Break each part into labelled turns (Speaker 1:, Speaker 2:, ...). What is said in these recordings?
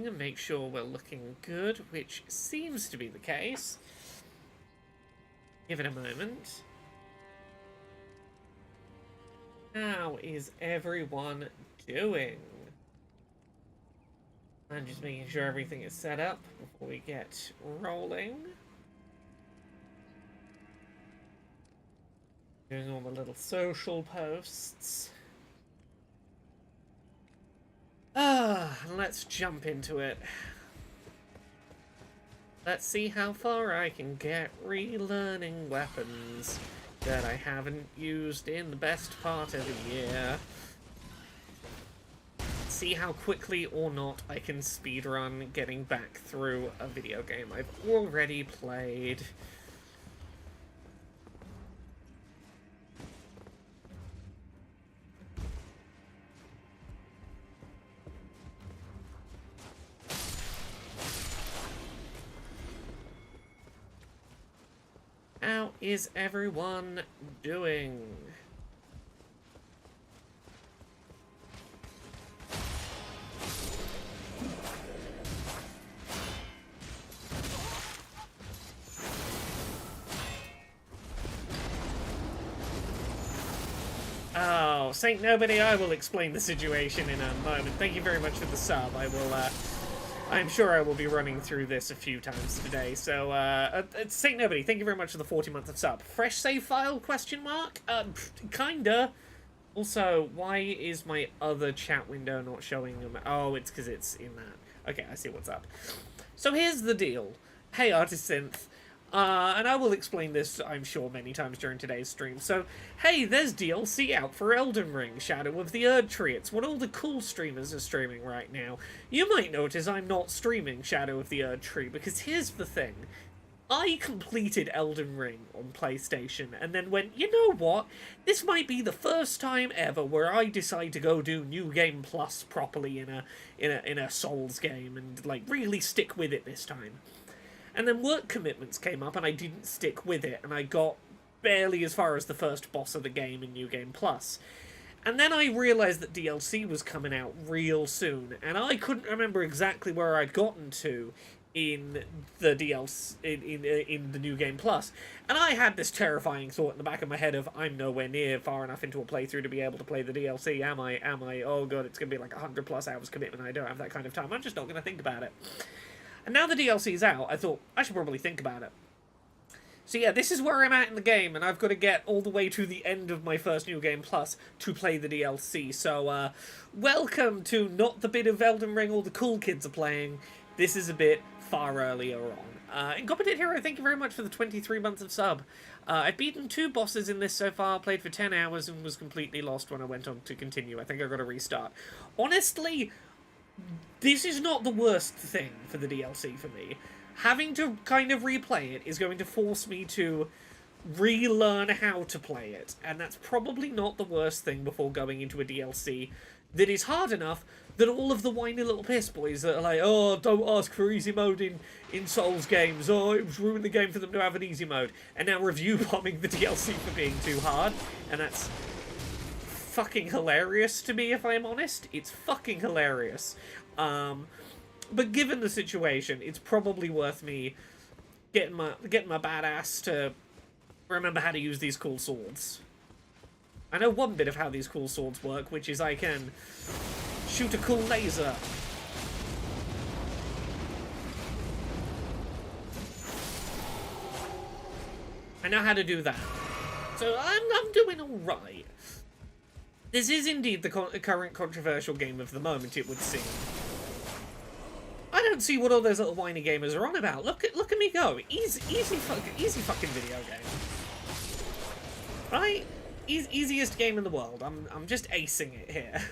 Speaker 1: everything and make sure we're looking good, which seems to be the case. Give it a moment. How is everyone doing? I'm just making sure everything is set up before we get rolling. Doing all the little social posts. Let's jump into it. Let's see how far I can get relearning weapons that I haven't used in the best part of the year. See how quickly or not I can speedrun getting back through a video game I've already played. How is everyone doing? Oh, Saint Nobody, I will explain the situation in a moment. Thank you very much for the sub. I'm sure I will be running through this a few times today. So, Saint Nobody, thank you very much for the 40 months of sub. Fresh save file, question mark? Kinda. Also, why is my other chat window not showing them? Oh, it's because it's in that. Okay, I see what's up. So here's the deal. Hey, Artist Synth. And I will explain this, I'm sure, many times during today's stream. So, hey, there's DLC out for Elden Ring, Shadow of the Erdtree. It's what all the cool streamers are streaming right now. You might notice I'm not streaming Shadow of the Erdtree, because here's the thing. I completed Elden Ring on PlayStation, and then went, you know what? This might be the first time ever where I decide to go do New Game Plus properly in a Souls game, and, like, really stick with it this time. And then work commitments came up, and I didn't stick with it, and I got barely as far as the first boss of the game in New Game Plus. And then I realised that DLC was coming out real soon, and I couldn't remember exactly where I'd gotten to in the DLC, in the New Game Plus. And I had this terrifying thought in the back of my head of, I'm nowhere near far enough into a playthrough to be able to play the DLC, am I? Oh god, it's going to be like 100 plus hours commitment, I don't have that kind of time, I'm just not going to think about it. And now the DLC's out, I thought, I should probably think about it. So yeah, this is where I'm at in the game, and I've got to get all the way to the end of my first New Game Plus to play the DLC. So, welcome to not the bit of Elden Ring all the cool kids are playing. This is a bit far earlier on. Incompetent Hero, thank you very much for the 23 months of sub. I've beaten 2 bosses in this so far, played for 10 hours, and was completely lost when I went on to continue. I think I got to restart. Honestly, this is not the worst thing for the DLC for me. Having to kind of replay it is going to force me to relearn how to play it, and that's probably not the worst thing before going into a DLC that is hard enough that all of the whiny little piss boys that are like, oh, don't ask for easy mode in Souls games, oh, it was ruined the game for them to have an easy mode, and now review bombing the DLC for being too hard, and that's fucking hilarious to me, if I'm honest. It's fucking hilarious. But given the situation, it's probably worth me getting my badass to remember how to use these cool swords. I know one bit of how these cool swords work, which is I can shoot a cool laser. I know how to do that. So I'm doing alright. This is indeed the current controversial game of the moment, it would seem. I don't see what all those little whiny gamers are on about. Look at me go. Easy fucking video game. Right? Easiest game in the world. I'm just acing it here.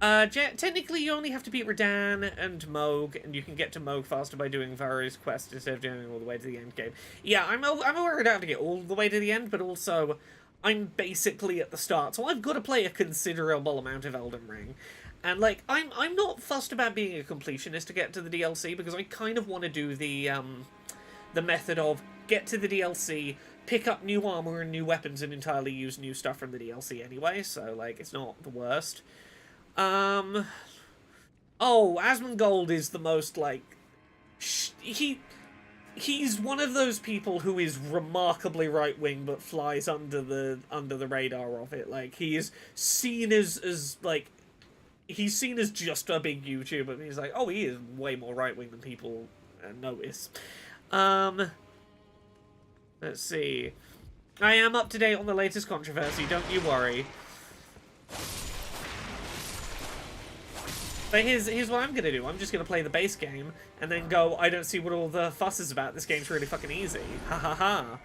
Speaker 1: Technically, you only have to beat Radahn and Moog, and you can get to Moog faster by doing various quests instead of doing all the way to the end game. Yeah, I'm aware I don't have to get all the way to the end, but also I'm basically at the start, so I've got to play a considerable amount of Elden Ring. And, like, I'm not fussed about being a completionist to get to the DLC, because I kind of want to do the method of get to the DLC, pick up new armor and new weapons, and entirely use new stuff from the DLC anyway, so, like, it's not the worst. Oh, Asmongold is the most, like... He's one of those people who is remarkably right-wing but flies under the radar of it. Like, he is seen as like... He's seen as just a big YouTuber, and he's like, oh, he is way more right-wing than people notice. Let's see. I am up to date on the latest controversy, don't you worry. But here's what I'm gonna do. I'm just gonna play the base game, and then go, I don't see what all the fuss is about. This game's really fucking easy. Ha ha ha.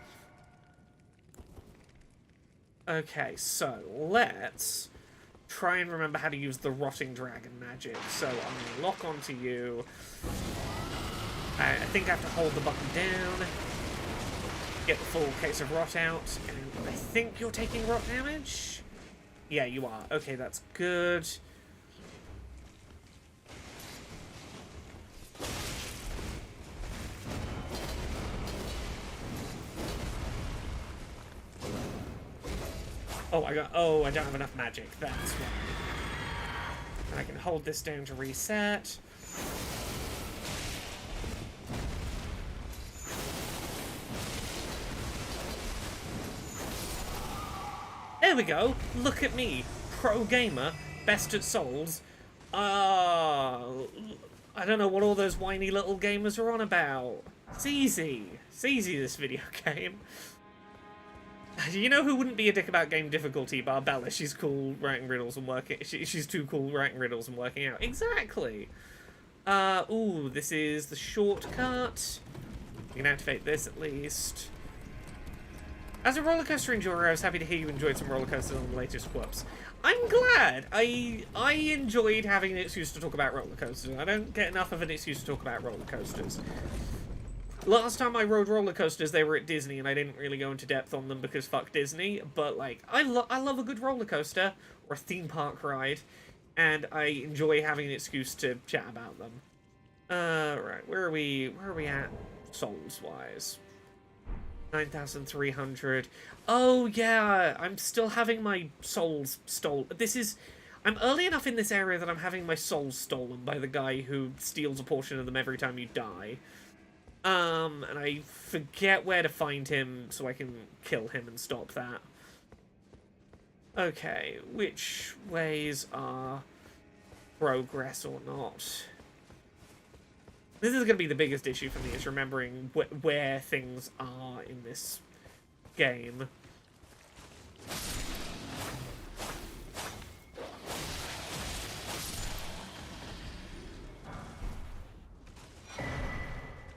Speaker 1: Okay, so let's try and remember how to use the Rotting Dragon magic. So I'm gonna lock onto you. I think I have to hold the button down. Get the full case of rot out. And I think you're taking rot damage? Yeah, you are. Okay, that's good. Oh, I don't have enough magic. That's why. I can hold this down to reset. There we go. Look at me. Pro gamer. Best at souls. I don't know what all those whiny little gamers are on about. It's easy. It's easy, this video game. You know who wouldn't be a dick about game difficulty? Barbella. She's cool writing riddles and working... She's too cool writing riddles and working out. Exactly. Ooh, this is the shortcut. You can activate this at least. As a roller coaster enjoyer, I was happy to hear you enjoyed some roller coasters on the latest whoops. I'm glad. I enjoyed having an excuse to talk about roller coasters. I don't get enough of an excuse to talk about roller coasters. Last time I rode roller coasters, they were at Disney, and I didn't really go into depth on them because fuck Disney. But like, I love a good roller coaster or a theme park ride, and I enjoy having an excuse to chat about them. Right, where are we at souls wise? 9,300. Oh yeah, I'm still having my souls stolen. I'm early enough in this area that I'm having my souls stolen by the guy who steals a portion of them every time you die. And I forget where to find him so I can kill him and stop that. Okay, which ways are progress or not? This is going to be the biggest issue for me, is remembering where things are in this game.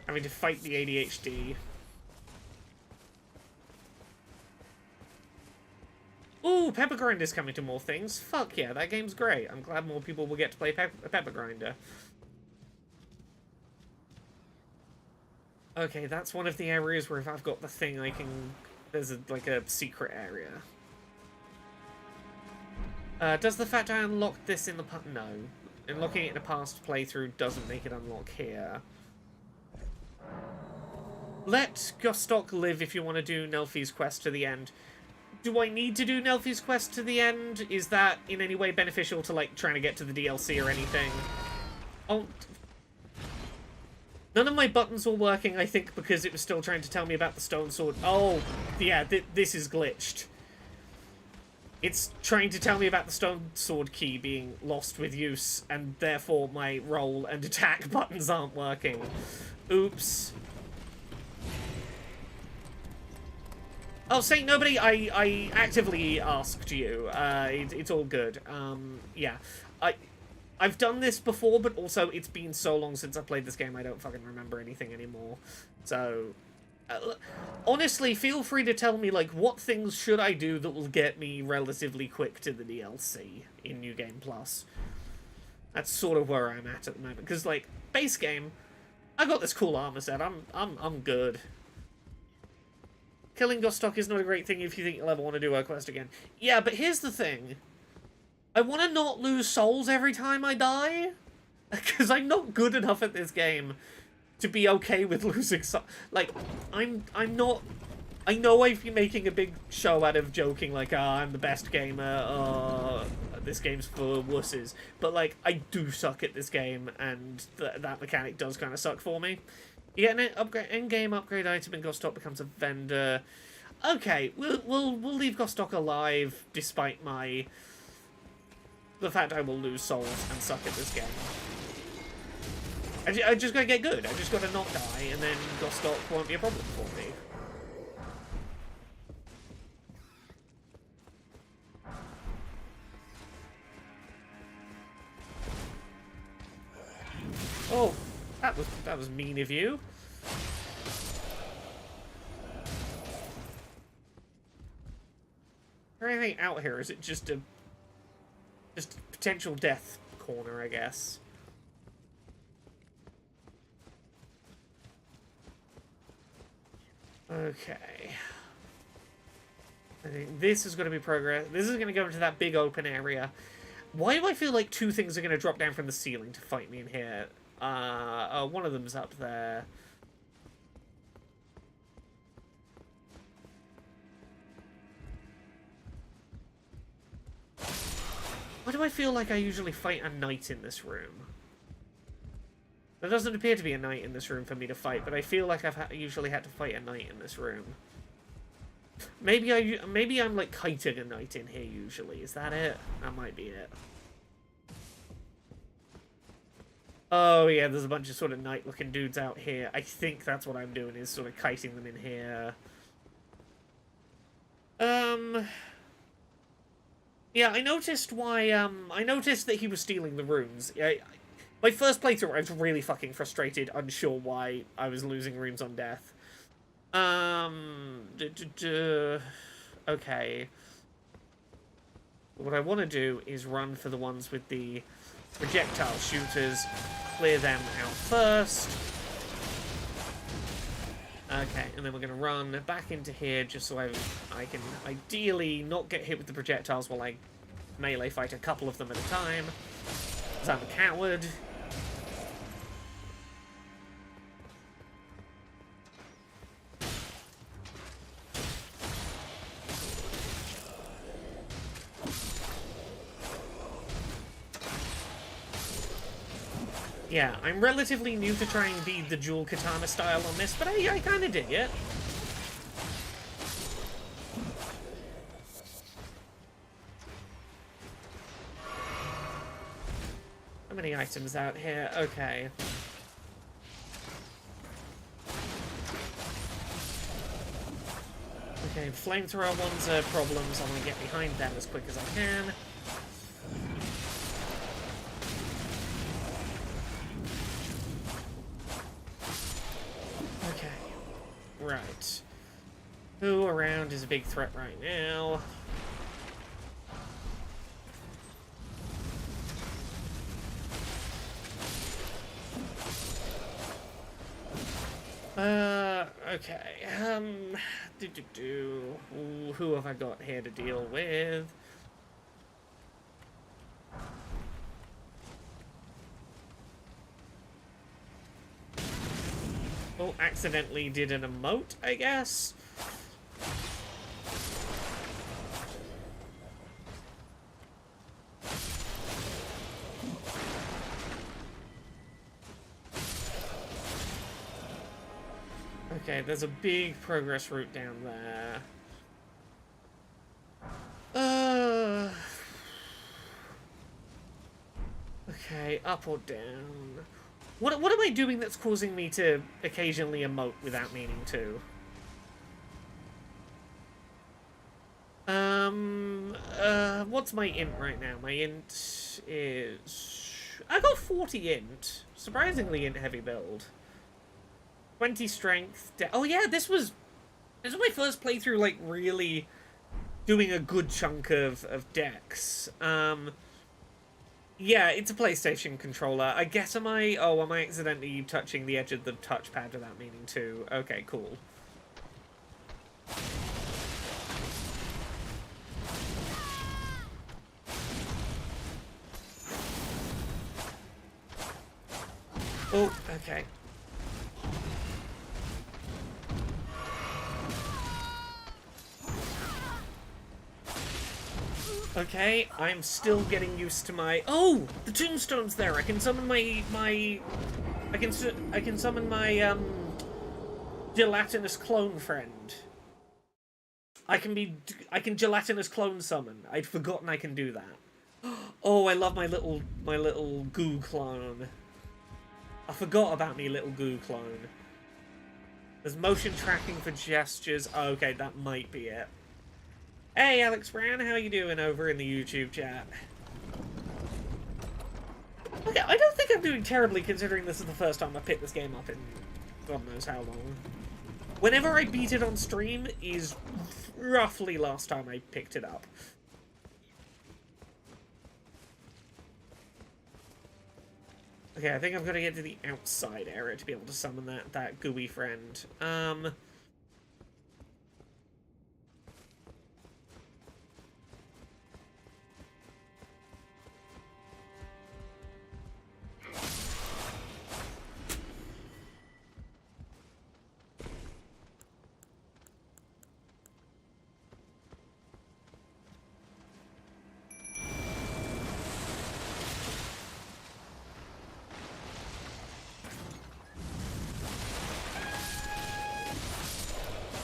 Speaker 1: Having to fight the ADHD. Ooh, Pepper Grinder's coming to more things. Fuck yeah, that game's great. I'm glad more people will get to play Pepper Grinder. Okay, that's one of the areas where if I've got the thing, I can... There's like a secret area. Does the fact I unlocked this in the... No. Unlocking it in a past playthrough doesn't make it unlock here. Let Gostok live if you want to do Nelfi's quest to the end. Do I need to do Nelfi's quest to the end? Is that in any way beneficial to, like, trying to get to the DLC or anything? Oh... None of my buttons were working, I think, because it was still trying to tell me about the stone sword. Oh, yeah, this is glitched. It's trying to tell me about the stone sword key being lost with use, and therefore my roll and attack buttons aren't working. Oops. Oh, Saint Nobody, I actively asked you. It's all good. Yeah. I've done this before, but also it's been so long since I played this game, I don't fucking remember anything anymore. So, honestly, feel free to tell me, like, what things should I do that will get me relatively quick to the DLC in New Game Plus. That's sort of where I'm at the moment. Because, like, base game, I got this cool armor set. I'm good. Killing Gostok is not a great thing if you think you'll ever want to do a quest again. Yeah, but here's the thing. I want to not lose souls every time I die. Because I'm not good enough at this game to be okay with losing souls. Like, I'm not... I know I've been making a big show out of joking, like, I'm the best gamer, that this game's for wusses, but, like, I do suck at this game, and that mechanic does kind of suck for me. You get an in-game upgrade item, and Gostok becomes a vendor. Okay, we'll leave Gostok alive, despite the fact I will lose souls and suck at this game. I just gotta get good. I just gotta not die, and then Gostok won't be a problem for me. Oh, that was mean of you. Is there anything out here? Is it just a potential death corner, I guess? Okay. I think this is going to be progress. This is going to go into that big open area. Why do I feel like two things are going to drop down from the ceiling to fight me in here? One of them's up there. Why do I feel like I usually fight a knight in this room? There doesn't appear to be a knight in this room for me to fight, but I feel like I've usually had to fight a knight in this room. Maybe I'm like kiting a knight in here usually. Is that it? That might be it. Oh yeah, there's a bunch of sort of knight-looking dudes out here. I think that's what I'm doing, is sort of kiting them in here. Yeah, I noticed that he was stealing the runes. My first playthrough, I was really fucking frustrated, unsure why I was losing runes on death. Okay. What I want to do is run for the ones with the projectile shooters, clear them out first. Okay, and then we're going to run back into here just so I can ideally not get hit with the projectiles while I melee fight a couple of them at a time, because I'm a coward. Yeah, I'm relatively new to trying the dual katana style on this, but I kind of dig it. How many items out here? Okay. Okay, flamethrower ones are problems. I want to get behind them as quick as I can. Right. Who around is a big threat right now? Okay. Who have I got here to deal with? Oh, accidentally did an emote, I guess? Okay, there's a big progress route down there. Okay, up or down? What am I doing that's causing me to occasionally emote without meaning to? What's my int right now? My int is... I got 40 int. Surprisingly int heavy build. 20 strength. Oh yeah, this was my first playthrough, like, really doing a good chunk of dex. Yeah, it's a PlayStation controller. I guess am I accidentally touching the edge of the touchpad without meaning to? Okay, cool. Oh, okay. Okay, I'm still getting used to my... Oh! The tombstone's there! I can summon I can summon my, gelatinous clone friend. I can gelatinous clone summon. I'd forgotten I can do that. Oh, I love my little goo clone. I forgot about me little goo clone. There's motion tracking for gestures. Oh, okay, that might be it. Hey, Alex Brown, how you doing over in the YouTube chat? Okay, I don't think I'm doing terribly considering this is the first time I picked this game up in God knows how long. Whenever I beat it on stream is roughly last time I picked it up. Okay, I think I've got to get to the outside area to be able to summon that gooey friend.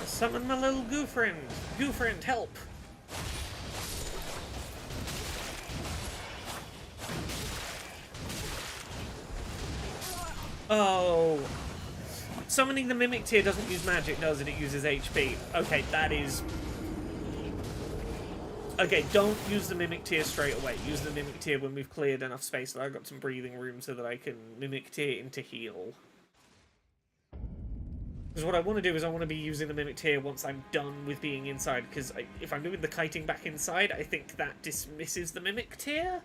Speaker 1: Summon my little goo friend. Goo friend, help! Oh. Summoning the Mimic Tear doesn't use magic, does it? It uses HP. Okay, that is... Okay, don't use the Mimic Tear straight away. Use the Mimic Tear when we've cleared enough space that I've got some breathing room so that I can Mimic Tear into heal. Because what I want to do is I want to be using the Mimic Tear once I'm done with being inside, because if I'm doing the kiting back inside, I think that dismisses the Mimic Tear.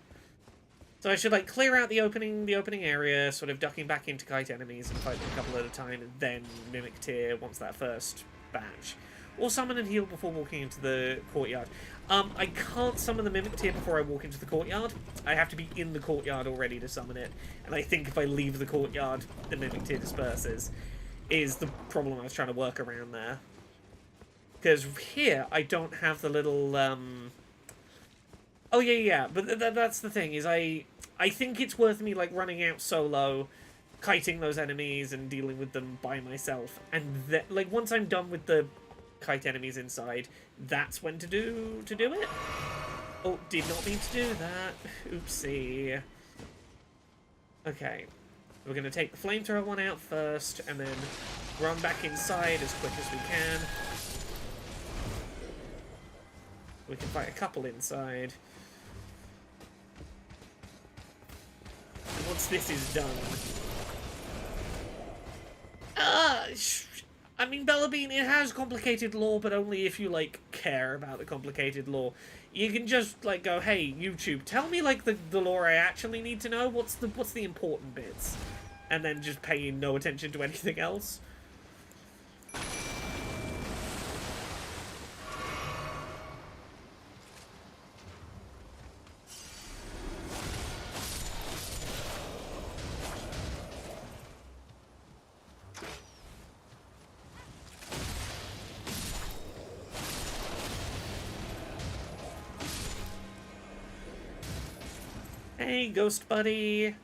Speaker 1: So I should, like, clear out the opening area, sort of ducking back into kite enemies and fight them a couple at a time, and then Mimic Tear once that first batch. Or summon and heal before walking into the courtyard. I can't summon the Mimic Tear before I walk into the courtyard. I have to be in the courtyard already to summon it. And I think if I leave the courtyard, the Mimic Tear disperses. Is the problem I was trying to work around there. Because here, I don't have the little, Oh, yeah, but that's the thing, is I think it's worth me, like, running out solo, kiting those enemies and dealing with them by myself. And, like, once I'm done with the kite enemies inside, that's when to do it. Oh, did not mean to do that. Oopsie. Okay. We're going to take the flamethrower one out first, and then run back inside as quick as we can. We can fight a couple inside. And once this is done... I mean, Bella Bean, it has complicated lore, but only if you, like, care about the complicated lore. You can just, like, go, hey, YouTube, tell me, like, the lore I actually need to know. What's the important bits? And then just paying no attention to anything else. Hey, ghost buddy.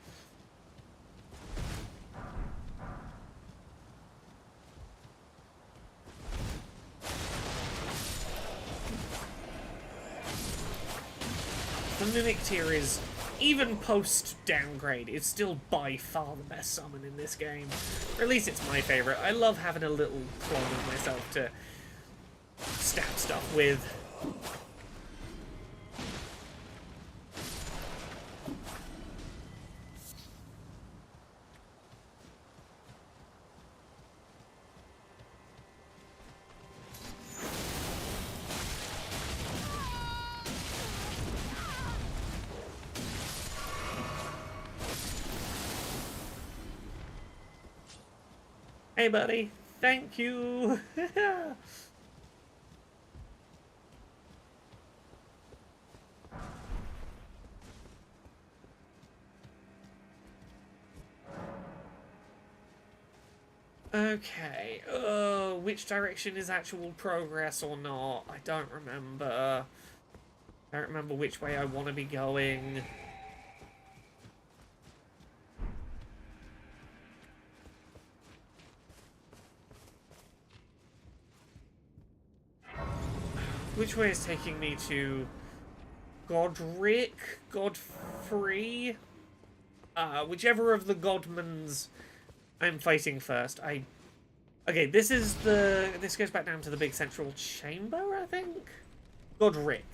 Speaker 1: The Mimic Tear is, even post-downgrade, it's still by far the best summon in this game. Or at least it's my favourite. I love having a little clone of myself to stab stuff with. Hey, buddy. Thank you. Okay. Which direction is actual progress or not? I don't remember. I don't remember which way I want to be going. Which way is taking me to Godric? Godfrey? Whichever of the Godmans I'm fighting first. Okay, this goes back down to the big central chamber, I think? Godric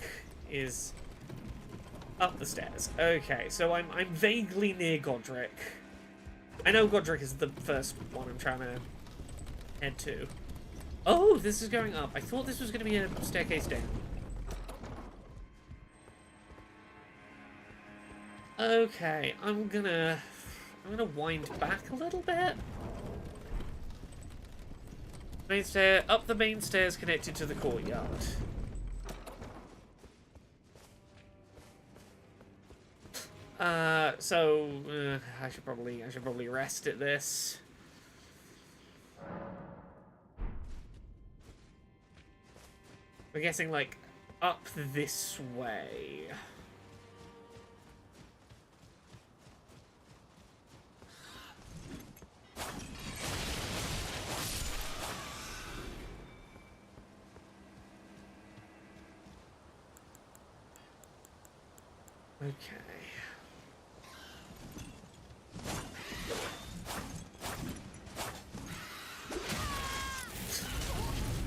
Speaker 1: is up the stairs. Okay, so I'm vaguely near Godric. I know Godric is the first one I'm trying to head to. Oh, this is going up. I thought this was going to be a staircase down. Okay, I'm gonna wind back a little bit. Main stair, up the main stairs connected to the courtyard. I should probably rest at this. We're guessing like up this way. Okay.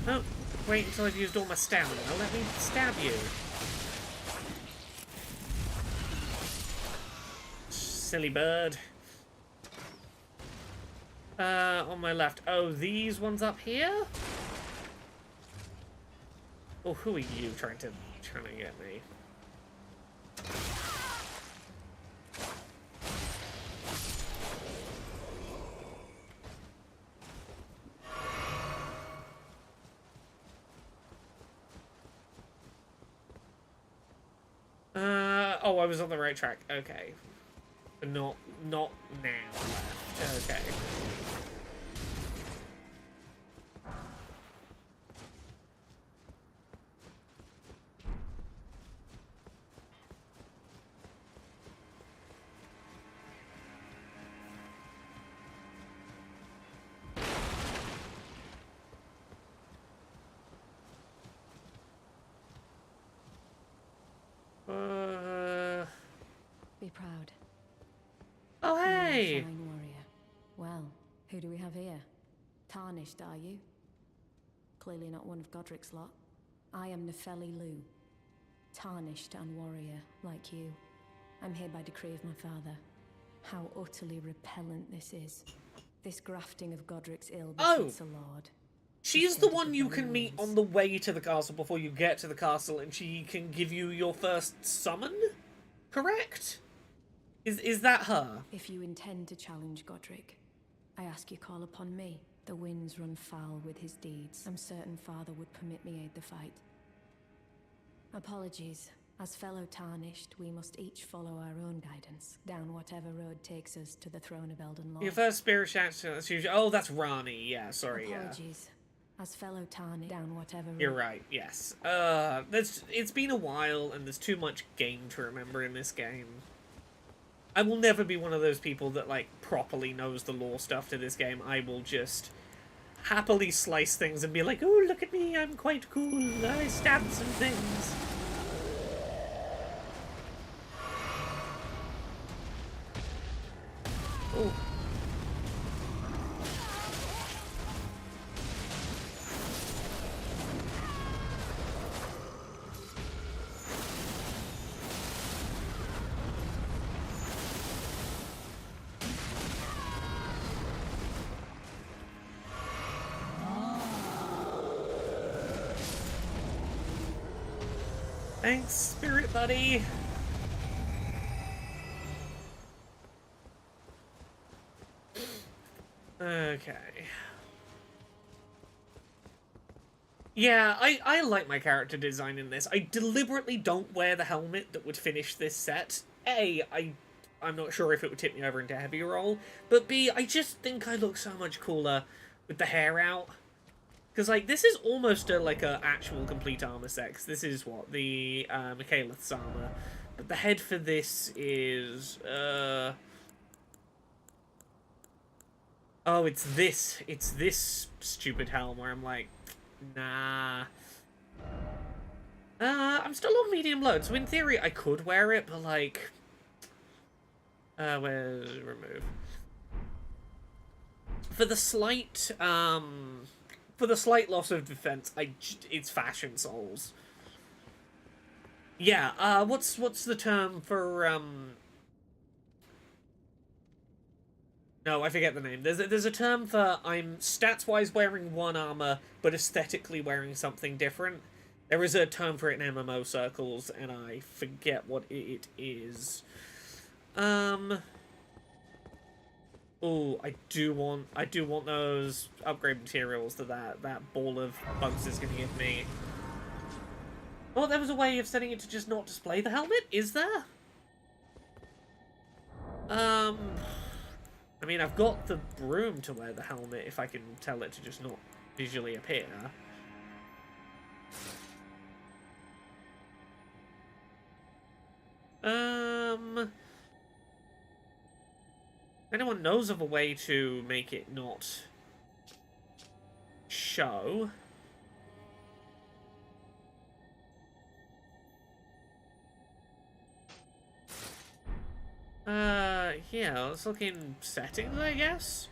Speaker 1: Oh, wait until I've used all my stamina. Let me stab you. Silly bird. On my left. Oh, these ones up here? Oh, who are you trying to get me? Oh, I was on the right track. Okay. But not now left. Okay.
Speaker 2: Be proud.
Speaker 1: Oh, hey!
Speaker 2: You're a fine warrior. Well, who do we have here? Tarnished, are you? Clearly not one of Godric's lot. I am Nefeli Lu. Tarnished and warrior, like you. I'm here by decree of my father. How utterly repellent this is. This grafting of Godric's ill befits a lord.
Speaker 1: She's the one you can meet on the way to the castle before you get to the castle, and she can give you your first summon? Correct? Is that her?
Speaker 2: If you intend to challenge Godric, I ask you call upon me. The winds run foul with his deeds. I'm certain father would permit me aid the fight. Apologies. As fellow Tarnished, we must each follow our own guidance, down whatever road takes us to the throne of Elden Ring.
Speaker 1: Your first spirit shout. Oh, that's Rani. Yeah, sorry.
Speaker 2: Apologies. As fellow Tarnished, down whatever road.
Speaker 1: You're right. Yes. It's been a while, and there's too much game to remember in this game. I will never be one of those people that like properly knows the lore stuff to this game. I will just happily slice things and be like, "Oh, look at me! I'm quite cool. I stabbed some things." Oh. Thanks, spirit buddy. Okay. Yeah, I like my character design in this. I deliberately don't wear the helmet that would finish this set. A, I'm not sure if it would tip me over into heavy roll, but B, I just think I look so much cooler with the hair out. Because, like, this is almost like a actual complete armor set. 'Cause this is what? The Michaelith's armor. But the head for this is... Oh, it's this. It's this stupid helm where I'm like, nah. I'm still on medium load, so in theory I could wear it, but like... where's remove? For the slight loss of defense, it's fashion souls. Yeah, what's the term for, No, I forget the name. There's a term for I'm stats-wise wearing one armor, but aesthetically wearing something different. There is a term for it in MMO circles, and I forget what it is. Oh, I do want those upgrade materials that ball of bugs is going to give me. Oh, there was a way of setting it to just not display the helmet? Is there? I mean, I've got the broom to wear the helmet if I can tell it to just not visually appear. If anyone knows of a way to make it not show... yeah, let's look in settings, I guess.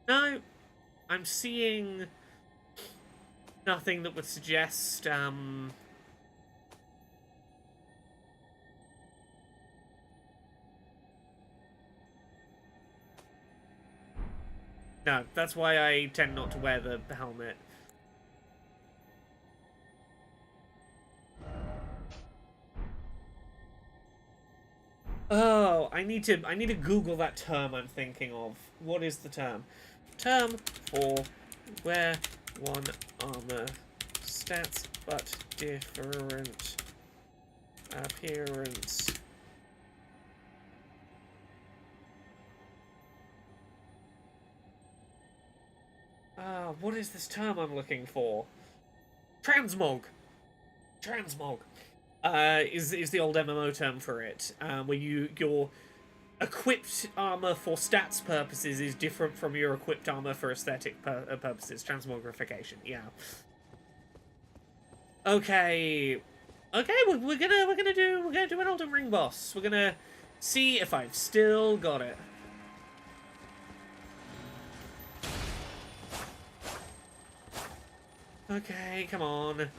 Speaker 1: No, I'm seeing nothing that would suggest, No, that's why I tend not to wear the helmet. Oh, I need to Google that term I'm thinking of. What is the term? Term for wear one armor stats but different appearance. What is this term I'm looking for? Transmog. Transmog. Is the old MMO term for it, where your equipped armor for stats purposes is different from your equipped armor for aesthetic purposes. Transmogrification, yeah. Okay, we're gonna do an Elden Ring boss. We're gonna see if I've still got it. Okay, come on,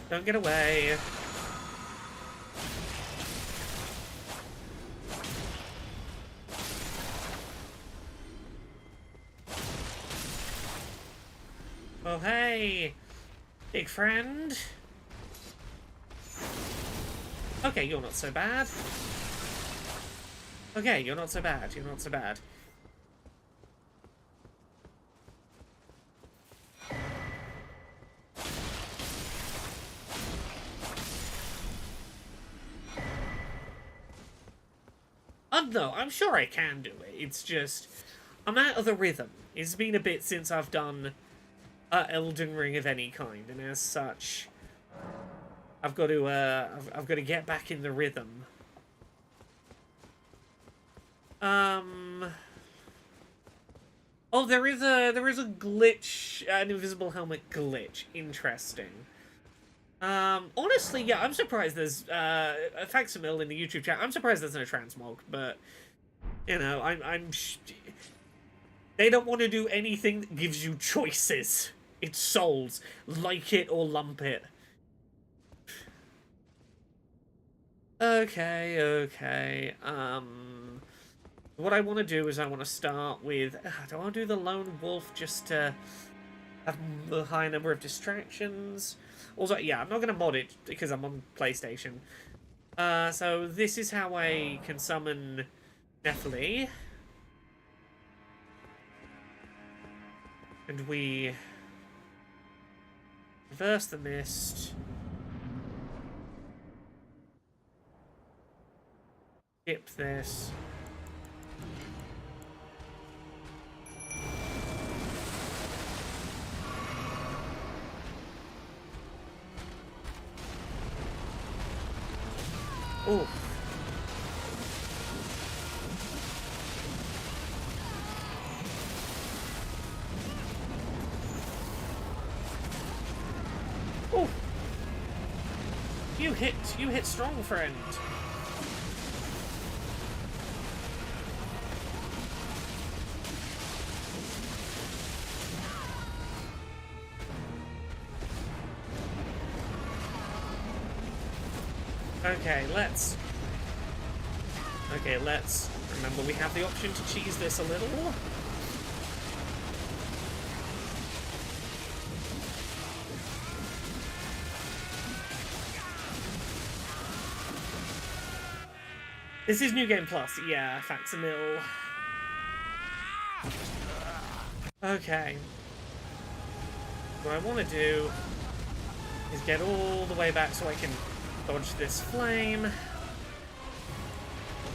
Speaker 1: don't get away. Oh, hey! Big friend! Okay, you're not so bad. Okay, you're not so bad, you're not so bad. No, I'm sure I can do it. It's just... I'm out of the rhythm. It's been a bit since I've done Elden Ring of any kind, and as such, I've got to get back in the rhythm. Oh, there is a glitch, an invisible helmet glitch. Interesting. Honestly, yeah, I'm surprised there's a facsimile in the YouTube chat. I'm surprised there's no transmog, but you know, they don't want to do anything that gives you choices. It's souls. Like it or lump it. Okay. What I want to do is I want to start with... do I want to do the lone wolf just to have a high number of distractions? Also, yeah, I'm not going to mod it because I'm on PlayStation. So this is how I can summon Nephili. And we reverse the mist. skip this. Oh. Oh. You hit strong, friend. Okay, let's remember we have the option to cheese this a little. This is New Game Plus, yeah, facsimile. Okay. What I want to do is get all the way back so I can dodge this flame.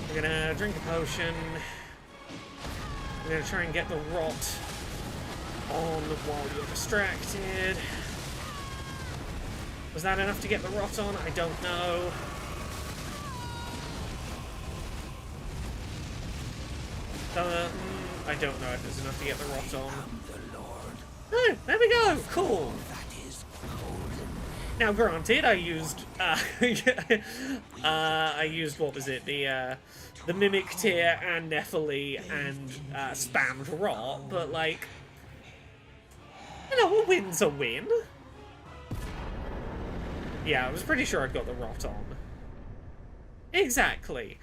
Speaker 1: We're gonna drink a potion. We're gonna try and get the rot on while you're distracted. Was that enough to get the rot on? I don't know. I don't know if it's enough to get the rot on. Oh, there we go. Cool. Now, granted, I used I used, what was it, the Mimic Tear and Nephili and spammed rot, but like, you know, a win's a win. Yeah, I was pretty sure I'd got the rot on. Exactly.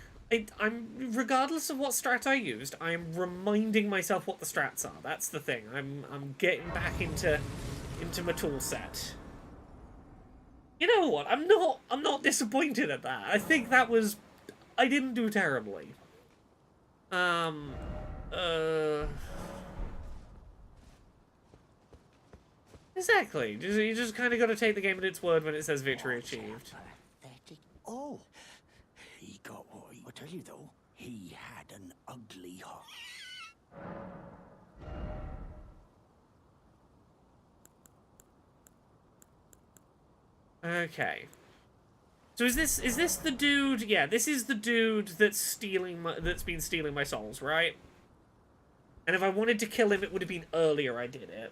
Speaker 1: I'm regardless of what strat I used, I am reminding myself what the strats are. That's the thing. I'm getting back into my tool set. You know what? I'm not disappointed at that. I think that was, I didn't do terribly. Exactly. You just kind of got to take the game at its word when it says victory achieved.
Speaker 3: Oh, he got what he... I tell you though, he had an ugly heart.
Speaker 1: Okay. So is this the dude? Yeah, this is the dude that's been stealing my souls, right? And if I wanted to kill him, it would have been earlier I did it.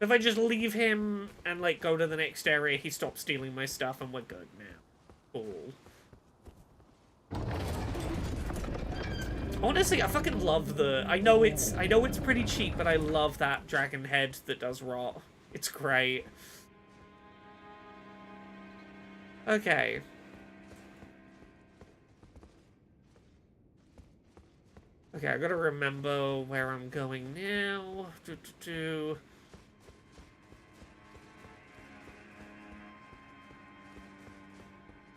Speaker 1: If I just leave him and, like, go to the next area, he stops stealing my stuff and we're good now. Cool. Honestly, I fucking love the... I know it's pretty cheap, but I love that dragon head that does rot. It's great. Okay. Okay, I gotta remember where I'm going now.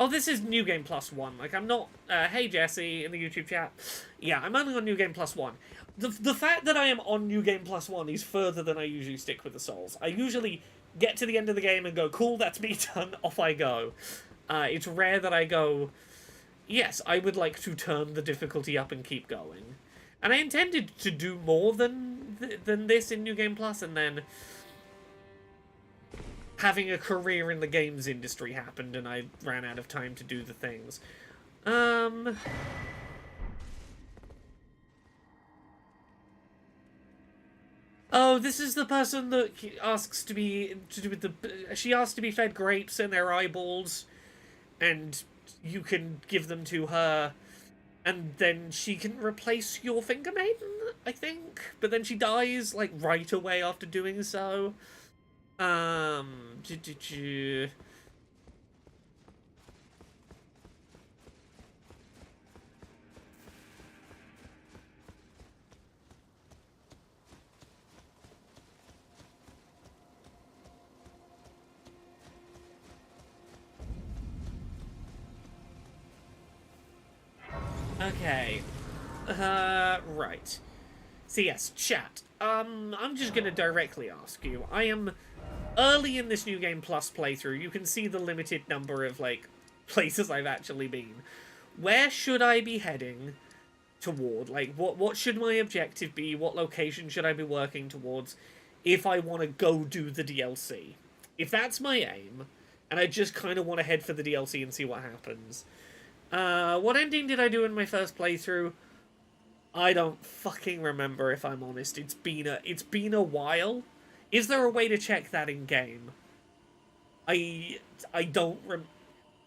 Speaker 1: Oh, this is New Game Plus 1. Like, I'm not... hey, Jesse, in the YouTube chat. Yeah, I'm only on New Game Plus 1. The fact that I am on New Game Plus 1 is further than I usually stick with the Souls. I usually get to the end of the game and go, cool, that's me done, off I go. It's rare that I go, yes, I would like to turn the difficulty up and keep going. And I intended to do more than this in New Game Plus, and then having a career in the games industry happened and I ran out of time to do the things. Oh, this is the person that asks to be... She asks to be fed grapes in their eyeballs, and you can give them to her, and then she can replace your Finger Maiden, I think? But then she dies, like, right away after doing so. Okay. Right. So yes, chat. I'm just gonna directly ask you. I am early in this New Game Plus playthrough, you can see the limited number of, like, places I've actually been. Where should I be heading toward? Like, what should my objective be? What location should I be working towards if I want to go do the DLC? If that's my aim, and I just kind of want to head for the DLC and see what happens. What ending did I do in my first playthrough? I don't fucking remember, if I'm honest. It's been a while. Is there a way to check that in game? I don't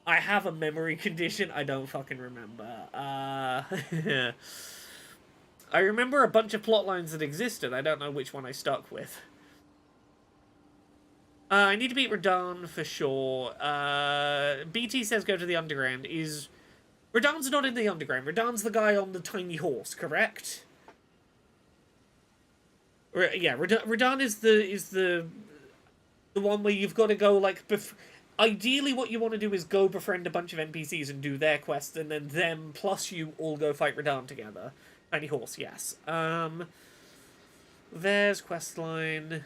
Speaker 1: I have a memory condition. I don't fucking remember. I remember a bunch of plot lines that existed. I don't know which one I stuck with. I need to beat Radahn for sure. BT says go to the underground. Radahn's not in the underground. Radahn's the guy on the tiny horse, correct? Yeah, Radahn is the one where you've got to go, like, ideally what you want to do is go befriend a bunch of NPCs and do their quests, and then them plus you all go fight Radahn together. Tiny horse, yes. There's questline.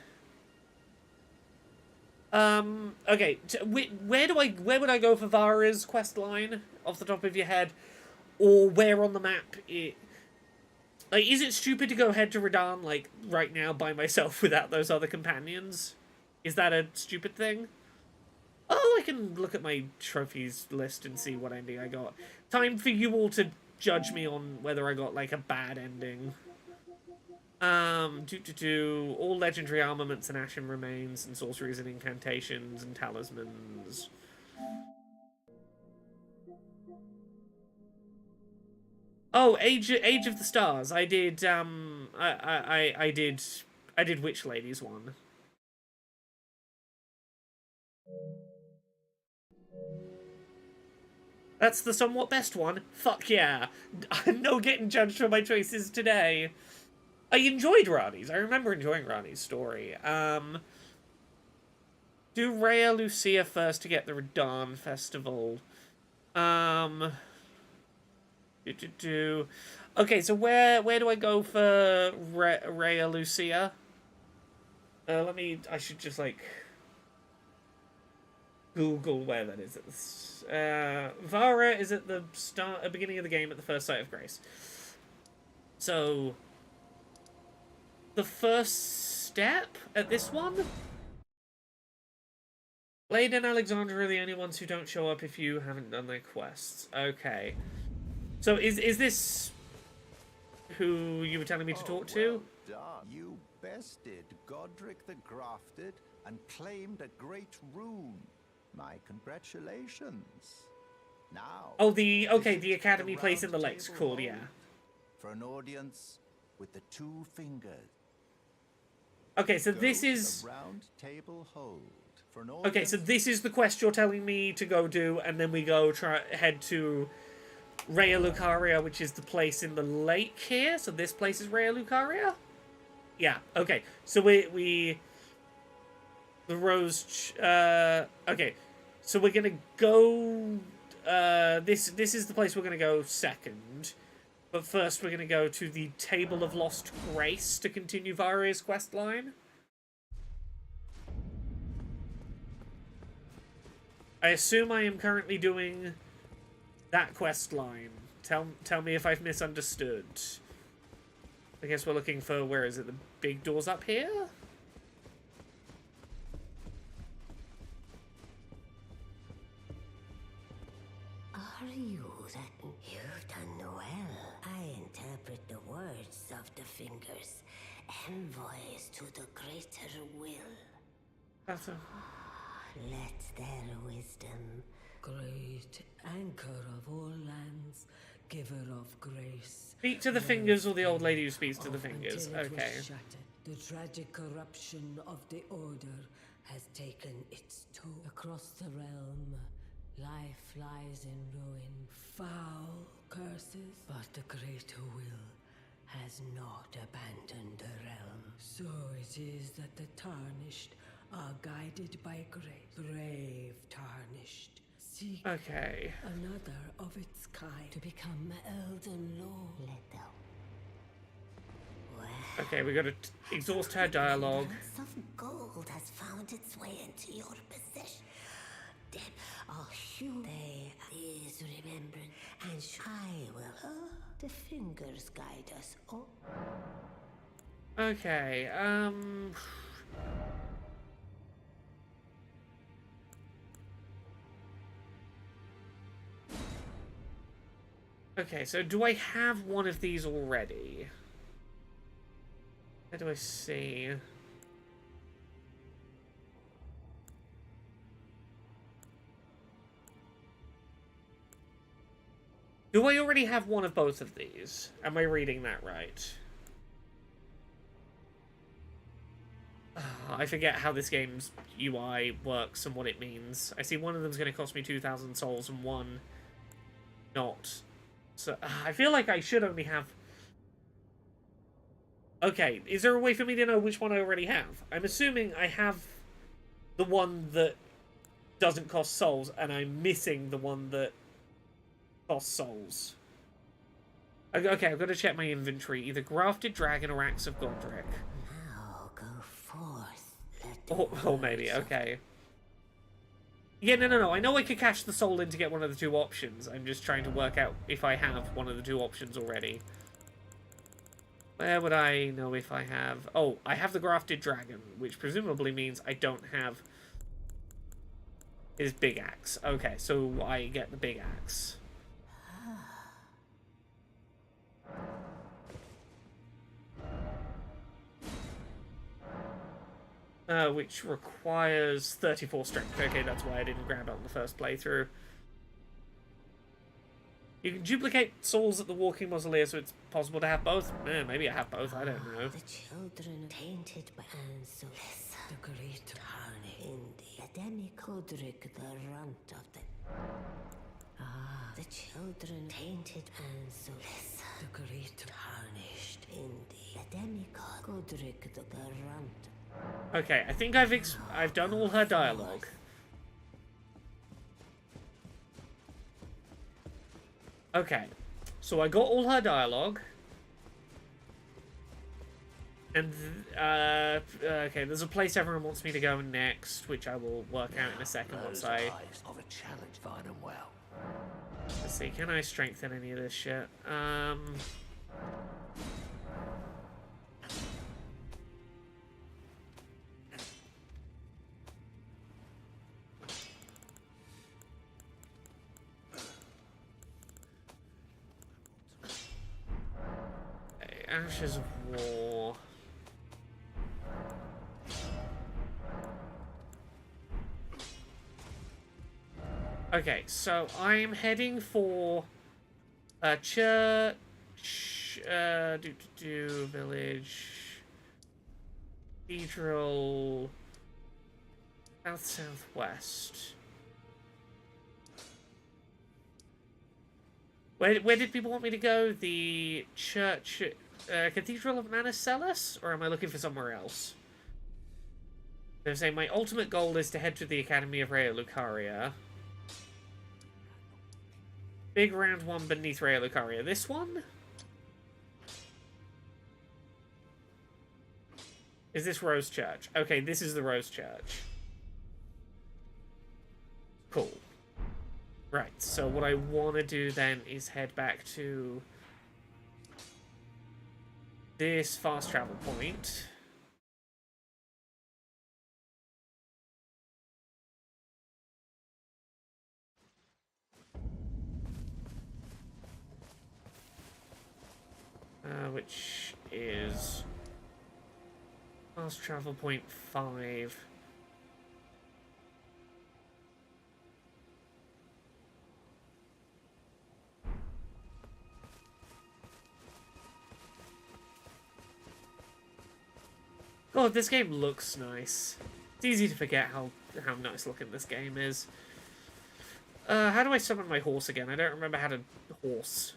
Speaker 1: Okay, where would I go for Vara's questline off the top of your head, or where on the map like, is it stupid to go head to Radahn, like, right now by myself without those other companions? Is that a stupid thing? Oh, I can look at my trophies list and see what ending I got. Time for you all to judge me on whether I got, like, a bad ending. All legendary armaments and ashen remains and sorceries and incantations and talismans. Oh, Age of the Stars. I did I did Witch Ladies one. That's the somewhat best one. Fuck yeah. No getting judged for my choices today. I enjoyed Rani's. I remember enjoying Rani's story. Do Rhea Lucia first to get the Radahn Festival. Okay, so where do I go for Rhea Lucia? I should just, like, Google where that is. Vara is at the beginning of the game at the first sight of Grace. So, the first step at this one? Blade and Alexandra are the only ones who don't show up if you haven't done their quests. Okay. So is this who you were telling me to talk to?
Speaker 3: Well done. You bested Godric the Grafted and claimed a great rune. My congratulations. Now.
Speaker 1: Oh, the academy place in the lakes. Cool, yeah.
Speaker 3: For an audience with the two fingers.
Speaker 1: Okay, so this is
Speaker 3: round table hold. For an
Speaker 1: okay, so this is the quest you're telling me to go do, and then we go head to Rhea Lucaria, which is the place in the lake here. So this place is Rhea Lucaria? Yeah, okay. So we the rose okay. So we're going to go this is the place we're going to go second. But first we're going to go to the Table of Lost Grace to continue Vara's quest line. I assume I am currently doing that quest line. Tell me if I've misunderstood. I guess we're looking for, where is it? The big doors up here?
Speaker 4: Are you that? You've done well. I interpret the words of the fingers. Envoys to the greater will.
Speaker 1: That's a...
Speaker 4: Let their wisdom,
Speaker 5: great anchor of all lands, giver of grace.
Speaker 1: Speak to the fingers, or the old lady who speaks to the fingers.
Speaker 5: Until it was
Speaker 1: Okay.
Speaker 5: shattered, the tragic corruption of the Order has taken its toll. Across the realm, life lies in ruin, foul curses, but the greater will has not abandoned the realm. So it is that the Tarnished are guided by grace. Brave Tarnished. Seek
Speaker 1: Okay.
Speaker 5: another of its kind to become Elden Lord.
Speaker 4: let them. Well,
Speaker 1: Okay, we gotta exhaust her dialogue.
Speaker 4: Remembrance of gold has found its way into your possession. Then I'll hew there is remembrance, and I will. The fingers guide us all.
Speaker 1: Okay, okay, so do I have one of these already? Where do I see? Do I already have one of both of these? Am I reading that right? I forget how this game's UI works and what it means. I see one of them's going to cost me 2,000 souls and one not. So I feel like I should only have... Okay, is there a way for me to know which one I already have? I'm assuming I have the one that doesn't cost souls, and I'm missing the one that costs souls. Okay, I've got to check my inventory. Either Grafted Dragon or Axe of Godric.
Speaker 4: Now go forth. Let
Speaker 1: Or maybe, okay. Yeah, no. I know I could cash the soul in to get one of the two options. I'm just trying to work out if I have one of the two options already. Where would I know if I have... Oh, I have the Grafted Dragon, which presumably means I don't have his big axe. Okay, so I get the big axe. Which requires 34 strength. Okay, that's why I didn't grab it on the first playthrough. You can duplicate souls at the walking mausoleum, so it's possible to have both. Maybe I have both, I don't know.
Speaker 4: the children tainted by Anselus, the great harney in the Academic Godric, the runt of the... the children tainted Anselus, the great harnished in the Academic Godric, the runt.
Speaker 1: Okay, I think I've done all her dialogue. Okay, so I got all her dialogue. And, okay, there's a place everyone wants me to go next, which I will work out in a second once I...
Speaker 6: Of a challenge, fine and well.
Speaker 1: Let's see, can I strengthen any of this shit? Okay, Ashes of War. Okay, so I'm heading for a church, village, cathedral, southwest. Where did people want me to go? The church, Cathedral of Manicelas, or am I looking for somewhere else? They're saying my ultimate goal is to head to the Academy of Raya Lucaria. Big round one beneath Raya Lucaria. This one? Is this Rose Church? Okay, this is the Rose Church. Cool. Right, so what I want to do then is head back to this fast travel point. Which is fast travel point 5. God, this game looks nice. It's easy to forget how nice looking this game is. How do I summon my horse again? I don't remember how to horse.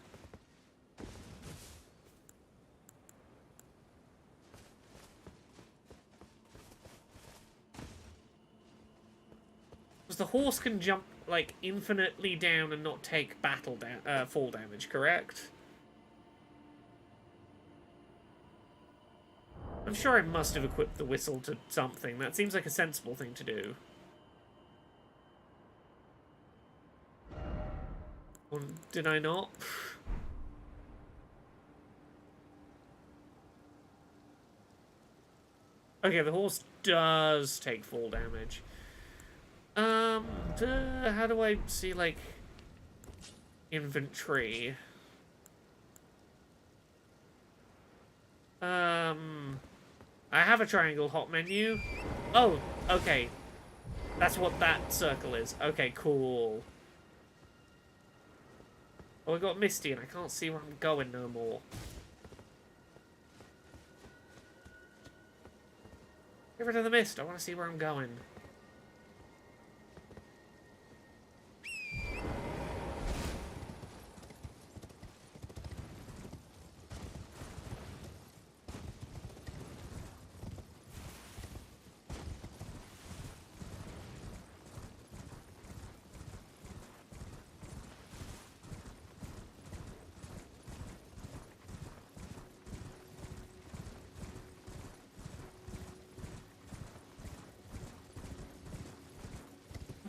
Speaker 1: Because the horse can jump, like, infinitely down and not take fall damage, correct? I'm sure I must have equipped the whistle to something. That seems like a sensible thing to do. Or did I not? Okay, the horse does take fall damage. How do I see, like, inventory? I have a triangle hot menu. Oh, okay. That's what that circle is. Okay, cool. Oh, I got Misty and I can't see where I'm going no more. Get rid of the mist. I want to see where I'm going.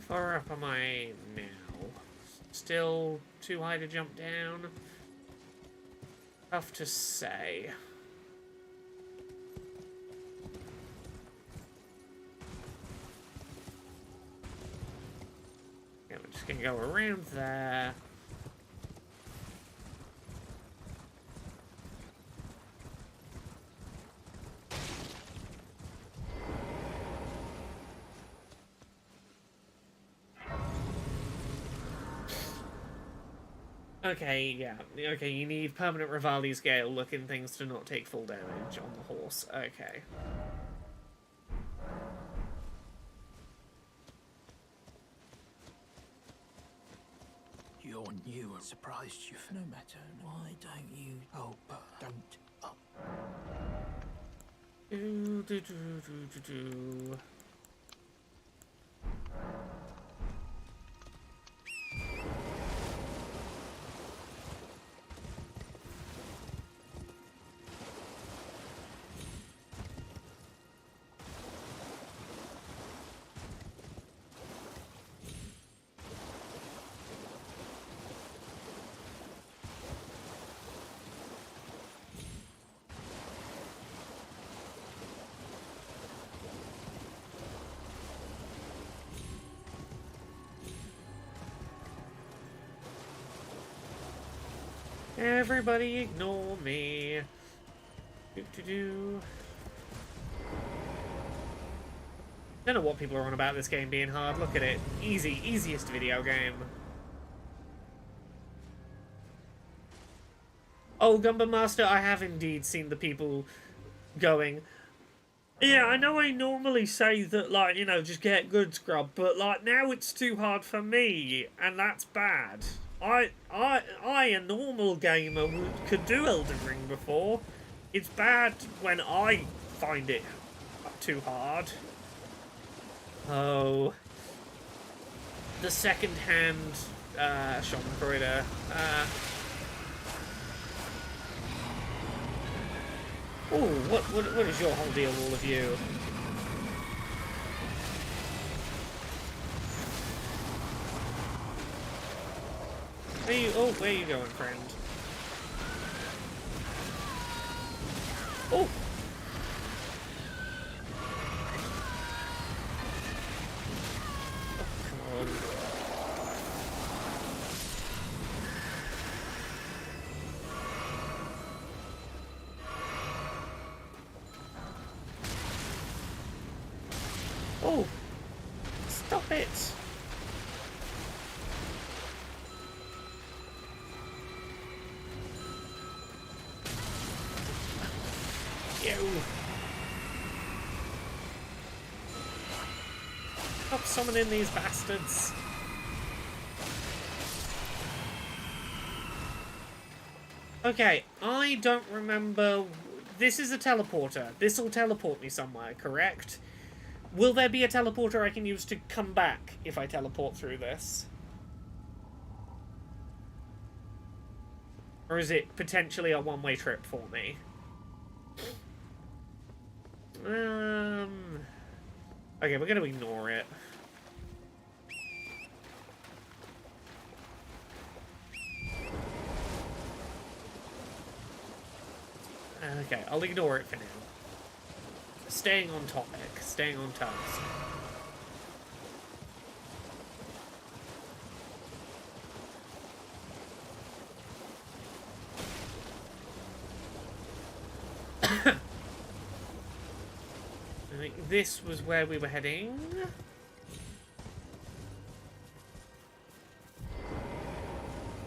Speaker 1: How far up am I now? Still too high to jump down? Tough to say. Yeah, we're just gonna go around there. Okay, yeah. Okay, you need permanent Rivali's Gale looking things to not take full damage on the horse. Okay.
Speaker 6: You're new and surprised you. No matter. Why don't you? Oh, but don't. Oh.
Speaker 1: Do, do, do, do, do, do. Everybody ignore me. Do, do, do. Don't know what people are on about this game being hard. Look at it. Easy. Easiest video game. Oh, Gumba Master, I have indeed seen the people going, yeah, I know I normally say that, like, you know, just get good scrub, but, like, now it's too hard for me, and that's bad. I, a normal gamer, could do Elden Ring before. It's bad when I find it too hard. Oh. The second-hand, Schadenfreude. Oh, what is your whole deal, all of you? Where are you going, friend? Oh! Oh, come on. Oh! Stop it! Stop summoning these bastards. Okay, I don't remember. This is a teleporter. This will teleport me somewhere, correct? Will there be a teleporter I can use to come back if I teleport through this? Or is it potentially a one-way trip for me? Okay, we're gonna ignore it. Okay, I'll ignore it for now. Staying on topic, staying on task. I think this was where we were heading.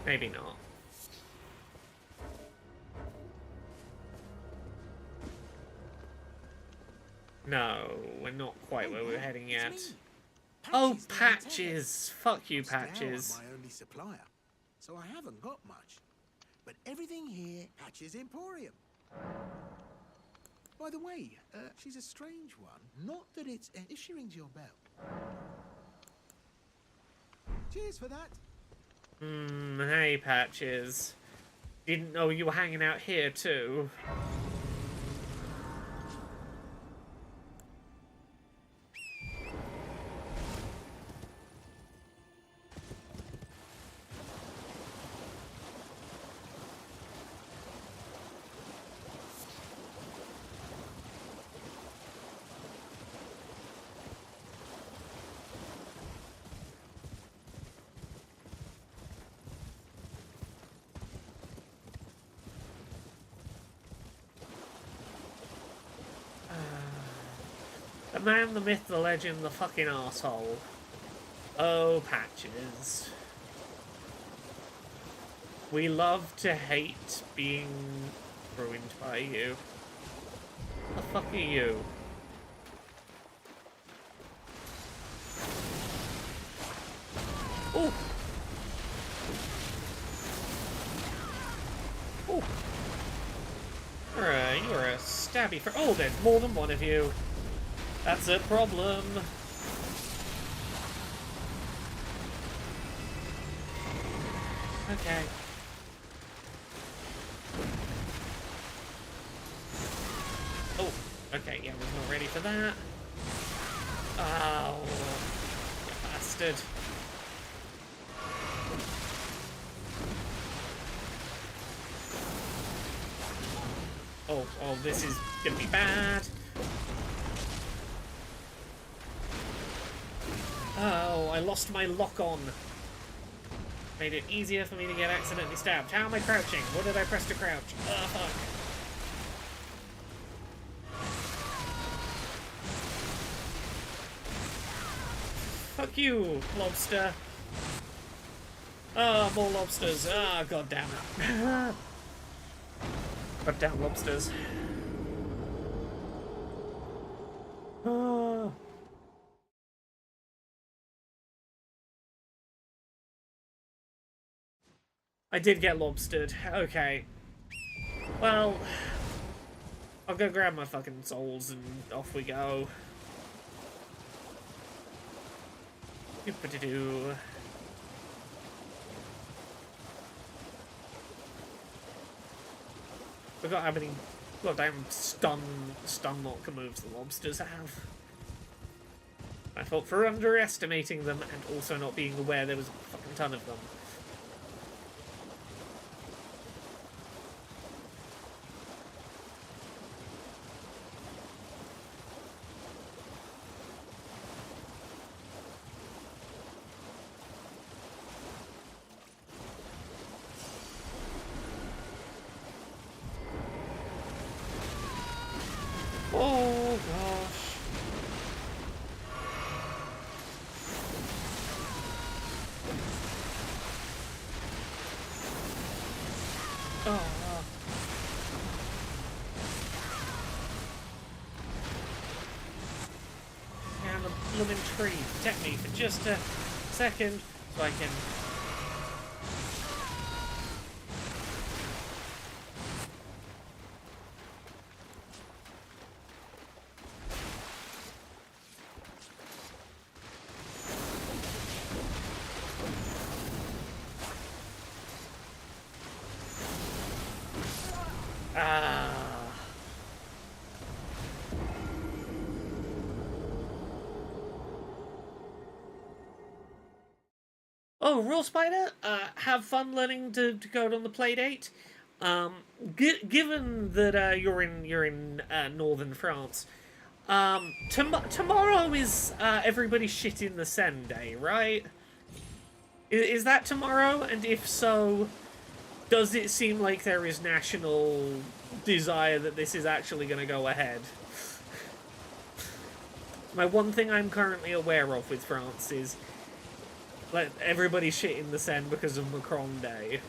Speaker 1: Maybe not. No, we're not quite where we're heading yet. Oh, Patches! Fuck you, Patches.
Speaker 7: I'm my only supplier, so I haven't got much. But everything here, Patches Emporium. By the way, she's a strange one. Not that it's... if she rings your bell. Cheers for that.
Speaker 1: Hey, Patches. Didn't know you were hanging out here, too. The man, the myth, the legend, the fucking arsehole. Oh, Patches. We love to hate being ruined by you. The fuck are you? Oh! Oh! You're a stabby for. Oh, there's more than one of you. That's a problem. Okay. Oh, okay, yeah, was not ready for that. Oh, you bastard. Oh, this is gonna be bad. Oh, I lost my lock-on. Made it easier for me to get accidentally stabbed. How am I crouching? What did I press to crouch? Oh, fuck. Fuck you, lobster. Oh, more lobsters. Ah, oh, god damn it. Goddamn lobsters. Oh. I did get lobstered. Okay. Well, I'll go grab my fucking souls and off we go. Doop-a-doo-doo. Forgot how many goddamn stun lock moves the lobsters have. My fault for underestimating them and also not being aware there was a fucking ton of them. Oh gosh. Oh. And the blooming tree. Protect me for just a second so I can. Oh, Rule Spider, have fun learning to code on the Playdate. Given that you're in northern France, tomorrow is everybody shit in the Seine day, right? Is that tomorrow? And if so, does it seem like there is national desire that this is actually going to go ahead? My one thing I'm currently aware of with France is like everybody shit in the Seine because of Macron Day.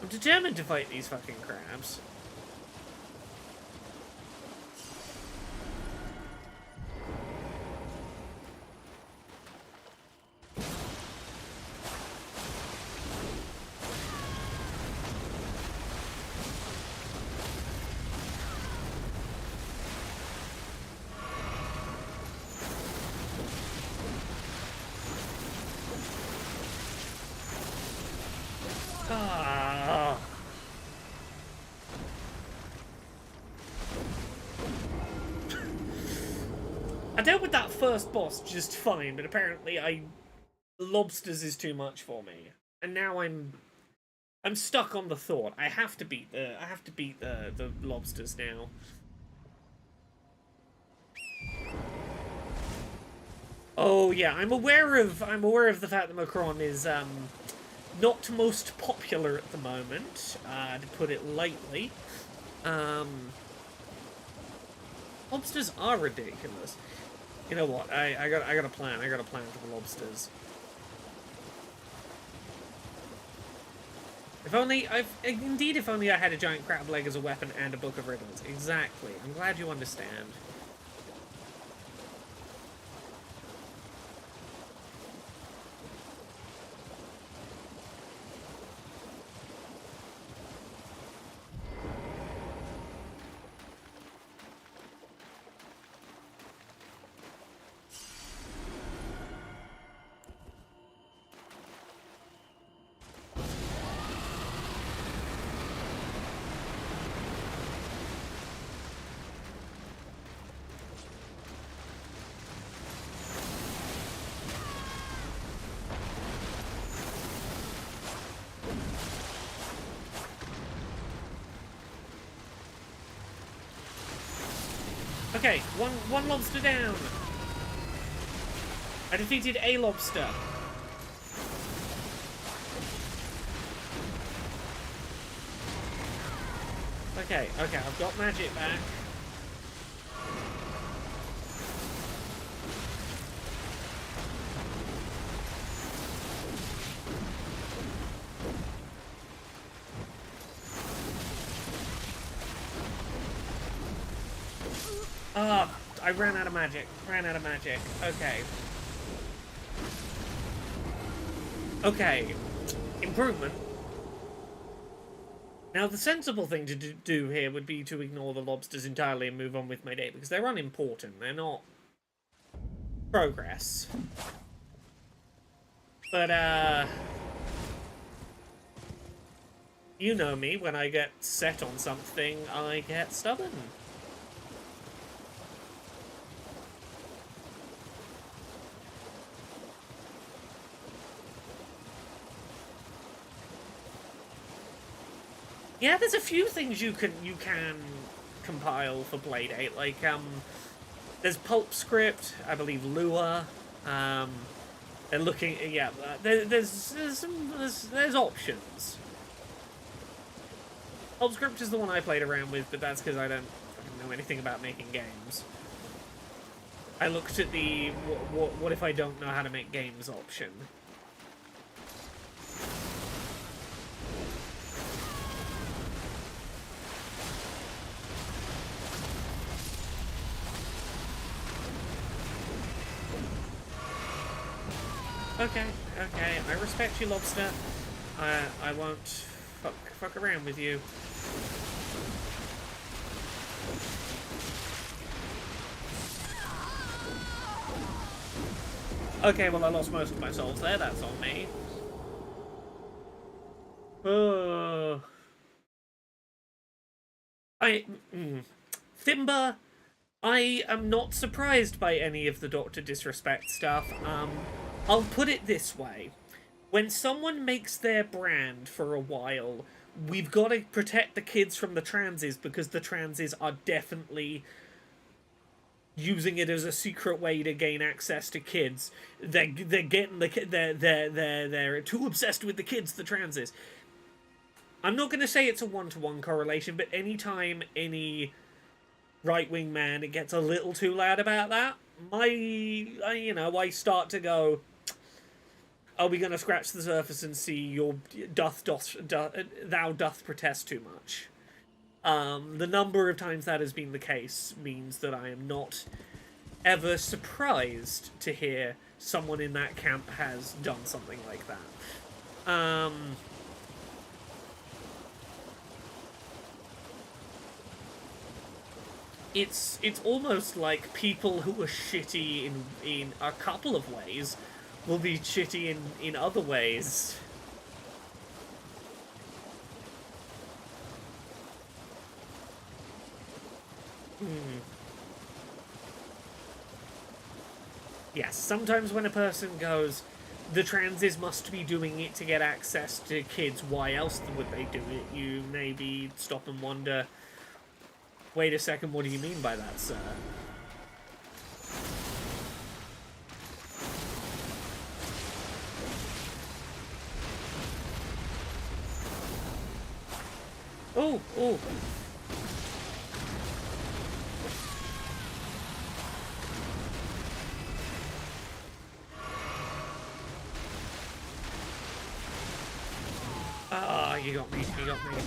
Speaker 1: I'm determined to fight these fucking crabs. Ah. I dealt with that first boss just fine, but apparently lobsters is too much for me. And now I'm stuck on the thought. I have to beat the lobsters now. Oh yeah, I'm aware of the fact that Macron is not most popular at the moment, to put it lightly. Lobsters are ridiculous. You know what? I got a plan. I got a plan for the lobsters. If only I had a giant crab leg as a weapon and a book of riddles. Exactly. I'm glad you understand. Okay, one lobster down. I defeated a lobster. Okay, I've got magic back. Ah, I ran out of magic. Okay. Okay. Improvement. Now, the sensible thing to do here would be to ignore the lobsters entirely and move on with my day, because they're unimportant. They're not progress. But, you know me, when I get set on something, I get stubborn. Yeah, there's a few things you can compile for Playdate, like there's Pulp Script, I believe Lua, they're looking, yeah, there's options. Pulp Script is the one I played around with, but that's because I don't know anything about making games. I looked at the what if I don't know how to make games option. Okay, I respect you, lobster. I won't fuck around with you. Okay, well I lost most of my souls there, that's on me. Uh, I... Thimba, I am not surprised by any of the Dr. Disrespect stuff. I'll put it this way. When someone makes their brand for a while, we've got to protect the kids from the transes, because the transes are definitely using it as a secret way to gain access to kids. They're getting they're too obsessed with the kids, the transes. I'm not going to say it's a one-to-one correlation, but anytime any right-wing man gets a little too loud about that, I start to go, are we going to scratch the surface and see your thou doth protest too much? The number of times that has been the case means that I am not ever surprised to hear someone in that camp has done something like that. It's almost like people who are shitty in a couple of ways will be shitty in other ways. Yes, sometimes when a person goes, the transes must be doing it to get access to kids, why else would they do it? You maybe stop and wonder, wait a second, what do you mean by that, sir? Oh, oh. Ah, you got me, you got me.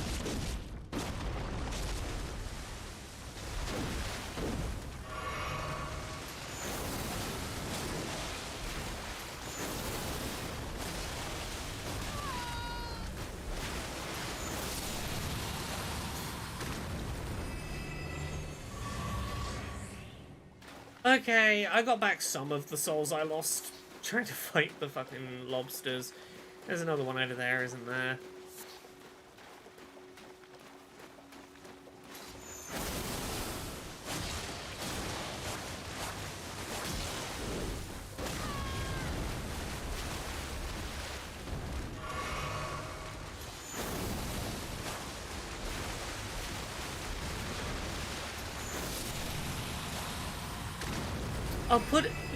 Speaker 1: Okay, I got back some of the souls I lost trying to fight the fucking lobsters. There's another one over there, isn't there?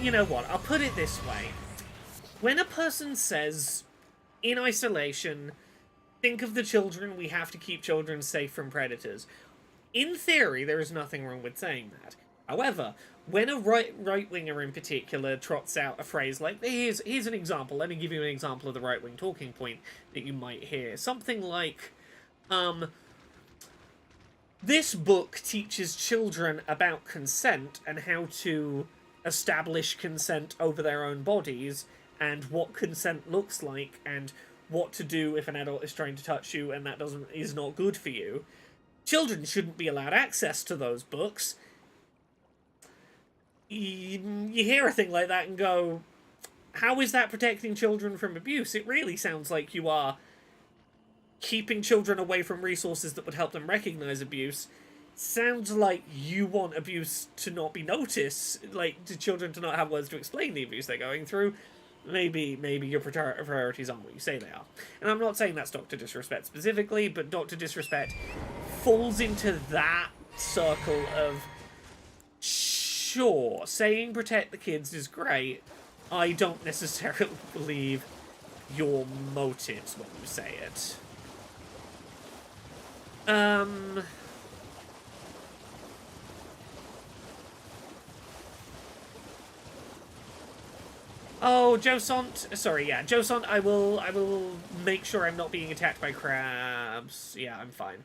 Speaker 1: You know what, I'll put it this way. When a person says, in isolation, think of the children, we have to keep children safe from predators, in theory, there is nothing wrong with saying that. However, when a right-winger in particular trots out a phrase like, here's an example, let me give you an example of the right-wing talking point that you might hear. Something like, this book teaches children about consent and how to establish consent over their own bodies, and what consent looks like, and what to do if an adult is trying to touch you and that is not good for you. Children shouldn't be allowed access to those books. You hear a thing like that and go, how is that protecting children from abuse? It really sounds like you are keeping children away from resources that would help them recognize abuse. Sounds like you want abuse to not be noticed, like to children to not have words to explain the abuse they're going through. Maybe your priorities aren't what you say they are. And I'm not saying that's Dr. Disrespect specifically, but Dr. Disrespect falls into that circle of, sure, saying protect the kids is great. I don't necessarily believe your motives when you say it. Oh, Josont. Sorry, yeah, Josont. I will make sure I'm not being attacked by crabs. Yeah, I'm fine.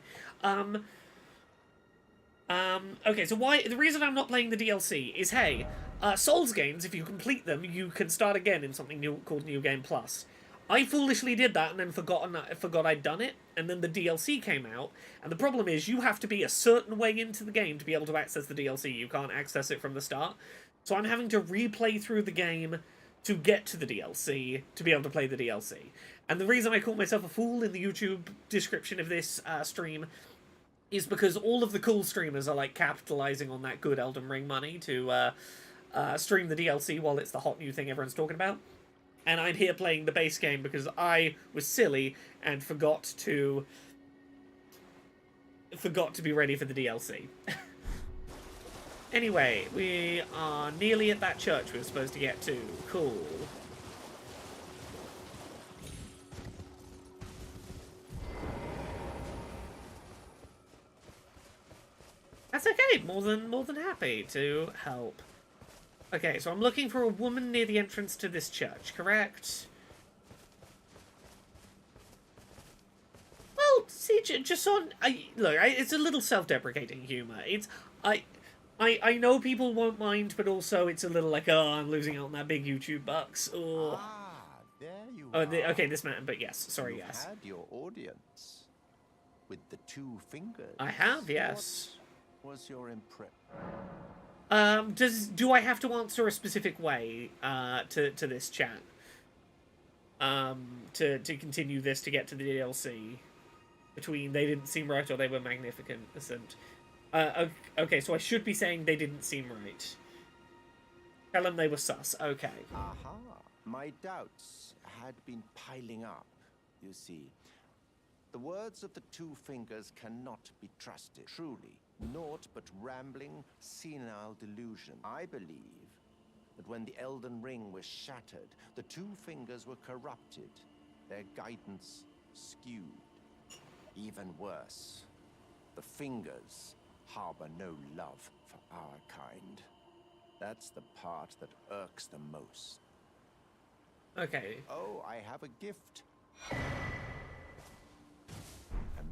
Speaker 1: Okay, so the reason I'm not playing the DLC is, hey, Souls games, if you complete them, you can start again in something new called New Game Plus. I foolishly did that and then forgot I'd done it, and then the DLC came out, and the problem is you have to be a certain way into the game to be able to access the DLC. You can't access it from the start. So I'm having to replay through the game to get to the DLC, to be able to play the DLC. And the reason I call myself a fool in the YouTube description of this stream is because all of the cool streamers are, like, capitalizing on that good Elden Ring money to stream the DLC while it's the hot new thing everyone's talking about. And I'm here playing the base game because I was silly and forgot to be ready for the DLC. Anyway, we are nearly at that church we were supposed to get to. Cool. That's okay. More than happy to help. Okay, so I'm looking for a woman near the entrance to this church, correct? Well, see, just on... it's a little self-deprecating humour. I know people won't mind, but also it's a little like, oh, I'm losing out on that big YouTube bucks. Or...
Speaker 3: There you
Speaker 1: oh,
Speaker 3: are.
Speaker 1: okay, this man, but yes, sorry,
Speaker 3: You've
Speaker 1: yes.
Speaker 3: had your audience with the 2 fingers.
Speaker 1: I have, yes.
Speaker 3: What was your impression?
Speaker 1: Do I have to answer a specific way, to this chat? To continue this to get to the DLC? Between they didn't seem right or they were magnificent. Okay, so I should be saying they didn't seem right. Tell them they were sus. Okay.
Speaker 3: Aha. My doubts had been piling up, you see. The words of the 2 fingers cannot be trusted, truly. Naught but rambling, senile delusion. I believe that when the Elden Ring was shattered, the 2 fingers were corrupted, their guidance skewed. Even worse, the fingers harbor no love for our kind. That's the part that irks them most.
Speaker 1: Okay.
Speaker 3: Oh, I have a gift. A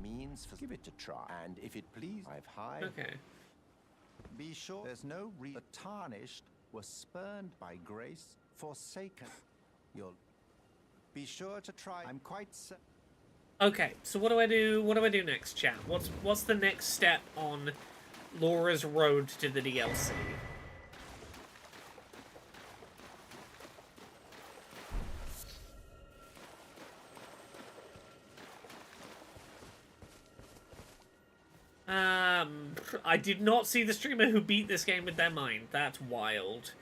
Speaker 3: means for... Give it a try. And if it please, I've high.
Speaker 1: Okay.
Speaker 3: Be sure there's no reason. The tarnished was spurned by grace, forsaken. You'll... Be sure to try. I'm quite...
Speaker 1: Okay, so what do I do? What do I do next, chat? What's the next step on Laura's road to the DLC? I did not see the streamer who beat this game with their mind. That's wild.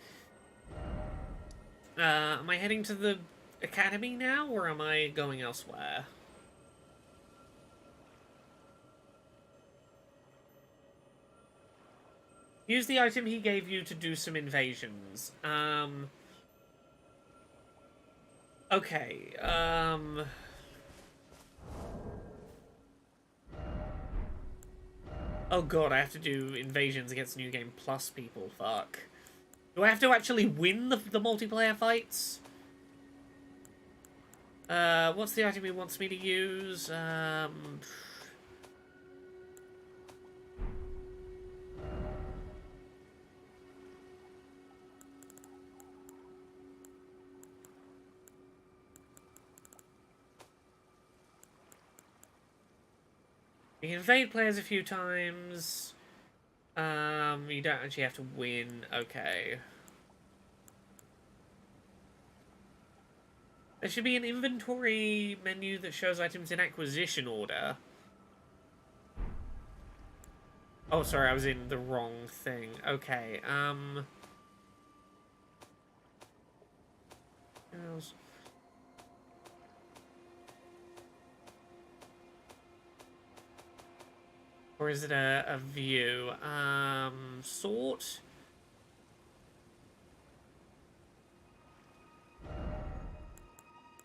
Speaker 1: Am I heading to the academy now, or am I going elsewhere? Use the item he gave you to do some invasions. Okay, oh god, I have to do invasions against New Game Plus people, fuck. Do I have to actually win the multiplayer fights? What's the item he wants me to use? You can invade players a few times. You don't actually have to win. Okay. There should be an inventory menu that shows items in acquisition order. Oh, sorry, I was in the wrong thing. Okay, or is it a view? Sort?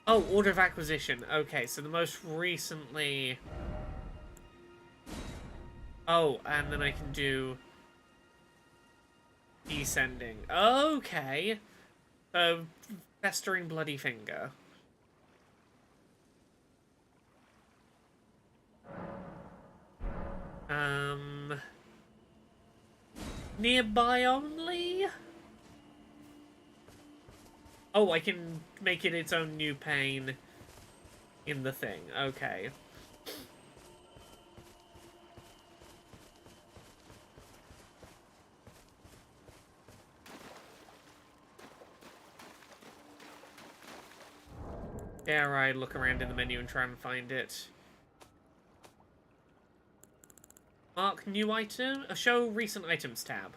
Speaker 1: Oh, order of acquisition. Okay, so the most recently... Oh, and then I can do... descending. Okay. So, festering bloody finger. Nearby only? Oh, I can make it its own new pane in the thing. Okay. Yeah, right, look around in the menu and try and find it. Mark new item? Show recent items tab.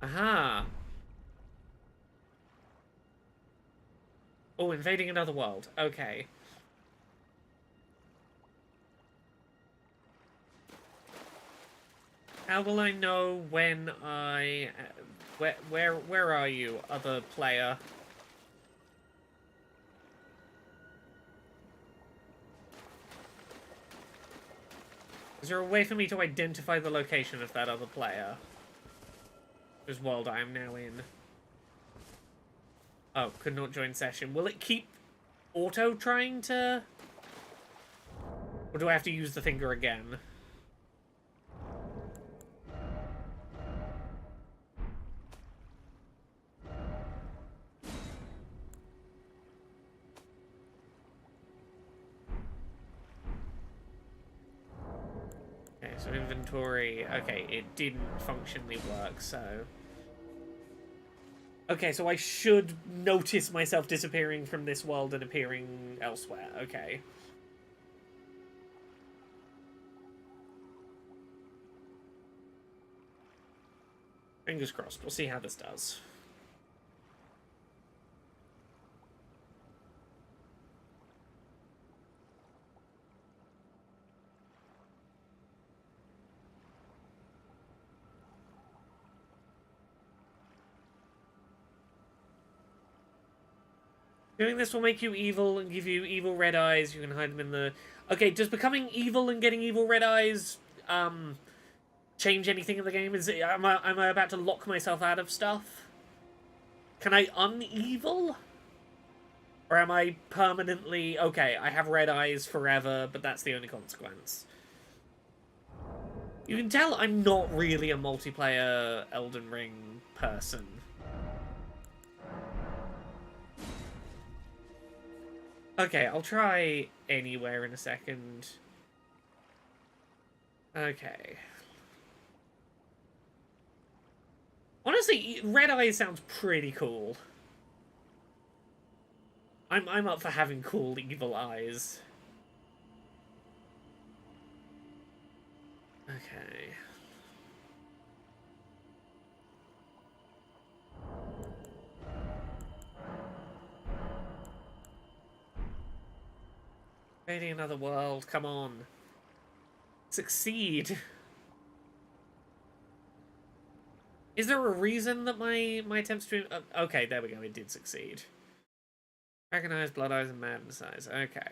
Speaker 1: Aha. Oh, invading another world. Okay. How will I know when I... Where are you, other player? Is there a way for me to identify the location of that other player? Whose world I am now in. Oh, could not join session. Will it keep auto trying to... Or do I have to use the finger again? Okay, so inventory... Okay, it didn't functionally work, so... Okay, so I should notice myself disappearing from this world and appearing elsewhere. Okay. Fingers crossed. We'll see how this does. Doing this will make you evil and give you evil red eyes. You can hide them in the... Okay, does becoming evil and getting evil red eyes, change anything in the game? Am I about to lock myself out of stuff? Can I un-evil? Or am I permanently... Okay, I have red eyes forever, but that's the only consequence. You can tell I'm not really a multiplayer Elden Ring person. Okay, I'll try anywhere in a second. Okay. Honestly, red eyes sounds pretty cool. I'm up for having cool evil eyes. Okay. Creating another world, come on. Succeed. Is there a reason that my attempts to... okay, there we go, it did succeed. Dragon eyes, blood eyes, and madness eyes. Okay.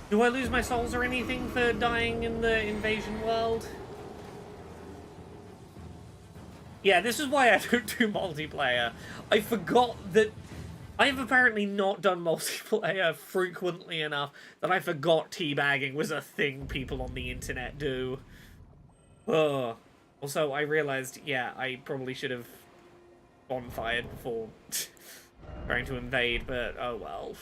Speaker 1: Do I lose my souls or anything for dying in the invasion world? Yeah, this is why I don't do multiplayer. I forgot that I have apparently not done multiplayer frequently enough that I forgot teabagging was a thing people on the internet do. Ugh. Also, I realized, yeah, I probably should have bonfired before trying to invade, but oh well.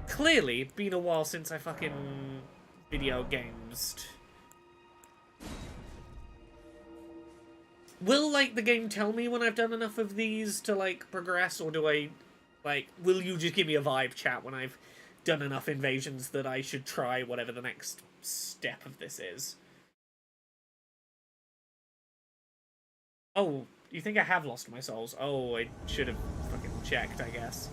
Speaker 1: Clearly, been a while since I fucking video games. Will, like, the game tell me when I've done enough of these to, like, progress, or do I, like, will you just give me a vibe chat when I've done enough invasions that I should try whatever the next step of this is? Oh, you think I have lost my souls? Oh, I should have fucking checked, I guess.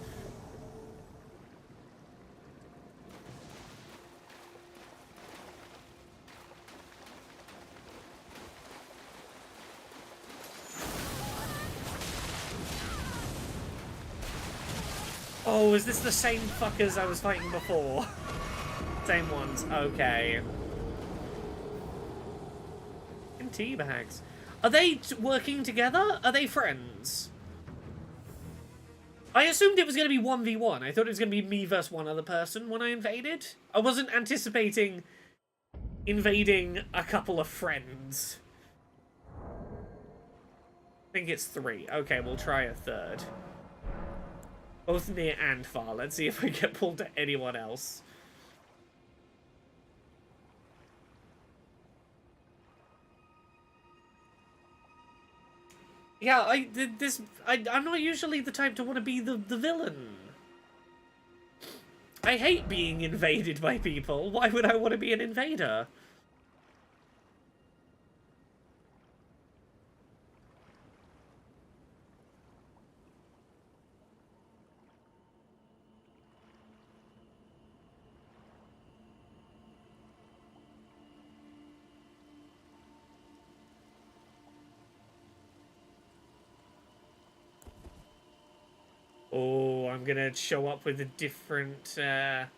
Speaker 1: Oh, is this the same fuckers I was fighting before? Same ones. Okay. In tea bags. Are they working together? Are they friends? I assumed it was going to be 1v1. I thought it was going to be me versus one other person when I invaded. I wasn't anticipating invading a couple of friends. I think it's 3. Okay, we'll try a third. Both near and far. Let's see if I get pulled to anyone else. Yeah, I'm not usually the type to want to be the villain. I hate being invaded by people. Why would I want to be an invader? Oh, I'm gonna show up with a different. I'm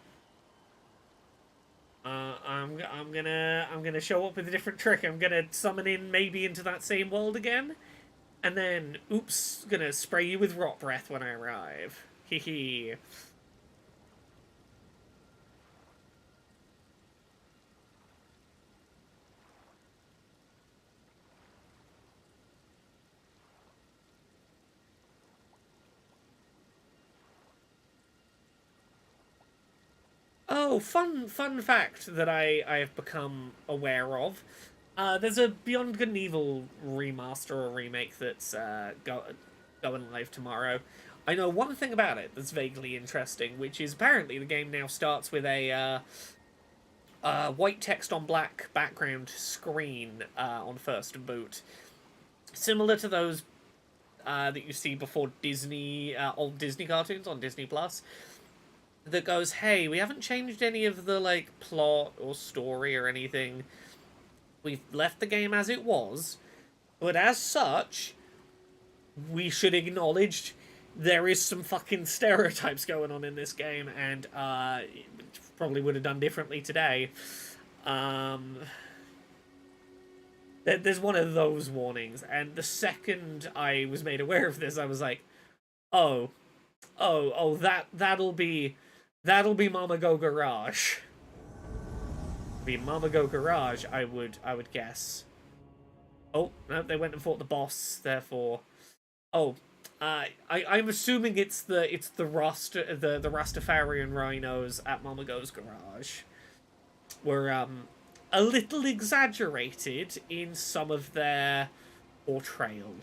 Speaker 1: gonna show up with a different trick. I'm gonna summon in maybe into that same world again, and then oops, gonna spray you with rot breath when I arrive. Hee hee. Oh, fun fact that I have become aware of. There's a Beyond Good and Evil remaster or remake that's going live tomorrow. I know one thing about it that's vaguely interesting, which is apparently the game now starts with a white text on black background screen on first boot. Similar to those that you see before Disney, old Disney cartoons on Disney Plus. That goes, hey, we haven't changed any of the, like, plot or story or anything. We've left the game as it was, but as such, we should acknowledge there is some fucking stereotypes going on in this game, and, probably would have done differently today. There's one of those warnings, and the second I was made aware of this, I was like, oh, that'll be Mama Go Garage. Be Mama Go Garage, I would guess. Oh, no, they went and fought the boss, therefore. Oh, I'm assuming it's the Rastafarian rhinos at Mama Go's Garage. Were a little exaggerated in some of their portrayal.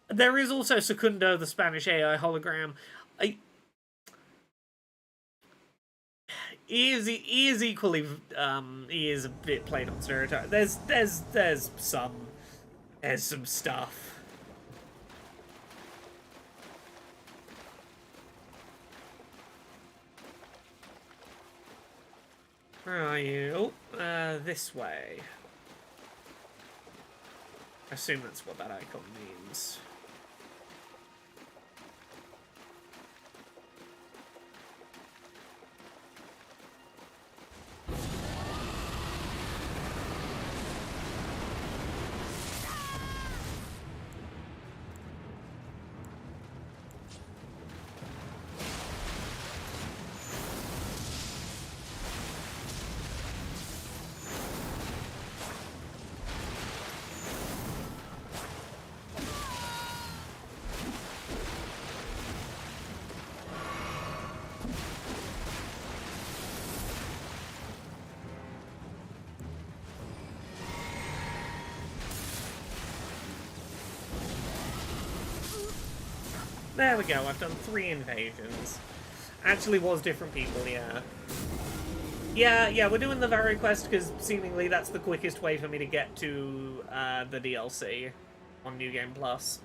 Speaker 1: There is also Secundo, the Spanish AI hologram. He is equally he is a bit played on stereotype. There's some stuff. Where are you? Oh, this way. I assume that's what that icon means. There we go, I've done 3 invasions. Actually was different people, yeah. Yeah, we're doing the Vary quest because seemingly that's the quickest way for me to get to the DLC on New Game Plus.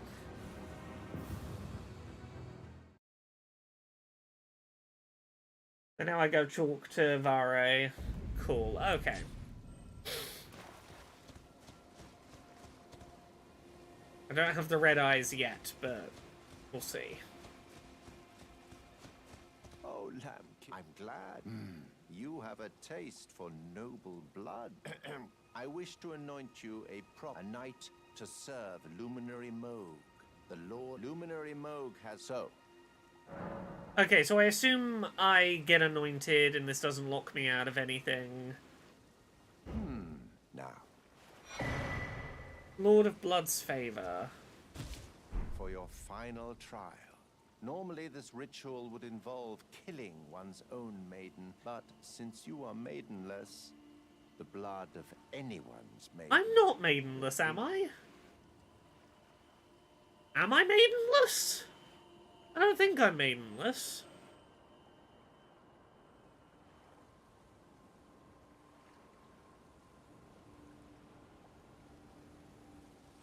Speaker 1: And now I go talk to Vare. Cool, okay. I don't have the red eyes yet, but we'll see.
Speaker 3: Oh, Lamb, I'm glad. You have a taste for noble blood. I wish to anoint you a knight to serve Luminary Moog. The Lord Luminary Moog has so.
Speaker 1: Okay, so I assume I get anointed and this doesn't lock me out of anything.
Speaker 3: Now,
Speaker 1: Lord of Blood's favor.
Speaker 3: for your final trial. Normally, this ritual would involve killing one's own maiden, but since you are maidenless, the blood of anyone's maiden.
Speaker 1: I'm not maidenless, am I? Am I maidenless? I don't think I'm maidenless.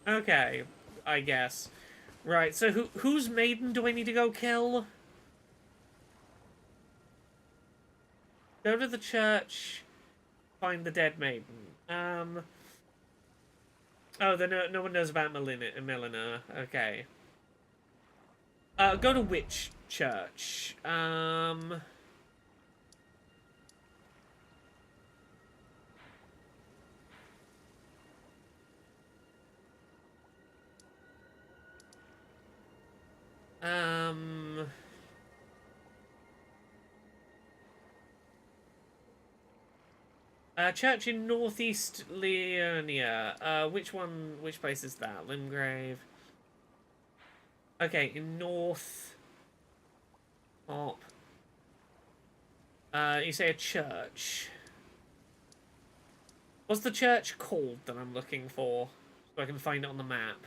Speaker 1: Okay, I guess. Right, so whose maiden do I need to go kill? Go to the church, find the dead maiden. Oh, no one knows about Melina. Okay. Go to which church? Church in Northeast Liurnia. Which place is that? Limgrave. Okay, in North... Top. You say a church. What's the church called that I'm looking for? So I can find it on the map.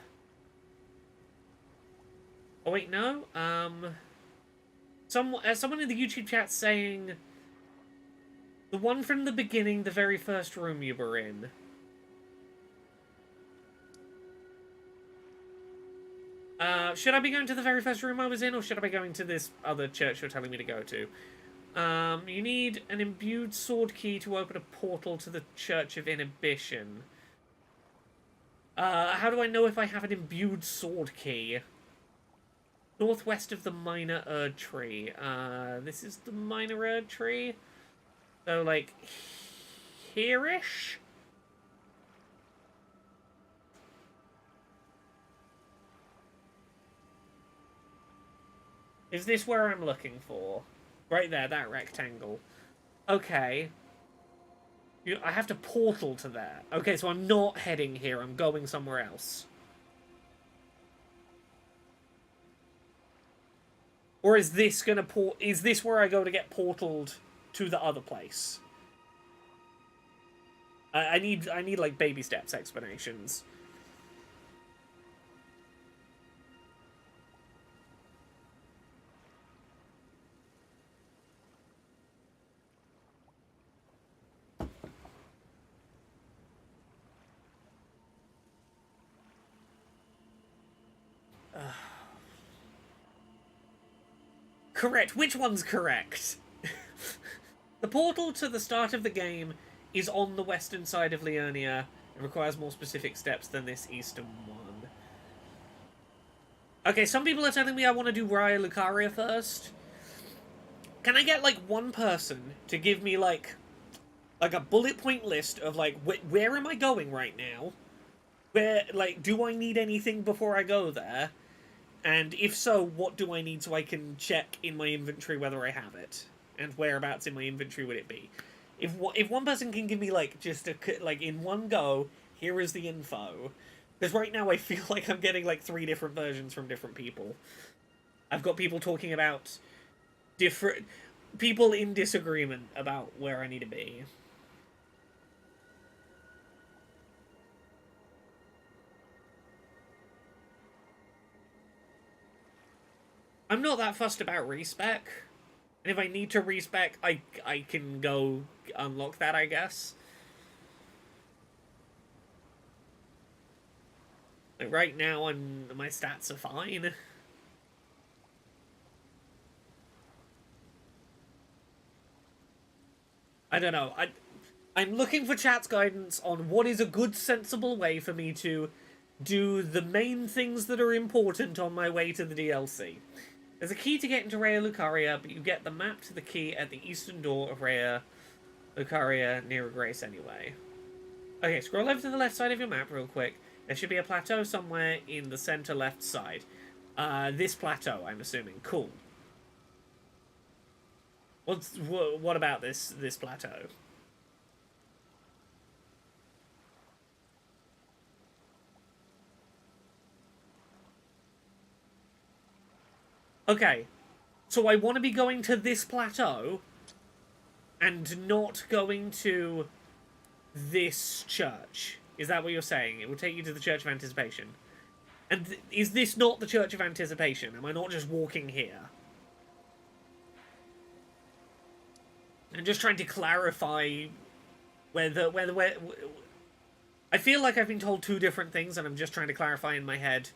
Speaker 1: Oh wait, no? Someone in the YouTube chat saying... The one from the beginning, the very first room you were in. Should I be going to the very first room I was in, or should I be going to this other church you're telling me to go to? You need an imbued sword key to open a portal to the Church of Inhibition. How do I know if I have an imbued sword key? Northwest of the Minor Erd Tree. This is the Minor Erd Tree? So, like, here-ish? Is this where I'm looking for? Right there, that rectangle. Okay. I have to portal to there. Okay, so I'm not heading here. I'm going somewhere else. Or is this gonna is this where I go to get portaled to the other place? I need like baby steps explanations. Correct. Which one's correct? The portal to the start of the game is on the western side of Liurnia. It requires more specific steps than this eastern one. Okay, some people are telling me I want to do Raya Lucaria first. Can I get, like, one person to give me, like a bullet point list of, like, where am I going right now? Where, like, do I need anything before I go there? And if so, what do I need so I can check in my inventory whether I have it? And whereabouts in my inventory would it be? If one person can give me, like, just like, in one go, here is the info. Because right now I feel like I'm getting, like, 3 different versions from different people. I've got people talking about different... People in disagreement about where I need to be. I'm not that fussed about respec. And if I need to respec, I can go unlock that, I guess. Like right now, my stats are fine. . I don't know. I'm looking for chat's guidance on what is a good, sensible way for me to do the main things that are important on my way to the DLC. There's a key to get into Raya Lucaria, but you get the map to the key at the eastern door of Raya Lucaria near Grace anyway. Okay, scroll over to the left side of your map real quick. There should be a plateau somewhere in the center left side. This plateau, I'm assuming. Cool. What about this plateau? Okay, so I want to be going to this plateau and not going to this church. Is that what you're saying? It will take you to the Church of Anticipation. And is this not the Church of Anticipation? Am I not just walking here? I'm just trying to clarify whether I feel like I've been told two different things, and I'm just trying to clarify in my head.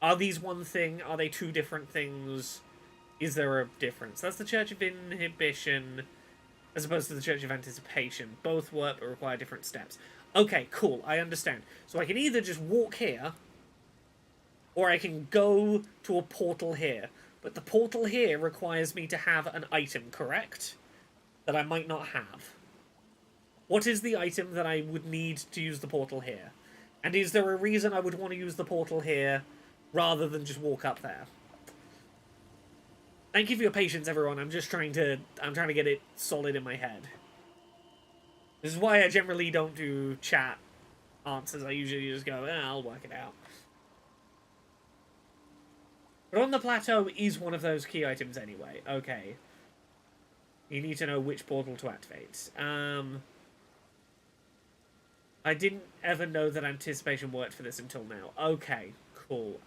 Speaker 1: Are these one thing? Are they two different things? Is there a difference? That's the Church of Inhibition as opposed to the Church of Anticipation. Both work but require different steps. Okay, cool. I understand. So I can either just walk here, or I can go to a portal here. But the portal here requires me to have an item, correct? That I might not have. What is the item that I would need to use the portal here? And is there a reason I would want to use the portal here rather than just walk up there? Thank you for your patience, everyone. I'm trying to get it solid in my head. This is why I generally don't do chat answers. I usually just go, I'll work it out. But on the plateau is one of those key items anyway. Okay. You need to know which portal to activate. I didn't ever know that anticipation worked for this until now. Okay, cool.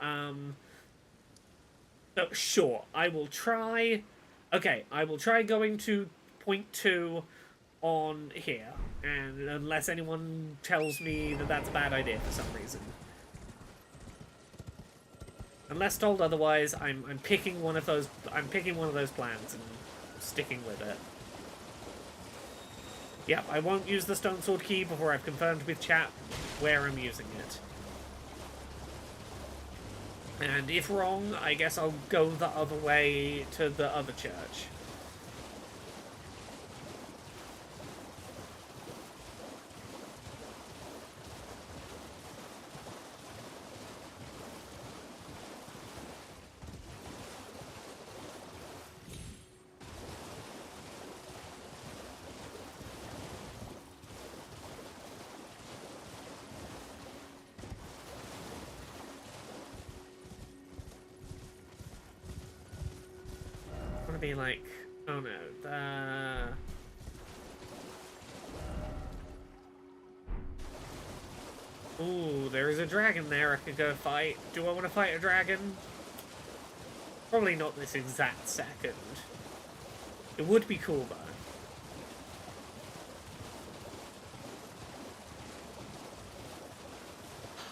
Speaker 1: So, sure, I will try... Okay, I will try going to point 2 on here. And unless anyone tells me that that's a bad idea for some reason. Unless told otherwise, I'm picking one of those plans and sticking with it. Yep, I won't use the stone sword key before I've confirmed with chat where I'm using it. And if wrong, I guess I'll go the other way to the other church. Be like, oh no, ooh, there is a dragon there I could go fight. Do I want to fight a dragon? Probably not this exact second. It would be cool though.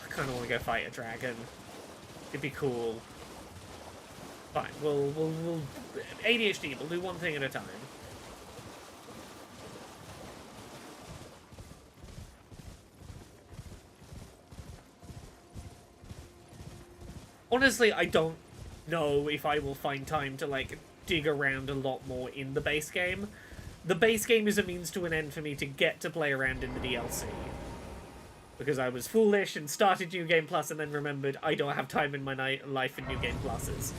Speaker 1: I kind of want to go fight a dragon. It'd be cool. Fine, we'll ADHD, we'll do one thing at a time. Honestly, I don't know if I will find time to, like, dig around a lot more in the base game. The base game is a means to an end for me to get to play around in the DLC. Because I was foolish and started New Game Plus and then remembered I don't have time in my life for New Game Pluses.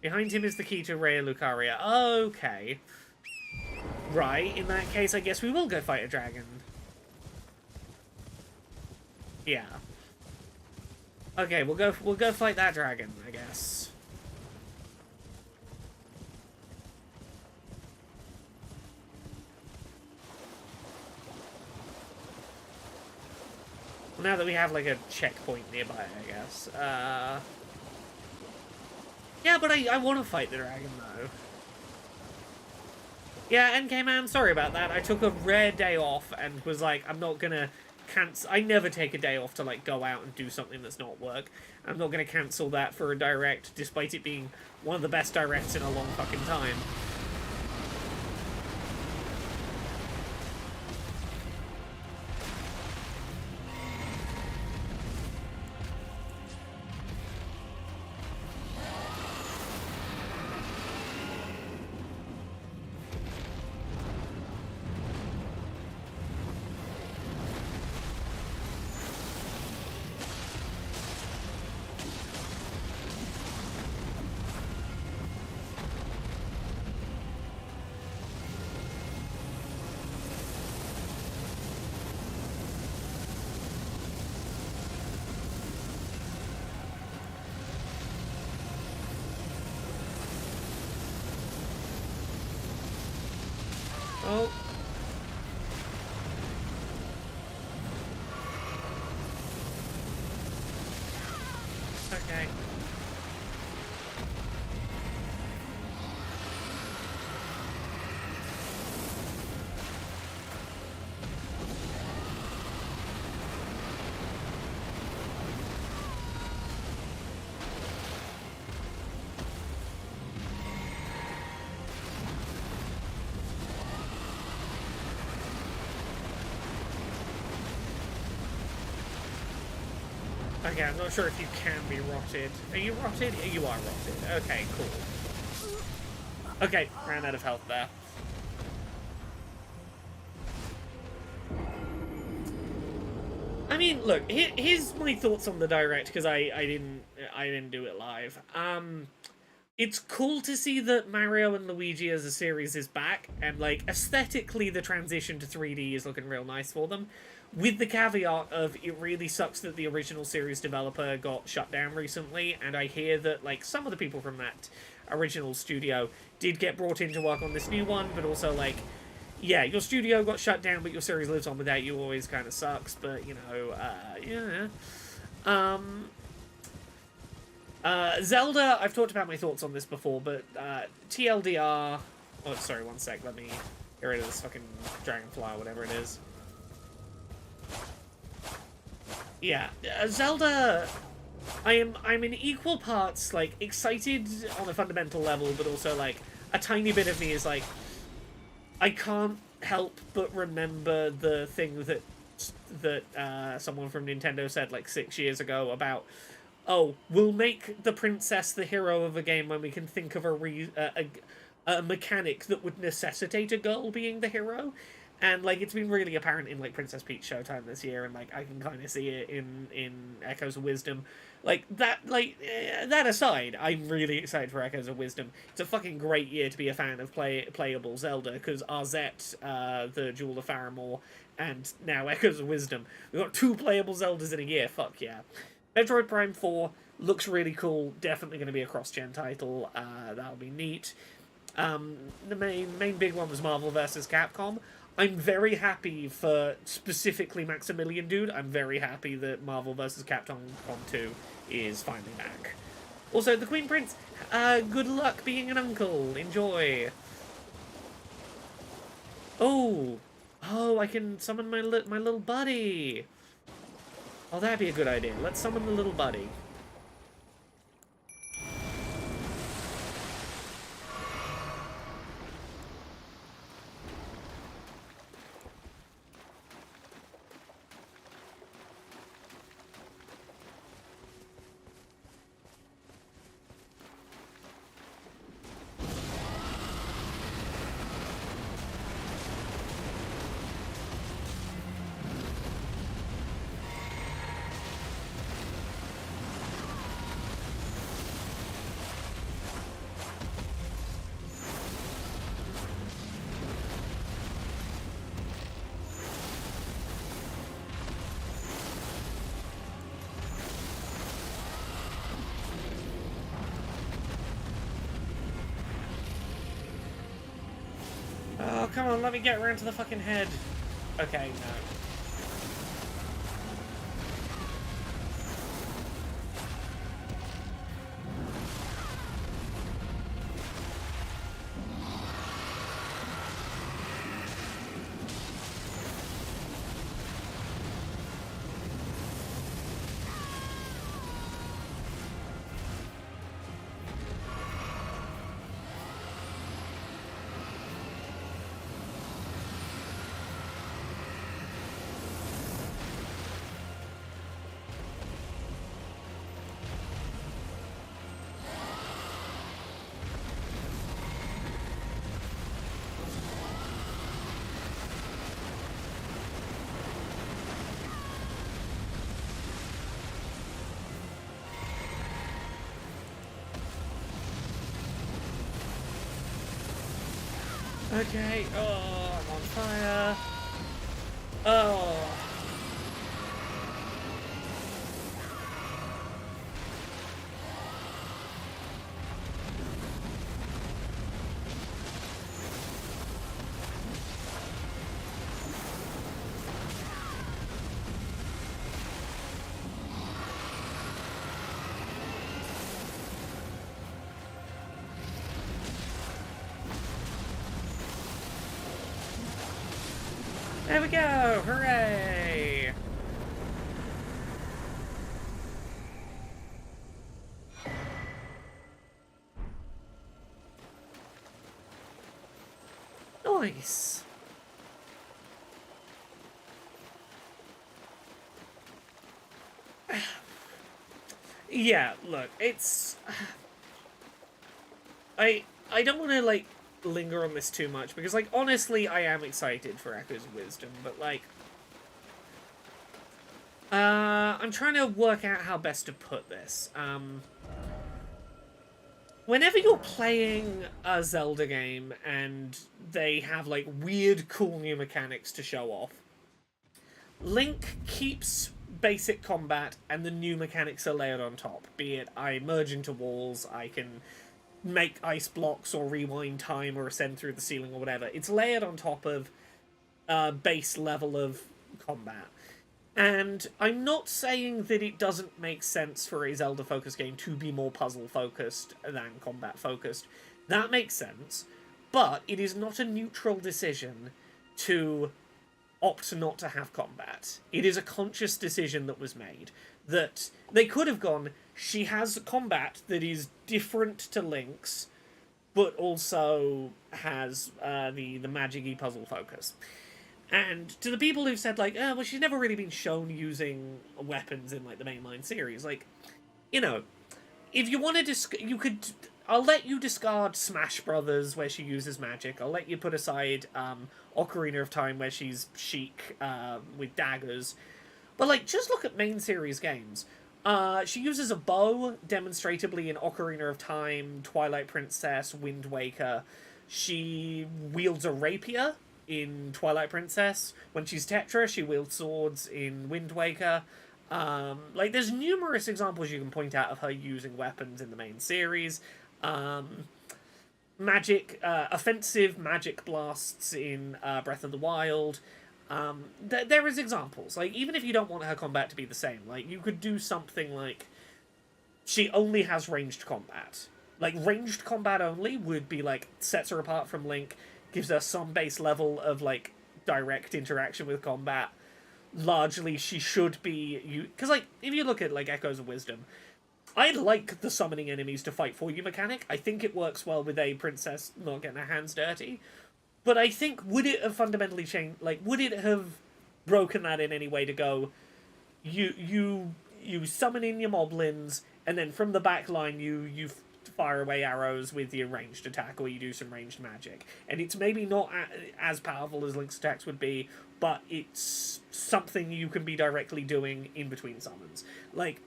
Speaker 1: Behind him is the key to Raya Lucaria. Okay. Right, in that case, I guess we will go fight a dragon. Yeah. Okay, we'll go fight that dragon, I guess. Well, now that we have, like, a checkpoint nearby, I guess. Yeah, but I want to fight the dragon, though. Yeah, NK man, sorry about that. I took a rare day off and was like, I'm not gonna cancel... I never take a day off to, like, go out and do something that's not work. I'm not gonna cancel that for a direct, despite it being one of the best directs in a long fucking time. Oh. Okay. Okay, I'm not sure if you can be rotted. Are you rotted? You are rotted. Okay, cool. Okay, ran out of health there. I mean, look, here's my thoughts on the direct, because I didn't do it live. It's cool to see that Mario and Luigi as a series is back, and like aesthetically the transition to 3D is looking real nice for them. With the caveat of it really sucks that the original series developer got shut down recently, and I hear that like some of the people from that original studio did get brought in to work on this new one, but also like, yeah, your studio got shut down, but your series lives on without you always kind of sucks, but you know, yeah. Zelda, I've talked about my thoughts on this before, but TLDR... Oh, sorry, one sec, let me get rid of this fucking dragonfly, whatever it is. Yeah, Zelda... I'm in equal parts, like, excited on a fundamental level, but also, like, a tiny bit of me is like, I can't help but remember the thing that someone from Nintendo said, like, 6 years ago about... Oh, we'll make the princess the hero of a game when we can think of a mechanic that would necessitate a girl being the hero. And, like, it's been really apparent in, like, Princess Peach Showtime this year, and, like, I can kind of see it in Echoes of Wisdom. Like, that aside, I'm really excited for Echoes of Wisdom. It's a fucking great year to be a fan of playable Zelda, because Arzette, the Jewel of Faramore, and now Echoes of Wisdom. We've got 2 playable Zeldas in a year, fuck yeah. Metroid Prime 4 looks really cool, definitely going to be a cross-gen title, that'll be neat. The main big one was Marvel vs. Capcom. I'm very happy for, specifically Maximilian Dude, I'm very happy that Marvel vs. Capcom 2 is finally back. Also, the Queen Prince, good luck being an uncle, enjoy. Oh, I can summon my little buddy. Oh, that'd be a good idea. Let's summon the little buddy. Oh, come on, let me get around to the fucking head. Okay, no. Okay, oh, I'm on fire. Oh. There we go! Hooray! Nice. Yeah, look, it's... I don't want to, like, linger on this too much, because, like, honestly, I am excited for Echoes of Wisdom, but, like... I'm trying to work out how best to put this. Whenever you're playing a Zelda game and they have, like, weird, cool new mechanics to show off, Link keeps basic combat and the new mechanics are layered on top. Be it I merge into walls, I can make ice blocks or rewind time or ascend through the ceiling or whatever. It's layered on top of base level of combat. And I'm not saying that it doesn't make sense for a Zelda-focused game to be more puzzle-focused than combat-focused. That makes sense, but it is not a neutral decision to opt not to have combat. It is a conscious decision that was made. That they could have gone, she has combat that is different to Link's, but also has the magic-y puzzle focus. And to the people who've said, like, oh, well, she's never really been shown using weapons in, like, the mainline series, like, you know, if you want to you could... I'll let you discard Smash Brothers, where she uses magic. I'll let you put aside Ocarina of Time, where she's chic with daggers. But, like, just look at main series games. She uses a bow, demonstratively in Ocarina of Time, Twilight Princess, Wind Waker. She wields a rapier in Twilight Princess. When she's Tetra, she wields swords in Wind Waker. Like, there's numerous examples you can point out of her using weapons in the main series. Offensive magic blasts in Breath of the Wild. There is examples. Like, even if you don't want her combat to be the same, like, you could do something like she only has ranged combat. Like, ranged combat only would be, like, sets her apart from Link, gives her some base level of, like, direct interaction with combat. Largely, she should be... Because, like, if you look at, like, Echoes of Wisdom, I like the summoning enemies to fight for you mechanic. I think it works well with a princess not getting her hands dirty. But I think, would it have fundamentally changed... Like, would it have broken that in any way to go, you summon in your moblins, and then from the back line you fire away arrows with your ranged attack, or you do some ranged magic. And it's maybe not as powerful as Link's attacks would be, but it's something you can be directly doing in between summons. Like,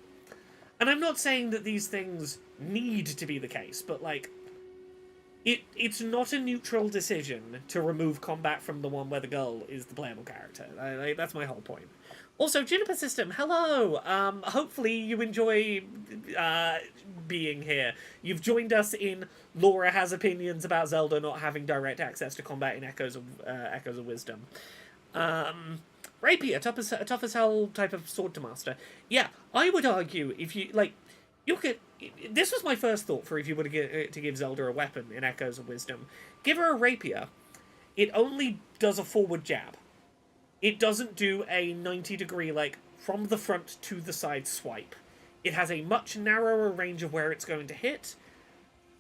Speaker 1: and I'm not saying that these things need to be the case, but, like, it's not a neutral decision to remove combat from the one where the girl is the playable character. That's my whole point. Also, Juniper System, hello! Hopefully you enjoy being here. You've joined us in Laura has opinions about Zelda not having direct access to combat in Echoes of Wisdom. Rapier, tough as hell type of sword to master. Yeah, I would argue if you, like, you could... This was my first thought for if you were to give Zelda a weapon in Echoes of Wisdom. Give her a rapier. It only does a forward jab. It doesn't do a 90-degree, like, from the front to the side swipe. It has a much narrower range of where it's going to hit,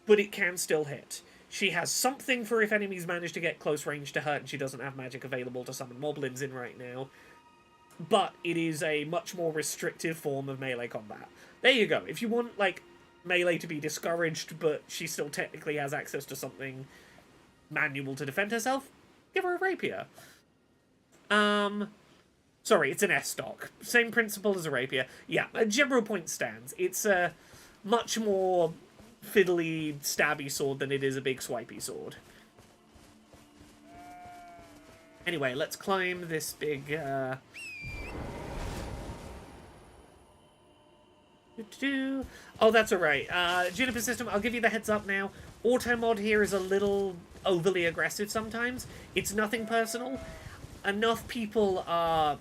Speaker 1: but it can still hit. She has something for if enemies manage to get close range to her and she doesn't have magic available to summon moblins in right now. But it is a much more restrictive form of melee combat. There you go. If you want, like, melee to be discouraged, but she still technically has access to something manual to defend herself, give her a rapier. Sorry, it's an S-stock. Same principle as a rapier. Yeah, a general point stands. It's a much more fiddly, stabby sword than it is a big swipey sword. Anyway, let's climb this big, Oh, that's alright. Juniper System, I'll give you the heads up now. Auto mod here is a little overly aggressive sometimes. It's nothing personal. Enough people are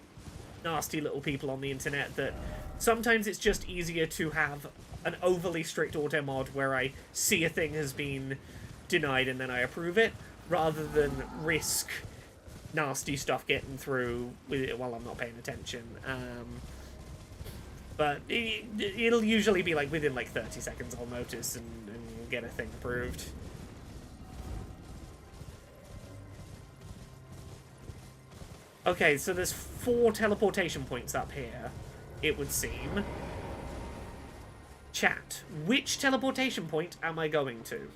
Speaker 1: nasty little people on the internet that sometimes it's just easier to have an overly strict auto mod where I see a thing has been denied and then I approve it, rather than risk nasty stuff getting through while I'm not paying attention. But it'll usually be like within like 30 seconds I'll notice and get a thing approved. Okay, so there's 4 teleportation points up here, it would seem. Chat, which teleportation point am I going to?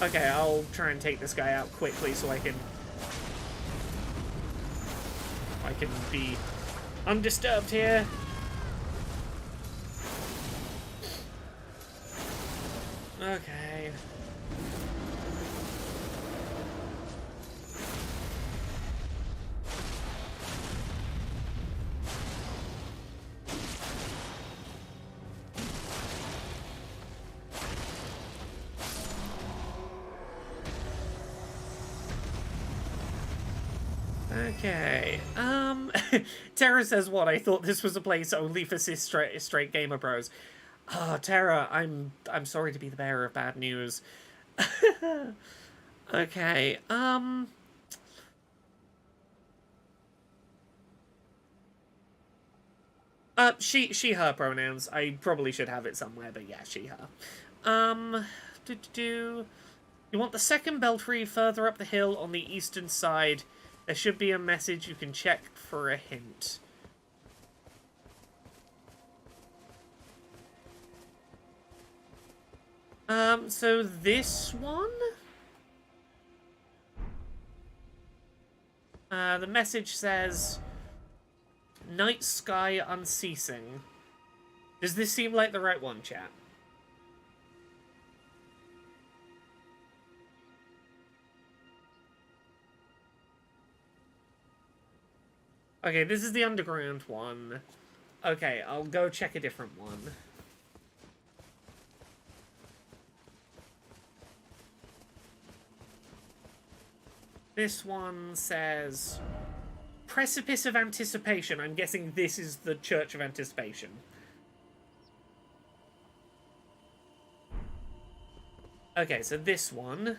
Speaker 1: Okay, I'll try and take this guy out quickly so I can be undisturbed here. Okay. Okay, Tara says what? I thought this was a place only for straight gamer bros. Oh, Tara, I'm sorry to be the bearer of bad news. Okay, she, her pronouns. I probably should have it somewhere, but yeah, she, her. You want the second belfry further up the hill on the eastern side. There should be a message you can check for a hint. So this one? The message says, night sky unceasing. Does this seem like the right one, chat? Okay, this is the underground one. Okay, I'll go check a different one. This one says, Precipice of Anticipation. I'm guessing this is the Church of Anticipation. Okay, so this one.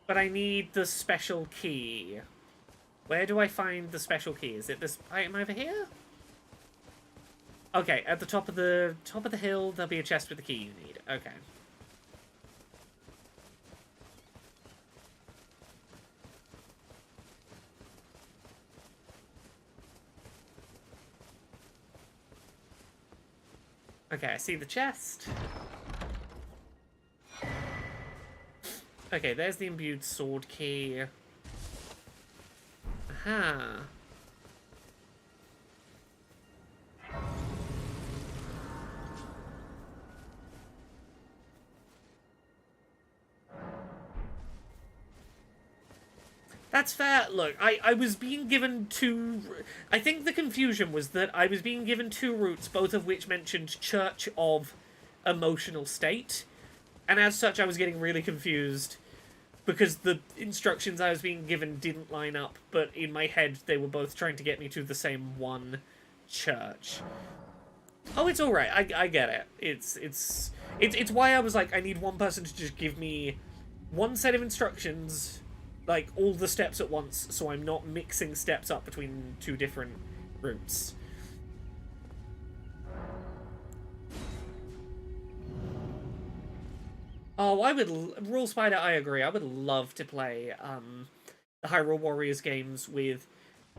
Speaker 1: But I need the special key. Where do I find the special key? Is it this item over here? Okay, at the top of the hill, there'll be a chest with the key you need. Okay. Okay, I see the chest. Okay, there's the imbued sword key. Aha. That's fair. Look, I was being given 2... I think the confusion was that I was being given 2 routes, both of which mentioned Church of Emotional State. And as such, I was getting really confused because the instructions I was being given didn't line up, but in my head, they were both trying to get me to the same one church. Oh, it's alright. I get it. It's why I was like, I need one person to just give me one set of instructions, like, all the steps at once, so I'm not mixing steps up between 2 different routes. Oh, Rule Spider, I agree. I would love to play, the Hyrule Warriors games with...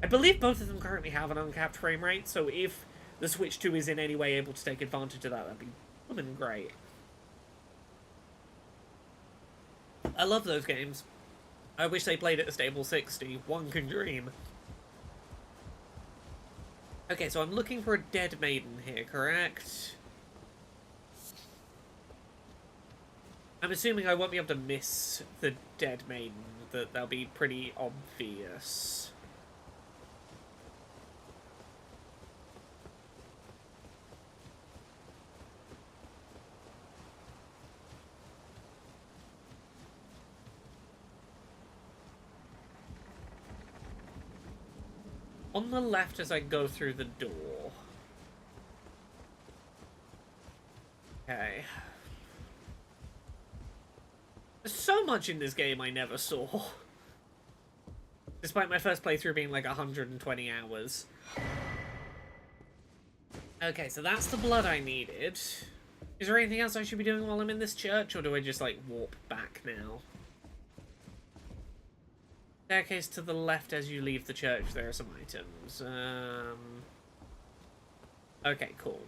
Speaker 1: I believe both of them currently have an uncapped frame rate, so if the Switch 2 is in any way able to take advantage of that, that'd be fucking great. I love those games. I wish they played at a stable 60. One can dream. Okay, so I'm looking for a dead maiden here, correct? I'm assuming I won't be able to miss the dead maiden, that they'll be pretty obvious. On the left as I go through the door. Okay. There's so much in this game I never saw. Despite my first playthrough being like 120 hours. Okay, so that's the blood I needed. Is there anything else I should be doing while I'm in this church, or do I just, like, warp back now? Staircase to the left as you leave the church. There are some items. Okay, cool.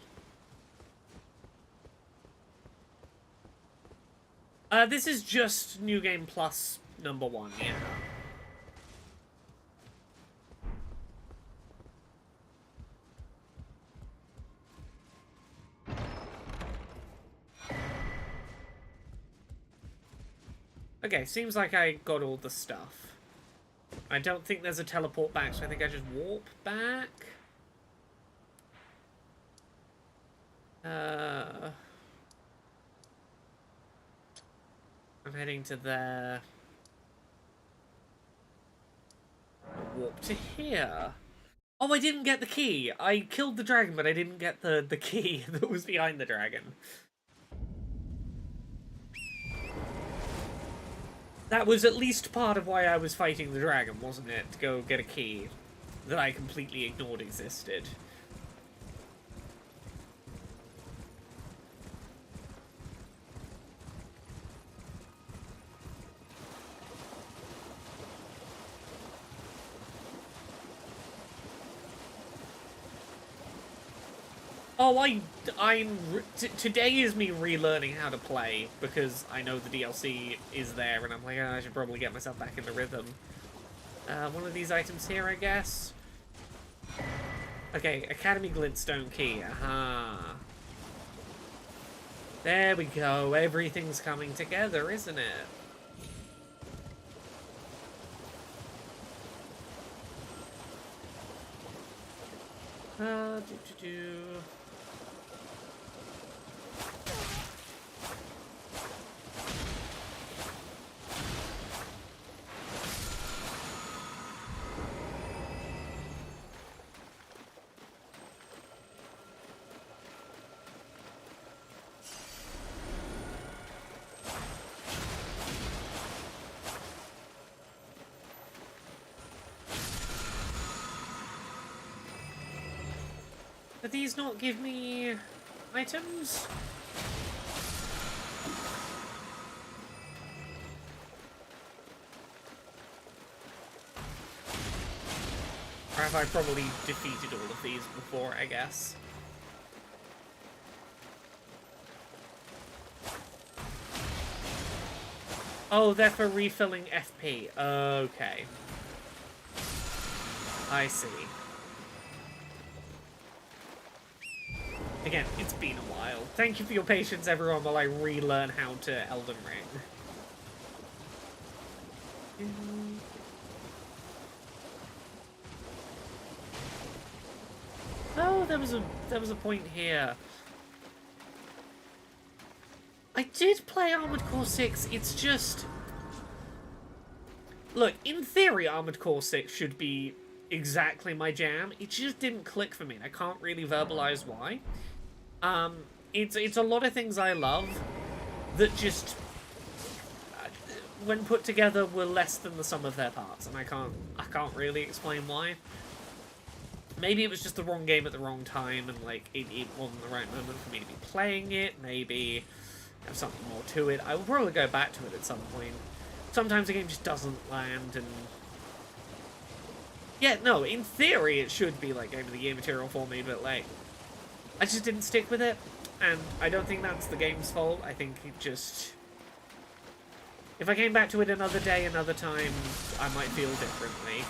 Speaker 1: This is just New Game Plus #1, yeah. Okay, seems like I got all the stuff. I don't think there's a teleport back, so I think I just warp back. I'm heading to there. Warp to here. Oh, I didn't get the key. I killed the dragon, but I didn't get the key that was behind the dragon. That was at least part of why I was fighting the dragon, wasn't it? To go get a key that I completely ignored existed. Oh, today is me relearning how to play, because I know the DLC is there, and I'm like, oh, I should probably get myself back in the rhythm. One of these items here, I guess? Okay, Academy Glintstone Key, aha. There we go, everything's coming together, isn't it? Do these not give me items? Or have I probably defeated all of these before, I guess? Oh, they're for refilling FP. Okay. I see. Again, it's been a while. Thank you for your patience, everyone, while I relearn how to Elden Ring. Oh, there was a point here. I did play Armored Core 6, it's just... Look, in theory, Armored Core 6 should be exactly my jam. It just didn't click for me, and I can't really verbalize why. It's a lot of things I love that just, when put together, were less than the sum of their parts, and I can't really explain why. Maybe it was just the wrong game at the wrong time, and like it wasn't the right moment for me to be playing it. Maybe have something more to it. I will probably go back to it at some point. Sometimes a game just doesn't land, and yeah, no, in theory it should be like Game of the Year material for me, but like I just didn't stick with it, and I don't think that's the game's fault. I think it just... If I came back to it another day, another time, I might feel differently.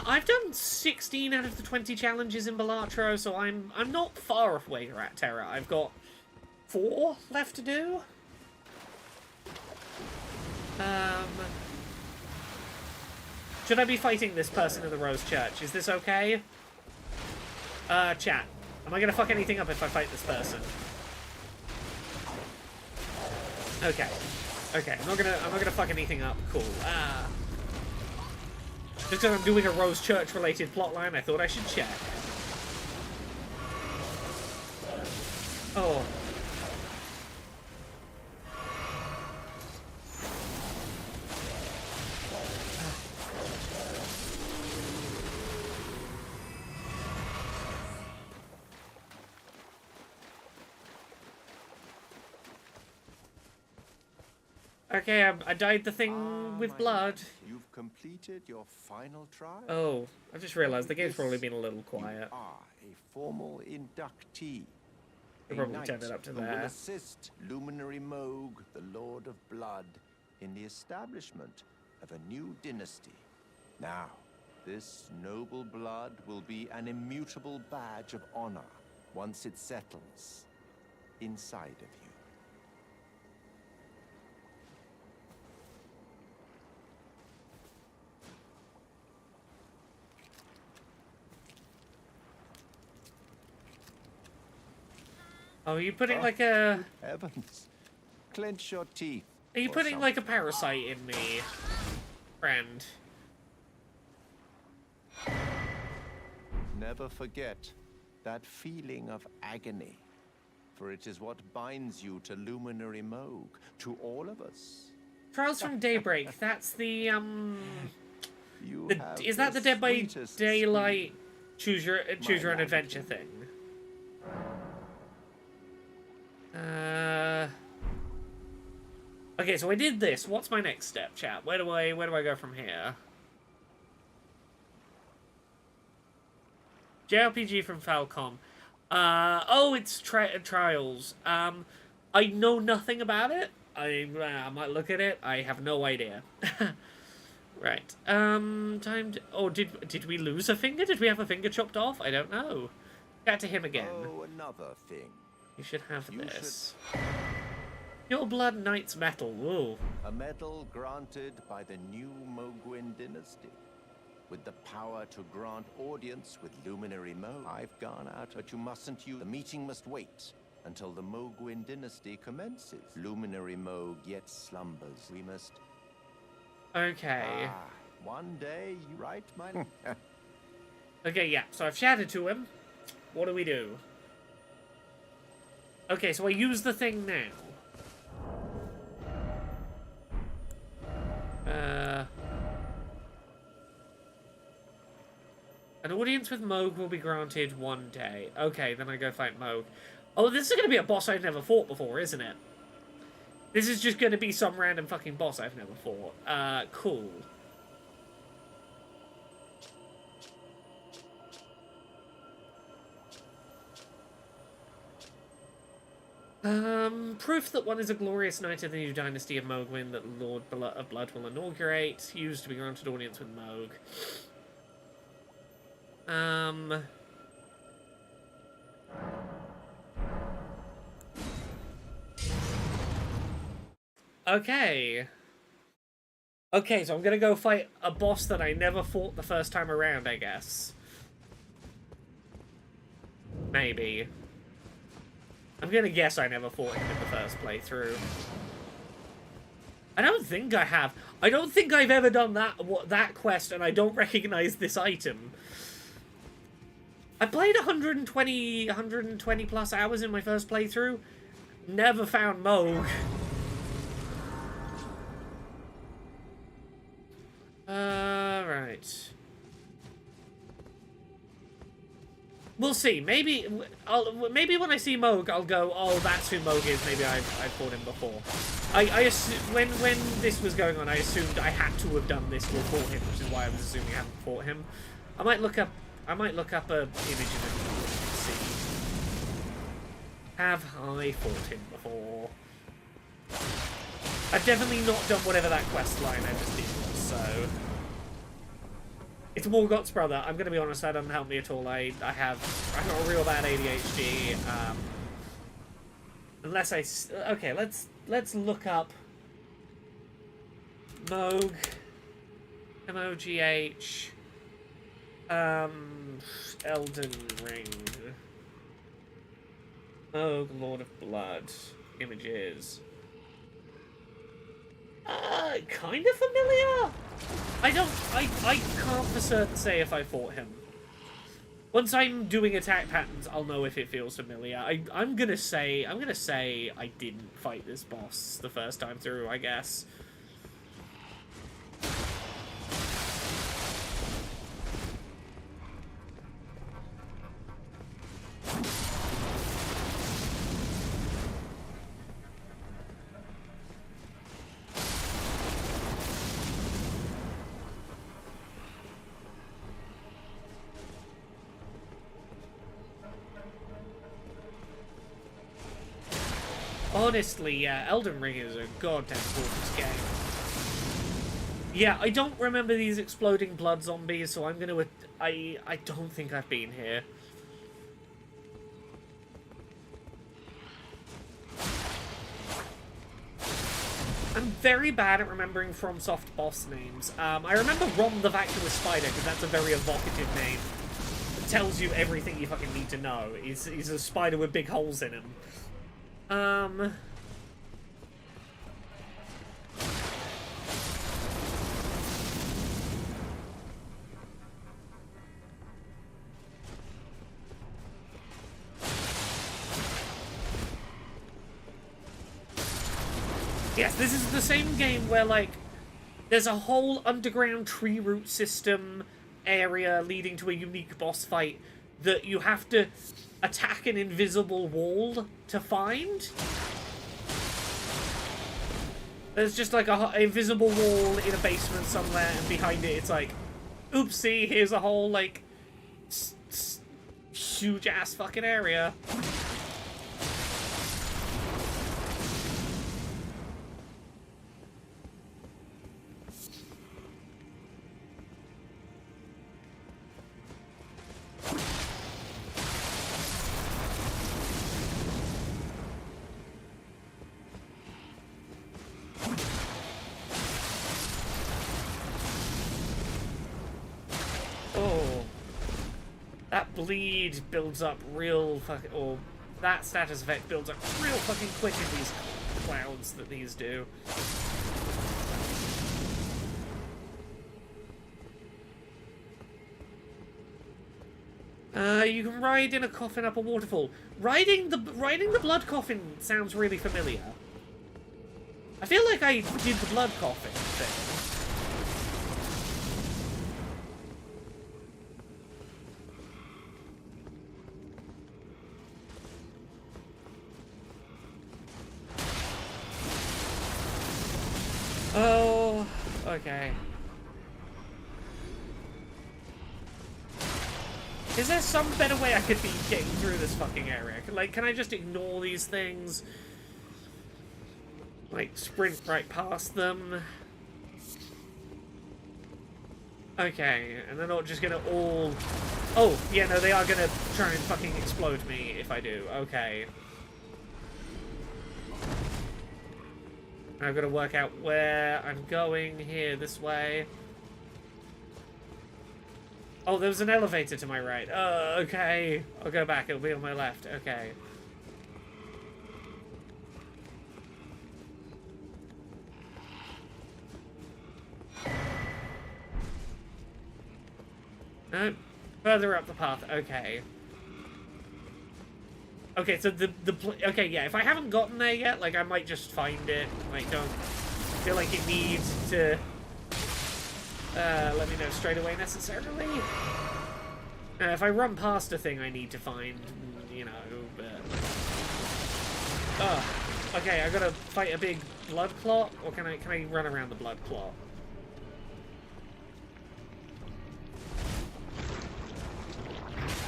Speaker 1: I've done 16 out of the 20 challenges in Balatro, so I'm not far off where you're at, Terra. I've got 4 left to do. Should I be fighting this person in the Rose Church? Is this okay? Chat. Am I gonna fuck anything up if I fight this person? Okay. Okay, I'm not gonna fuck anything up. Cool. Just because I'm doing a Rose Church related plotline, I thought I should check. Oh. Okay, I dyed the thing with
Speaker 3: my
Speaker 1: blood.
Speaker 3: lad, you've completed your final trial.
Speaker 1: Oh, I just realised the game's probably been a little quiet.
Speaker 3: You are a formal inductee.
Speaker 1: I
Speaker 3: A
Speaker 1: probably
Speaker 3: knight
Speaker 1: turned it up to
Speaker 3: who will
Speaker 1: there.
Speaker 3: assist Luminary Moog, the Lord of Blood, in the establishment of a new dynasty. Now, this noble blood will be an immutable badge of honor once it settles inside of you.
Speaker 1: Oh, are you putting like a...
Speaker 3: Heavens. Clench your teeth.
Speaker 1: Are you
Speaker 3: or
Speaker 1: putting like a
Speaker 3: something.
Speaker 1: parasite in me, friend?
Speaker 3: Never forget that feeling of agony, for it is what binds you to Luminary Moog, to all of us.
Speaker 1: Trials from Daybreak, that's the,
Speaker 3: You
Speaker 1: the
Speaker 3: have
Speaker 1: is that the Dead by
Speaker 3: sweetest
Speaker 1: Daylight
Speaker 3: scream.
Speaker 1: choose your own
Speaker 3: lad.
Speaker 1: adventure thing? Okay, so I did this. What's my next step, chat? Where do I go from here? JRPG from Falcom. Oh, it's Trials. I know nothing about it. I might look at it. I have no idea. Right. Time to... Oh, did we lose a finger? Did we have a finger chopped off? I don't know. Chat to him again.
Speaker 3: Oh, another thing.
Speaker 1: You should have
Speaker 3: You
Speaker 1: this. Your Blood Knight's Metal. Whoa.
Speaker 3: A medal granted by the new Mogwin dynasty, with the power to grant audience with Luminary Moog. I've gone out, but you mustn't use. The meeting must wait until the Mogwin dynasty commences. Luminary Moog yet slumbers. We must...
Speaker 1: Okay.
Speaker 3: One day, you right, my...
Speaker 1: Okay, yeah. So I've chatted to him. What do we do? Okay, so I use the thing now. An audience with Moog will be granted one day. Okay, then I go fight Moog. Oh, this is going to be a boss I've never fought before, isn't it? This is just going to be some random fucking boss I've never fought. Cool. Proof that one is a glorious knight of the new dynasty of Mogwin that Lord of Blood will inaugurate. Used to be granted audience with Moog. Okay. Okay, so I'm gonna go fight a boss that I never fought the first time around, I guess. Maybe. I'm gonna guess I never fought him in the first playthrough. I don't think I have. I don't think I've ever done that quest, and I don't recognize this item. I played 120 plus hours in my first playthrough. Never found Moog. Right. We'll see. Maybe when I see Moog, I'll go, oh, that's who Moog is. Maybe I've fought him before. When this was going on, I assumed I had to have done this to have fought him, which is why I was assuming I haven't fought him. I might look up a image of him and see. Have I fought him before? I've definitely not done whatever that quest line I just did was, so... It's Morgoth's brother. I'm gonna be honest, that doesn't help me at all. I've got a real bad ADHD. Unless I... Okay, let's look up... Moog... M-O-G-H... Elden Ring... Moog, Lord of Blood... Images... kind of familiar? I can't for certain say if I fought him. Once I'm doing attack patterns, I'll know if it feels familiar. I'm gonna say I didn't fight this boss the first time through, I guess. Honestly, yeah, Elden Ring is a goddamn gorgeous game. Yeah, I don't remember these exploding blood zombies, so I'm gonna... I don't think I've been here. I'm very bad at remembering FromSoft boss names. I remember Rom the Vacuous Spider, because that's a very evocative name. It tells you everything you fucking need to know. He's a spider with big holes in him. Yes, this is the same game where, like, there's a whole underground tree root system area leading to a unique boss fight that you have to attack an invisible wall to find. There's just like a invisible wall in a basement somewhere, and behind it it's like, oopsie, here's a whole, like, huge-ass fucking area. Bleed builds up real fucking... or that status effect builds up real fucking quick in these clouds that these do. You can ride in a coffin up a waterfall. Riding the blood coffin sounds really familiar. I feel like I did the blood coffin thing. Oh, okay. Is there some better way I could be getting through this fucking area? Like, can I just ignore these things? Like, sprint right past them? Okay, and they're not just gonna all... Oh, yeah, no, they are gonna try and fucking explode me if I do. Okay. I've got to work out where I'm going here, this way. Oh, there was an elevator to my right. Okay. I'll go back. It'll be on my left. Okay. No, further up the path. Okay. Okay, so okay, yeah, if I haven't gotten there yet, like, I might just find it. Like, don't feel like it needs to let me know straight away necessarily. If I run past a thing I need to find, you know, but... Oh, okay, I gotta fight a big blood clot, or can I run around the blood clot?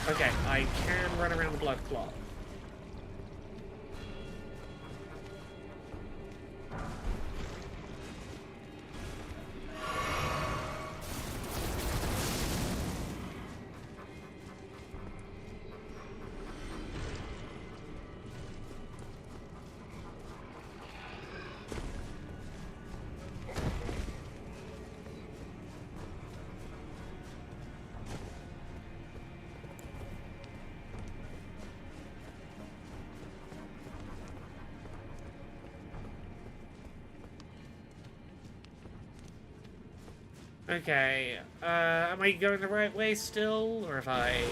Speaker 1: Okay, I can run around the blood clot. Okay, am I going the right way still, or have I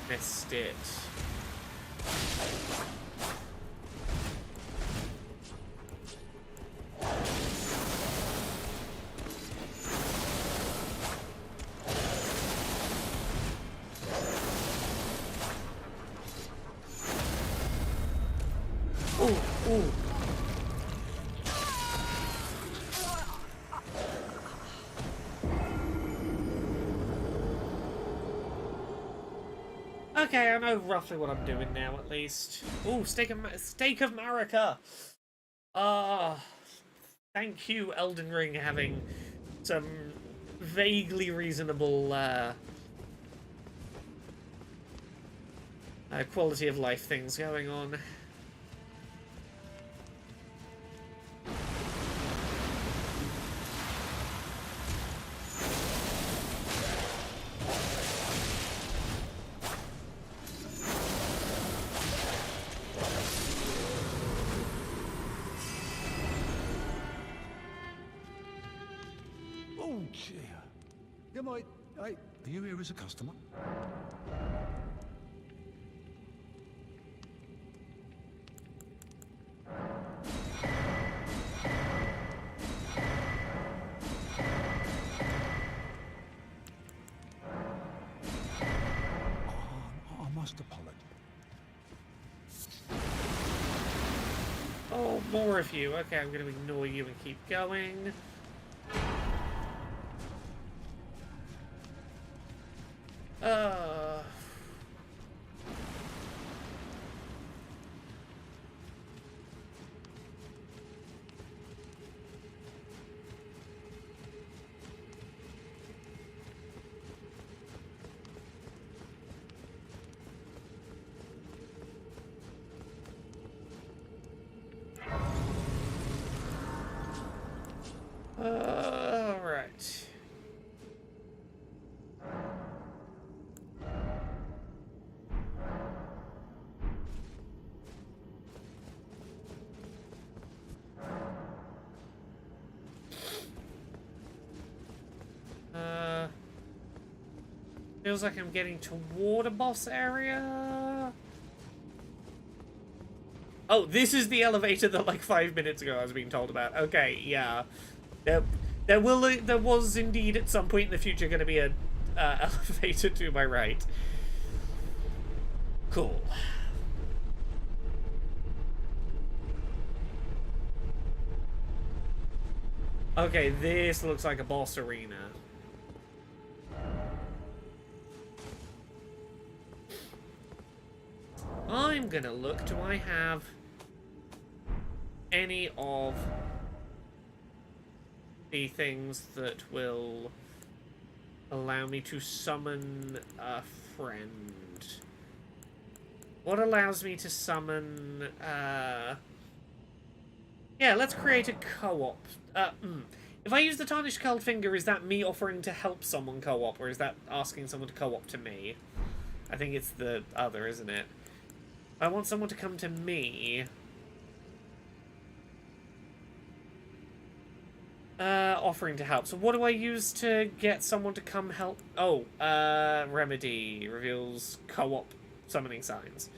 Speaker 1: missed it? Ooh, ooh. Okay, I know roughly what I'm doing now, at least. Ooh, steak of Marika! Thank you, Elden Ring, having some vaguely reasonable, quality of life things going on.
Speaker 8: Oh, dear. Yeah, are you here as a customer? I must apologize.
Speaker 1: Oh, more of you. Okay, I'm gonna ignore you and keep going. Uh... Alright. Feels like I'm getting toward a boss area. Oh, this is the elevator that like 5 minutes ago I was being told about. Okay, yeah. There was indeed at some point in the future going to be a elevator to my right. Cool. Okay, this looks like a boss arena. I'm gonna look. Do I have any of the things that will allow me to summon a friend? What allows me to summon, yeah, let's create a co-op. If I use the Tarnished Curled Finger, is that me offering to help someone co-op, or is that asking someone to co-op to me? I think it's the other, isn't it? I want someone to come to me. Offering to help. So what do I use to get someone to come help? Oh, remedy reveals co-op summoning signs.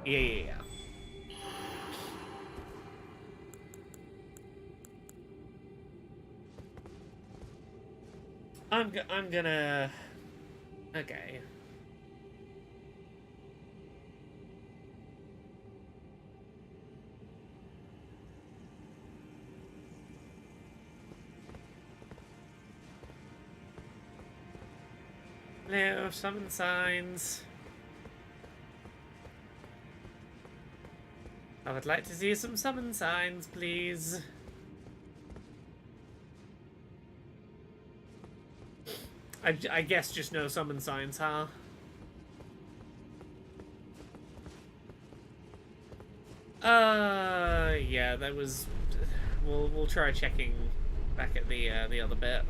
Speaker 1: Yeah. I'm gonna... Okay. No, summon signs. I would like to see some summon signs, please. I guess just no summon signs, huh? Yeah, that was... We'll try checking back at the other bit.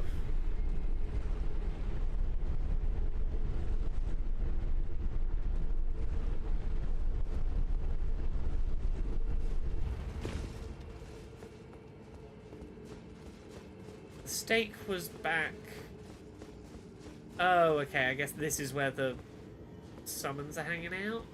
Speaker 1: stake was back... Oh, okay, I guess this is where the summons are hanging out.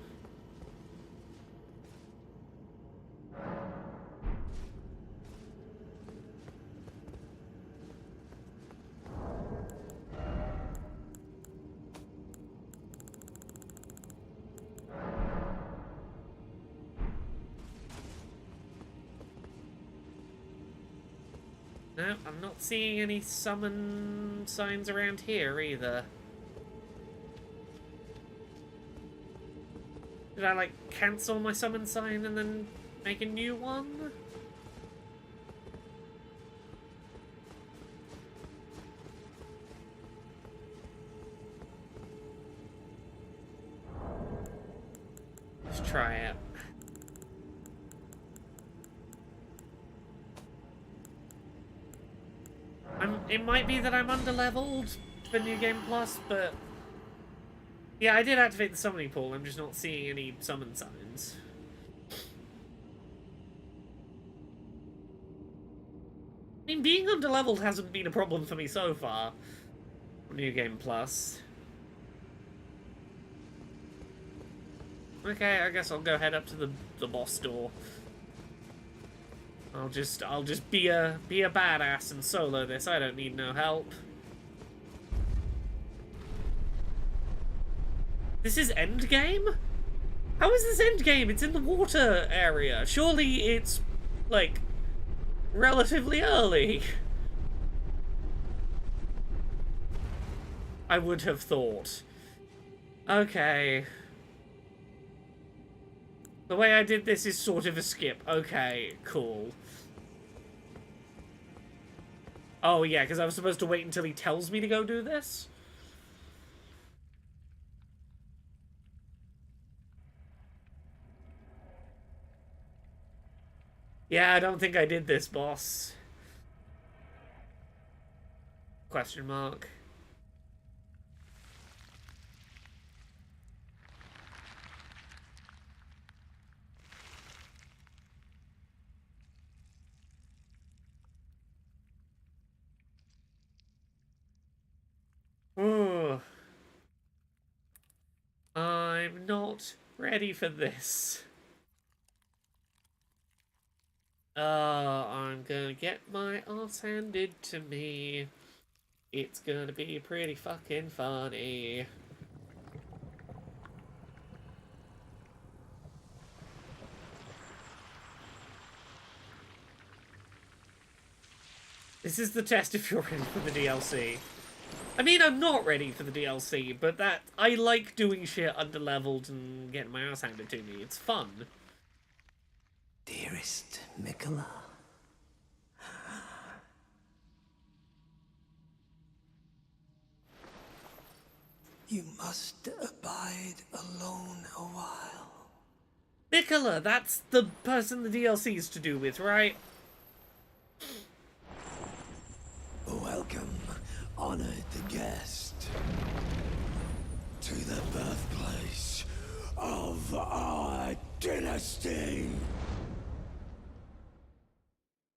Speaker 1: No, I'm not seeing any summon signs around here either. Did I, like, cancel my summon sign and then make a new one? Let's try it. It might be that I'm underleveled for New Game Plus, but... Yeah, I did activate the summoning pool, I'm just not seeing any summon signs. I mean, being underleveled hasn't been a problem for me so far. New Game Plus. Okay, I guess I'll go head up to the boss door. I'll just be a badass and solo this. I don't need no help. This is endgame? How is this endgame? It's in the water area. Surely it's, like, relatively early. I would have thought. Okay. The way I did this is sort of a skip. Okay, cool. Oh, yeah, because I was supposed to wait until he tells me to go do this? Yeah, I don't think I did this, boss. Question mark. Ooh. I'm not ready for this. I'm gonna get my ass handed to me. It's gonna be pretty fucking funny. This is the test if you're ready for the DLC. I mean, I'm not ready for the DLC, but that I like doing shit underleveled and getting my ass handed to me. It's fun.
Speaker 6: Dearest Mikola, you must abide alone a while.
Speaker 1: Nicola, that's the person the DLC is to do with, right?
Speaker 6: Welcome, honored guest, to the birthplace of our dynasty.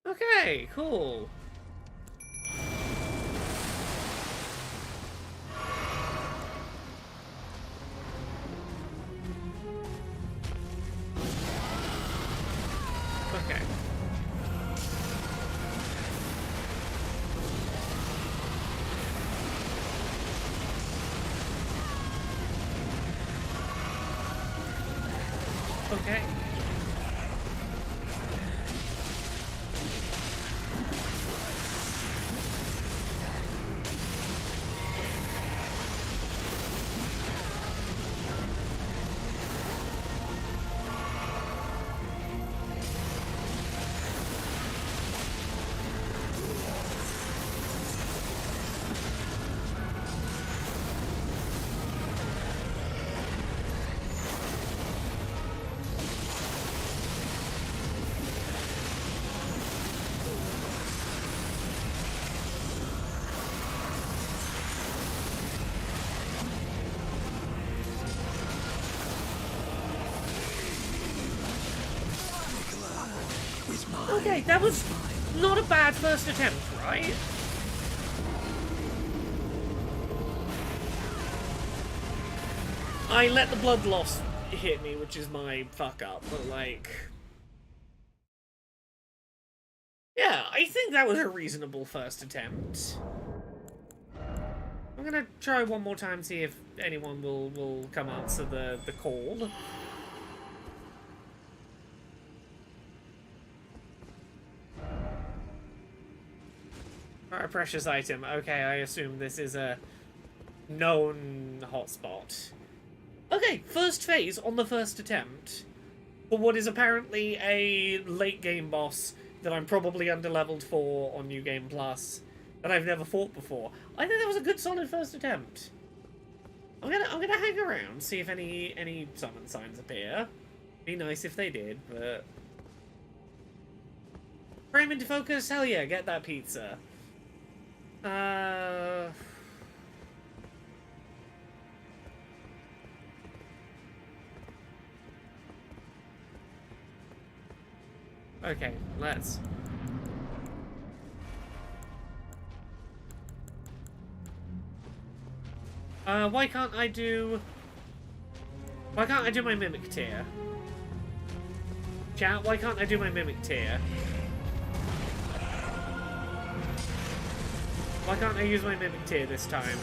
Speaker 1: Okay, cool. Okay. Okay. Okay, that was not a bad first attempt, right? I let the blood loss hit me, which is my fuck up, but like... Yeah, I think that was a reasonable first attempt. I'm gonna try one more time, see if anyone will come answer the call. Alright, precious item. Okay, I assume this is a known hotspot. Okay, first phase on the first attempt. For what is apparently a late game boss that I'm probably underleveled for on New Game Plus that I've never fought before. I think that was a good solid first attempt. I'm gonna hang around, see if any summon signs appear. Be nice if they did, but... Frame into focus? Hell yeah, get that pizza. Okay, let's... why can't I do my Mimic Tier? Chat, why can't I do my Mimic Tier? Why can't I use my Mimic Tier this time?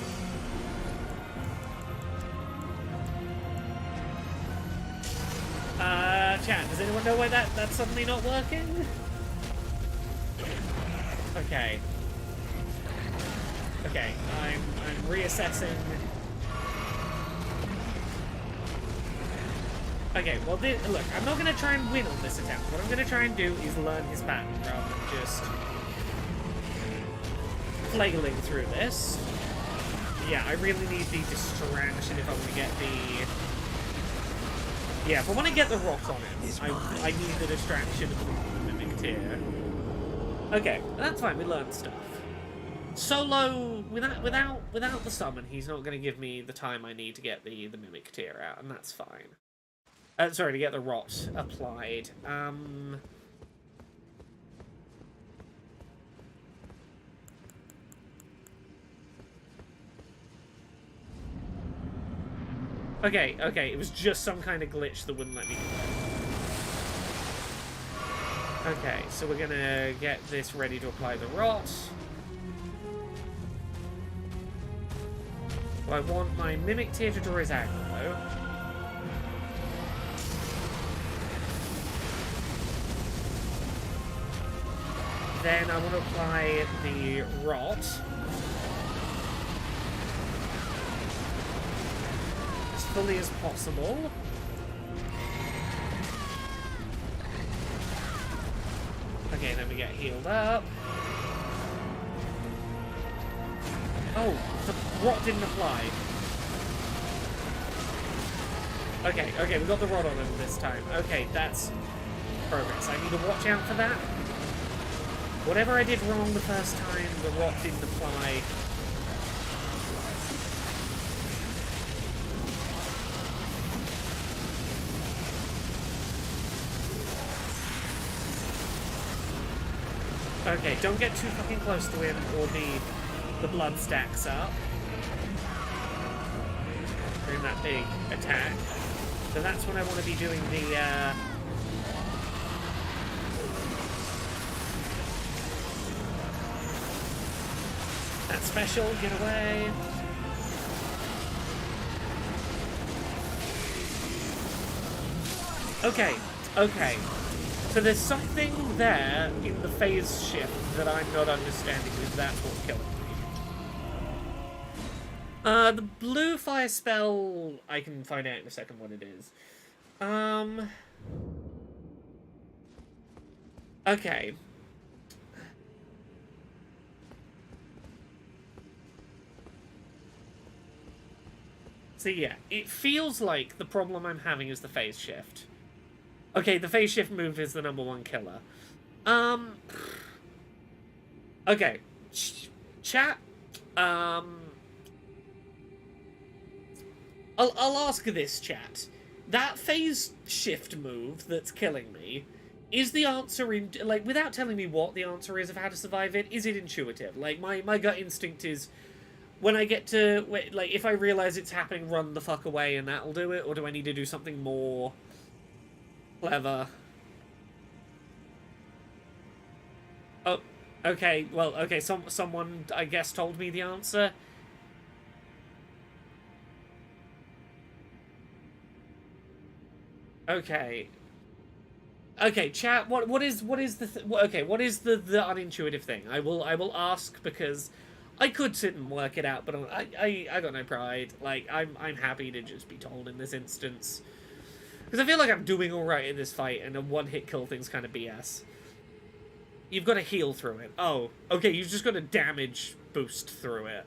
Speaker 1: Chat, does anyone know why that's suddenly not working? Okay. Okay, I'm reassessing. Okay, well, look, I'm not going to try and win on this attempt. What I'm going to try and do is learn his pattern rather than just flailing through this. Yeah, I really need the distraction if I want to get the... Yeah, if I want to get the rot on him, I need the distraction of the Mimic Tier. Okay, that's fine, we learned stuff. Solo, without the summon, he's not going to give me the time I need to get the Mimic Tier out, and that's fine. Sorry, to get the rot applied. Okay, it was just some kind of glitch that wouldn't let me do it. Okay, so we're gonna get this ready to apply the rot. I want my Mimic Tier to draw his aggro. Then I want to apply the rot. As fully as possible. Okay, then we get healed up. Oh, the rot didn't apply. Okay, we got the rot on him this time. Okay, that's progress. I need to watch out for that. Whatever I did wrong the first time, the rot didn't apply. Okay, don't get too fucking close to him or the blood stacks up. Doing that big attack. So that's when I want to be doing the, that special, get away. Okay. So there's something there in the phase shift that I'm not understanding, because that's what's killing me. The blue fire spell, I can find out in a second what it is. Okay. So yeah, it feels like the problem I'm having is the phase shift. Okay, the phase shift move is the #1 killer. Okay. Chat. I'll ask this, chat. That phase shift move that's killing me, is the answer in... Like, without telling me what the answer is of how to survive it, is it intuitive? Like, my gut instinct is... when I get to, like, if I realize it's happening, run the fuck away and that'll do it? Or do I need to do something more clever? Oh, okay, well, okay, someone, I guess, told me the answer. Okay. Okay, chat, what is the unintuitive thing? I will ask, because I could sit and work it out, but I got no pride. Like, I'm happy to just be told in this instance. Because I feel like I'm doing alright in this fight, and a one-hit kill thing's kind of BS. You've got to heal through it. Oh, okay, you've just got to damage boost through it.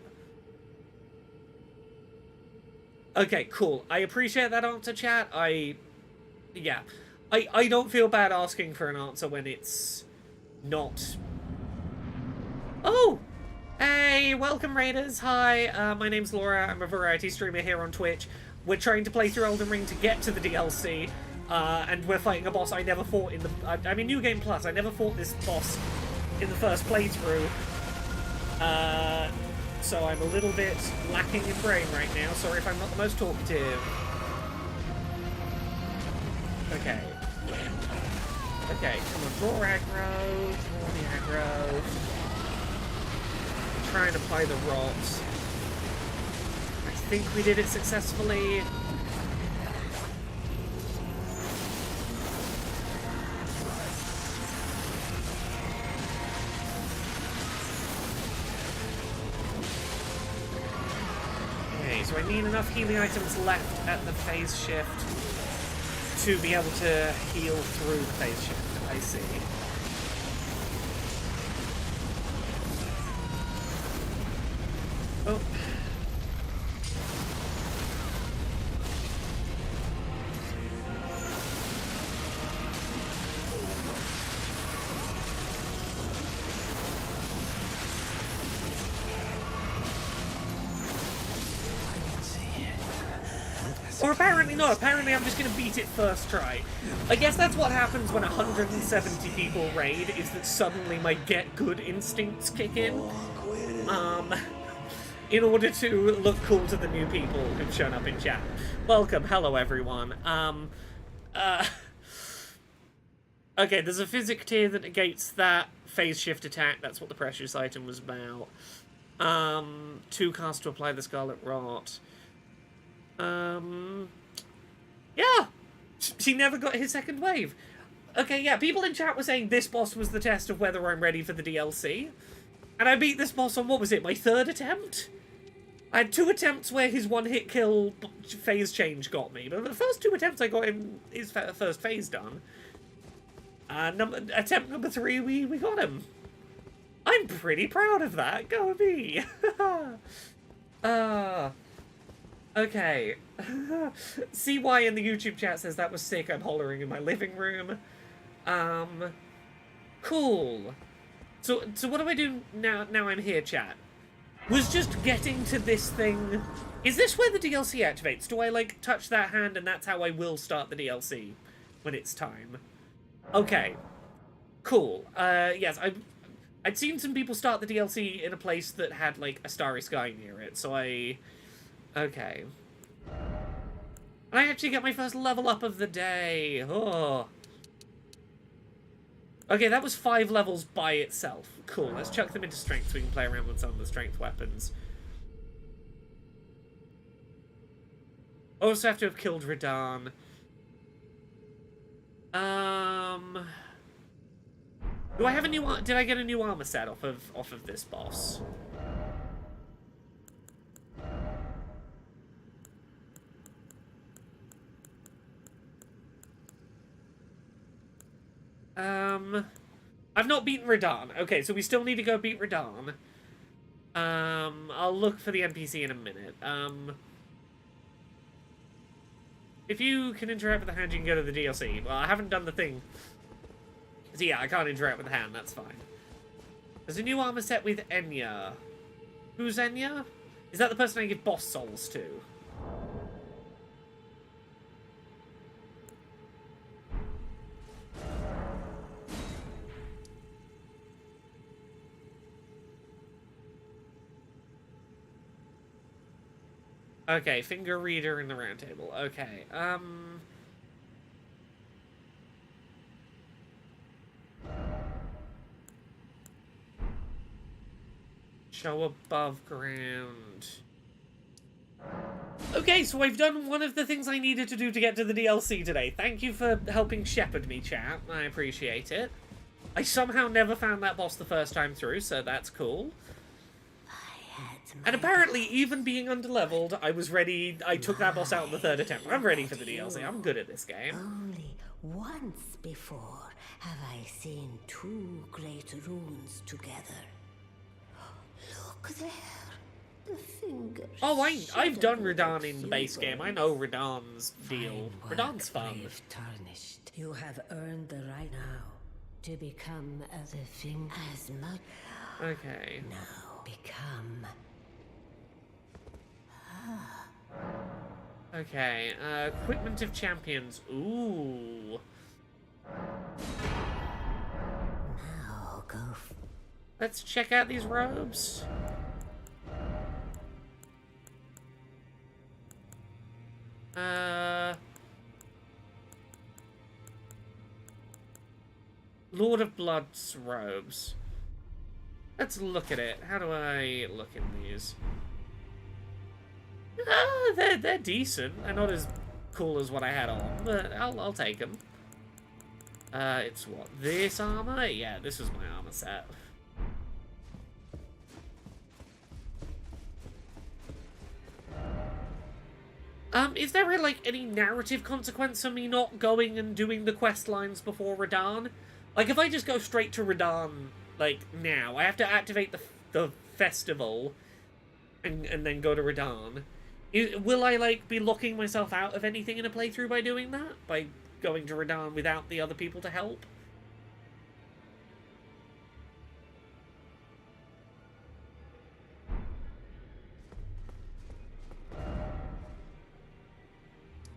Speaker 1: Okay, cool. I appreciate that answer, chat. Yeah. I don't feel bad asking for an answer when it's not... Oh! Hey, welcome Raiders. Hi, my name's Laura. I'm a variety streamer here on Twitch. We're trying to play through Elden Ring to get to the DLC. And we're fighting a boss I never fought in the... I mean, New Game Plus. I never fought this boss in the first playthrough. So I'm a little bit lacking in brain right now. Sorry if I'm not the most talkative. Okay. Okay, come on, draw aggro, draw the aggro. Try and apply the rot. I think we did it successfully. Okay, so I need enough healing items left at the phase shift to be able to heal through the phase shift. I see. Oh. Or apparently not. Apparently I'm just going to beat it first try. I guess that's what happens when 170 people raid, is that suddenly my get good instincts kick in order to look cool to the new people who've shown up in chat. Welcome. Hello, everyone. Okay, there's a physic tier that negates that phase shift attack. That's what the precious item was about. 2 cast to apply the Scarlet Rot. Yeah! She never got his second wave. Okay, yeah, people in chat were saying this boss was the test of whether I'm ready for the DLC. And I beat this boss on, what was it, my 3rd attempt? I had 2 attempts where his one-hit kill phase change got me. But the first 2 attempts I got him his first phase done. Attempt number 3, we got him. I'm pretty proud of that. Go me. Okay. CY in the YouTube chat says that was sick. I'm hollering in my living room. Cool. So what do I do now I'm here, chat? Was just getting to this thing... Is this where the DLC activates? Do I, like, touch that hand and that's how I will start the DLC when it's time? Okay. Cool. Yes, I'd seen some people start the DLC in a place that had, like, a starry sky near it, so Okay. And I actually get my first level up of the day. Oh. Okay, that was 5 levels by itself. Cool, let's chuck them into strength so we can play around with some of the strength weapons. Also have to have killed Radahn. Do I have a new... Did I get a new armor set off of this boss? I've not beaten Radahn. Okay, so we still need to go beat Radahn. I'll look for the NPC in a minute. If you can interact with the hand, you can go to the DLC. Well, I haven't done the thing. So yeah, I can't interact with the hand, that's fine. There's a new armor set with Enya. Who's Enya? Is that the person I give boss souls to? Okay, finger reader in the round table. Okay, show above ground. Okay, so I've done one of the things I needed to do to get to the DLC today. Thank you for helping shepherd me, chat. I appreciate it. I somehow never found that boss the first time through, so that's cool. And apparently, even being underleveled, I was ready. I took that boss out in the third attempt. I'm ready for the DLC. I'm good at this game.
Speaker 4: Only once before have I seen two great runes together. Look there. The fingers.
Speaker 1: Oh, I've done Radahn in the base game. I know Radahn's deal. Radahn's fun.
Speaker 4: Tarnished. You have earned the right now to become as a thing as much.
Speaker 1: Okay.
Speaker 4: Now become.
Speaker 1: Okay, equipment of champions. Ooh.
Speaker 4: Now go.
Speaker 1: Let's check out these robes. Lord of Blood's robes. Let's look at it. How do I look in these? They're decent. They're not as cool as what I had on, but I'll take them. It's what, this armor? Yeah, this was my armor set. Is there like any narrative consequence for me not going and doing the quest lines before Radahn? Like, if I just go straight to Radahn, like, now, I have to activate the festival and then go to Radahn. Will I, like, be locking myself out of anything in a playthrough by doing that? By going to Radahn without the other people to help?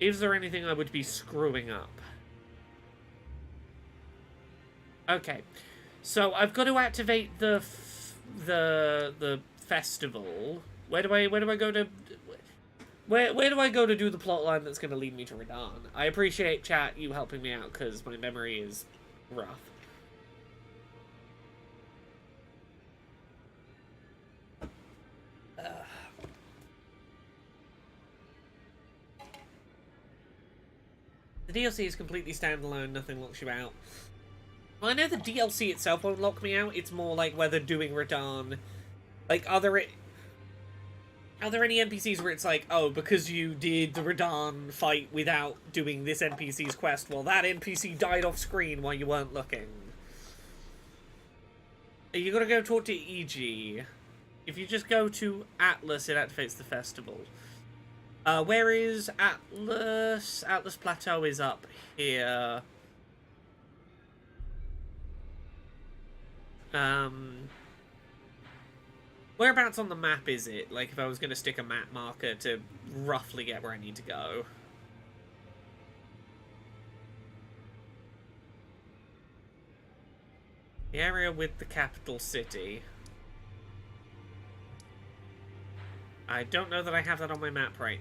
Speaker 1: Is there anything I would be screwing up? Okay, so I've got to activate the festival. Where do I go to? Where do I go to do the plotline that's going to lead me to Radahn? I appreciate, chat, you helping me out because my memory is rough. The DLC is completely standalone, nothing locks you out. Well, I know the DLC itself won't lock me out, it's more like whether doing Radahn... Like, are there any NPCs where it's like, oh, because you did the Radahn fight without doing this NPC's quest, well, that NPC died off screen while you weren't looking. You gotta go talk to E.G. If you just go to Atlas, it activates the festival. Where is Atlas? Atlas Plateau is up here. Whereabouts on the map is it? Like, if I was going to stick a map marker to roughly get where I need to go. The area with the capital city. I don't know that I have that on my map right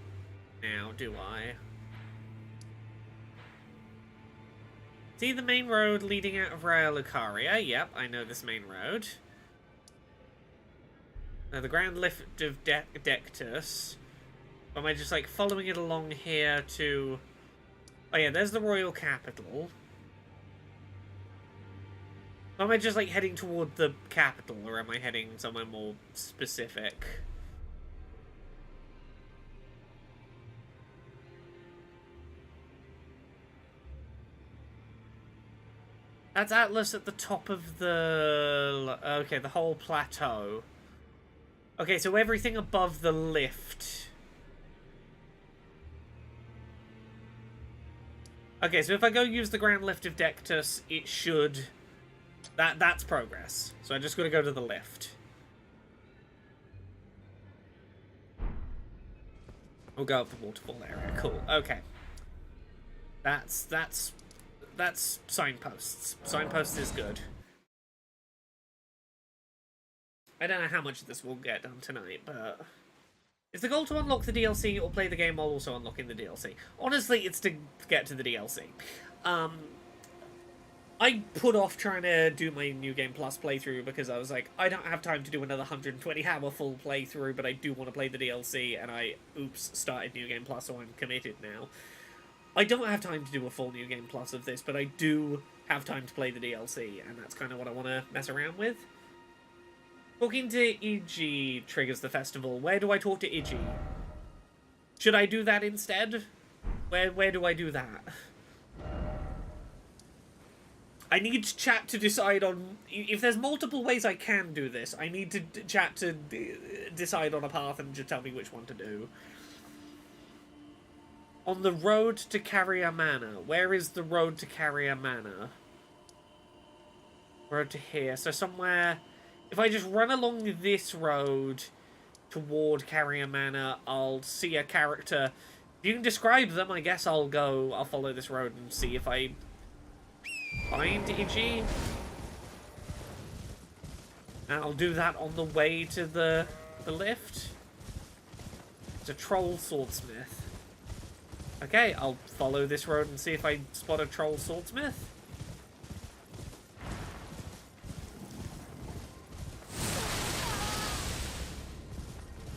Speaker 1: now, do I? See the main road leading out of Raya Lucaria? Yep, I know this main road. Now the Grand Lift of Dectus. Am I just like following it along here to... Oh yeah, there's the Royal Capital. Am I just like heading toward the capital, or am I heading somewhere more specific? That's Atlas at the top of the... Okay, the whole plateau. Okay, so everything above the lift. Okay, so if I go use the Grand Lift of Dectus, it should... That's progress. So I just gotta go to the lift. We'll go up the waterfall area. Cool. Okay. That's signposts. Signposts is good. I don't know how much of this will get done tonight, but Is the goal to unlock the DLC or play the game while also unlocking the DLC? Honestly, it's to get to the DLC. I put off trying to do my New Game Plus playthrough because I was like, I don't have time to do another 120-hour full playthrough, but I do want to play the DLC, and I, started New Game Plus, so I'm committed now. I don't have time to do a full New Game Plus of this, but I do have time to play the DLC, and that's kind of what I want to mess around with. Talking to Iggy triggers the festival. Where do I talk to Iggy? Should I do that instead? Where do I do that? I need chat to decide on... If there's multiple ways I can do this, I need to chat to decide on a path and just tell me which one to do. On the road to Carrier Manor. Where is the road to Carrier Manor? Road to here. So somewhere... If I just run along this road toward Carrier Manor, I'll see a character. If you can describe them, I guess I'll follow this road and see if I find Iggy. And I'll do that on the way to the lift. It's a troll swordsmith. Okay, I'll follow this road and see if I spot a troll swordsmith.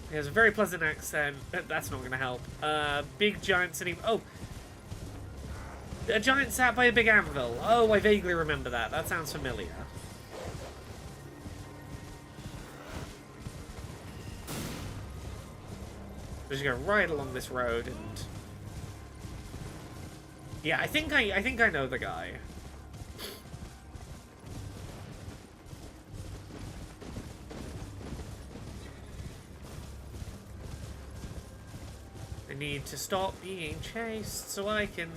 Speaker 1: He has a very pleasant accent. That's not going to help. Big giant sitting... Oh! A giant sat by a big anvil. Oh, I vaguely remember that. That sounds familiar. Just go right along this road and... Yeah, I think I know the guy. I need to stop being chased so I can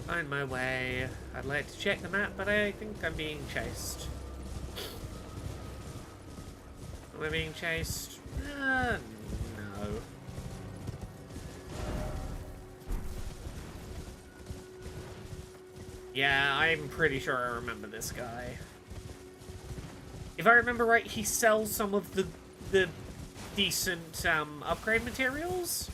Speaker 1: find my way. I'd like to check the map, but I think I'm being chased. Am I being chased? No. Yeah, I'm pretty sure I remember this guy. If I remember right, he sells some of the decent upgrade materials.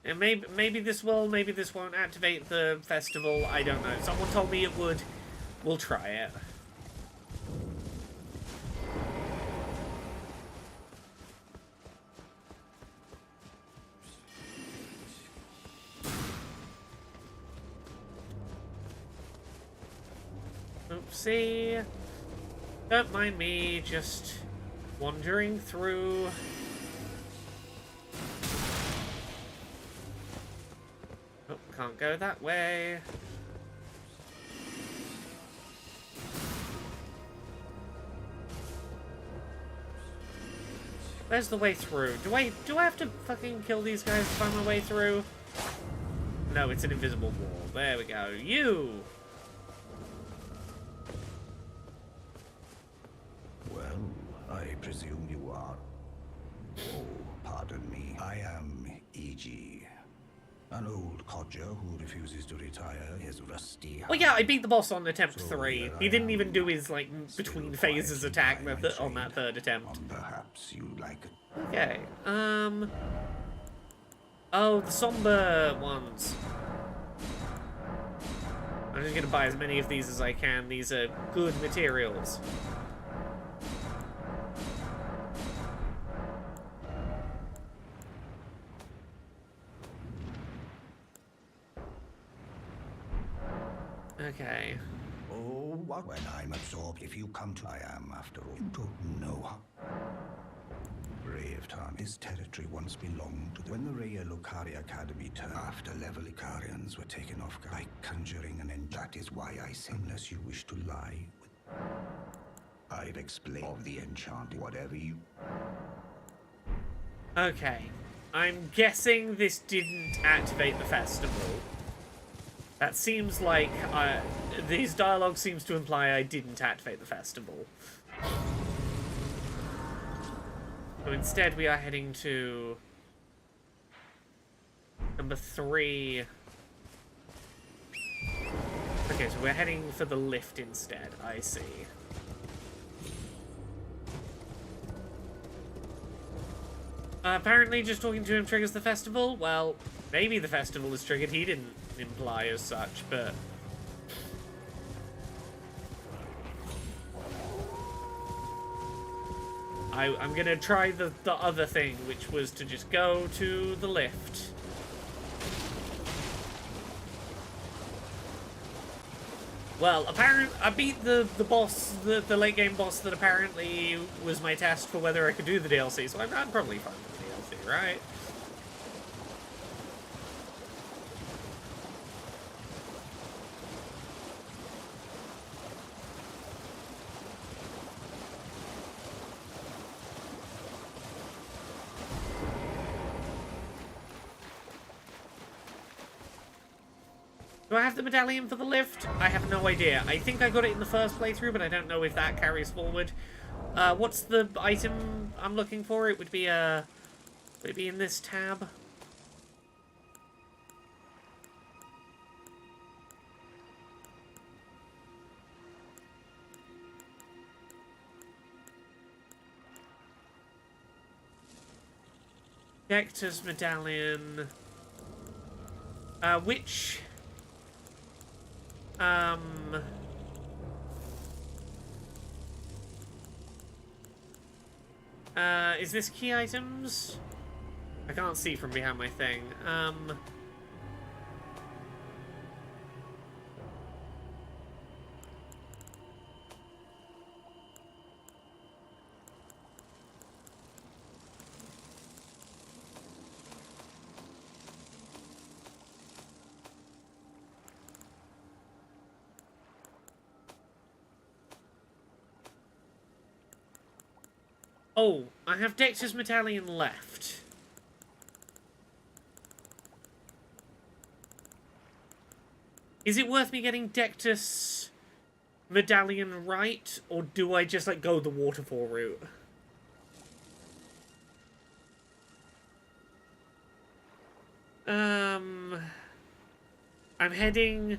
Speaker 1: And maybe this will, maybe this won't activate the festival. I don't know. Someone told me it would. We'll try it. Oopsie. Don't mind me just wandering through. Oh, can't go that way. Where's the way through? Do I have to fucking kill these guys to find my way through? No, it's an invisible wall. There we go. You!
Speaker 8: Well, I presume you are. Oh, pardon me. I am E.G., an old codger who refuses to retire his rusty...
Speaker 1: Well, yeah, I beat the boss on attempt
Speaker 8: So
Speaker 1: 3.
Speaker 8: here
Speaker 1: He
Speaker 8: I
Speaker 1: didn't
Speaker 8: am,
Speaker 1: even do his, like, between
Speaker 8: still
Speaker 1: phases
Speaker 8: fighting
Speaker 1: attack
Speaker 8: by my
Speaker 1: on that
Speaker 8: trade.
Speaker 1: third attempt.
Speaker 8: Perhaps you like it.
Speaker 1: Okay, Oh, the somber ones. I'm just gonna buy as many of these as I can. These are good materials. Okay.
Speaker 8: Oh, what? When I'm absorbed, if you come to... I am, after all. You don't know how... Brave Tarn. His territory once belonged to the... When the Raya Lokari Academy turned after level Icarians were taken off by conjuring an end. That is why I say, unless you wish to lie with... I've explained of the enchanted, whatever you...
Speaker 1: Okay. I'm guessing this didn't activate the festival. That seems like... His dialogue seems to imply I didn't activate the festival. So instead we are heading to... number 3. The Okay, so we're heading for the lift instead. I see. Apparently just talking to him triggers the festival? Well, maybe the festival is triggered. He didn't imply as such, but... I'm gonna try the other thing, which was to just go to the lift. Well, I beat the boss, the late game boss that apparently was my test for whether I could do the DLC, so I'm probably fine with the DLC, right? Do I have the medallion for the lift? I have no idea. I think I got it in the first playthrough, but I don't know if that carries forward. What's the item I'm looking for? It would be in this tab. Dector's medallion. Which... is this key items? I can't see from behind my thing. Oh, I have Dexter's medallion left. Is it worth me getting Dectus medallion right, or do I just, like, go the waterfall route? I'm heading...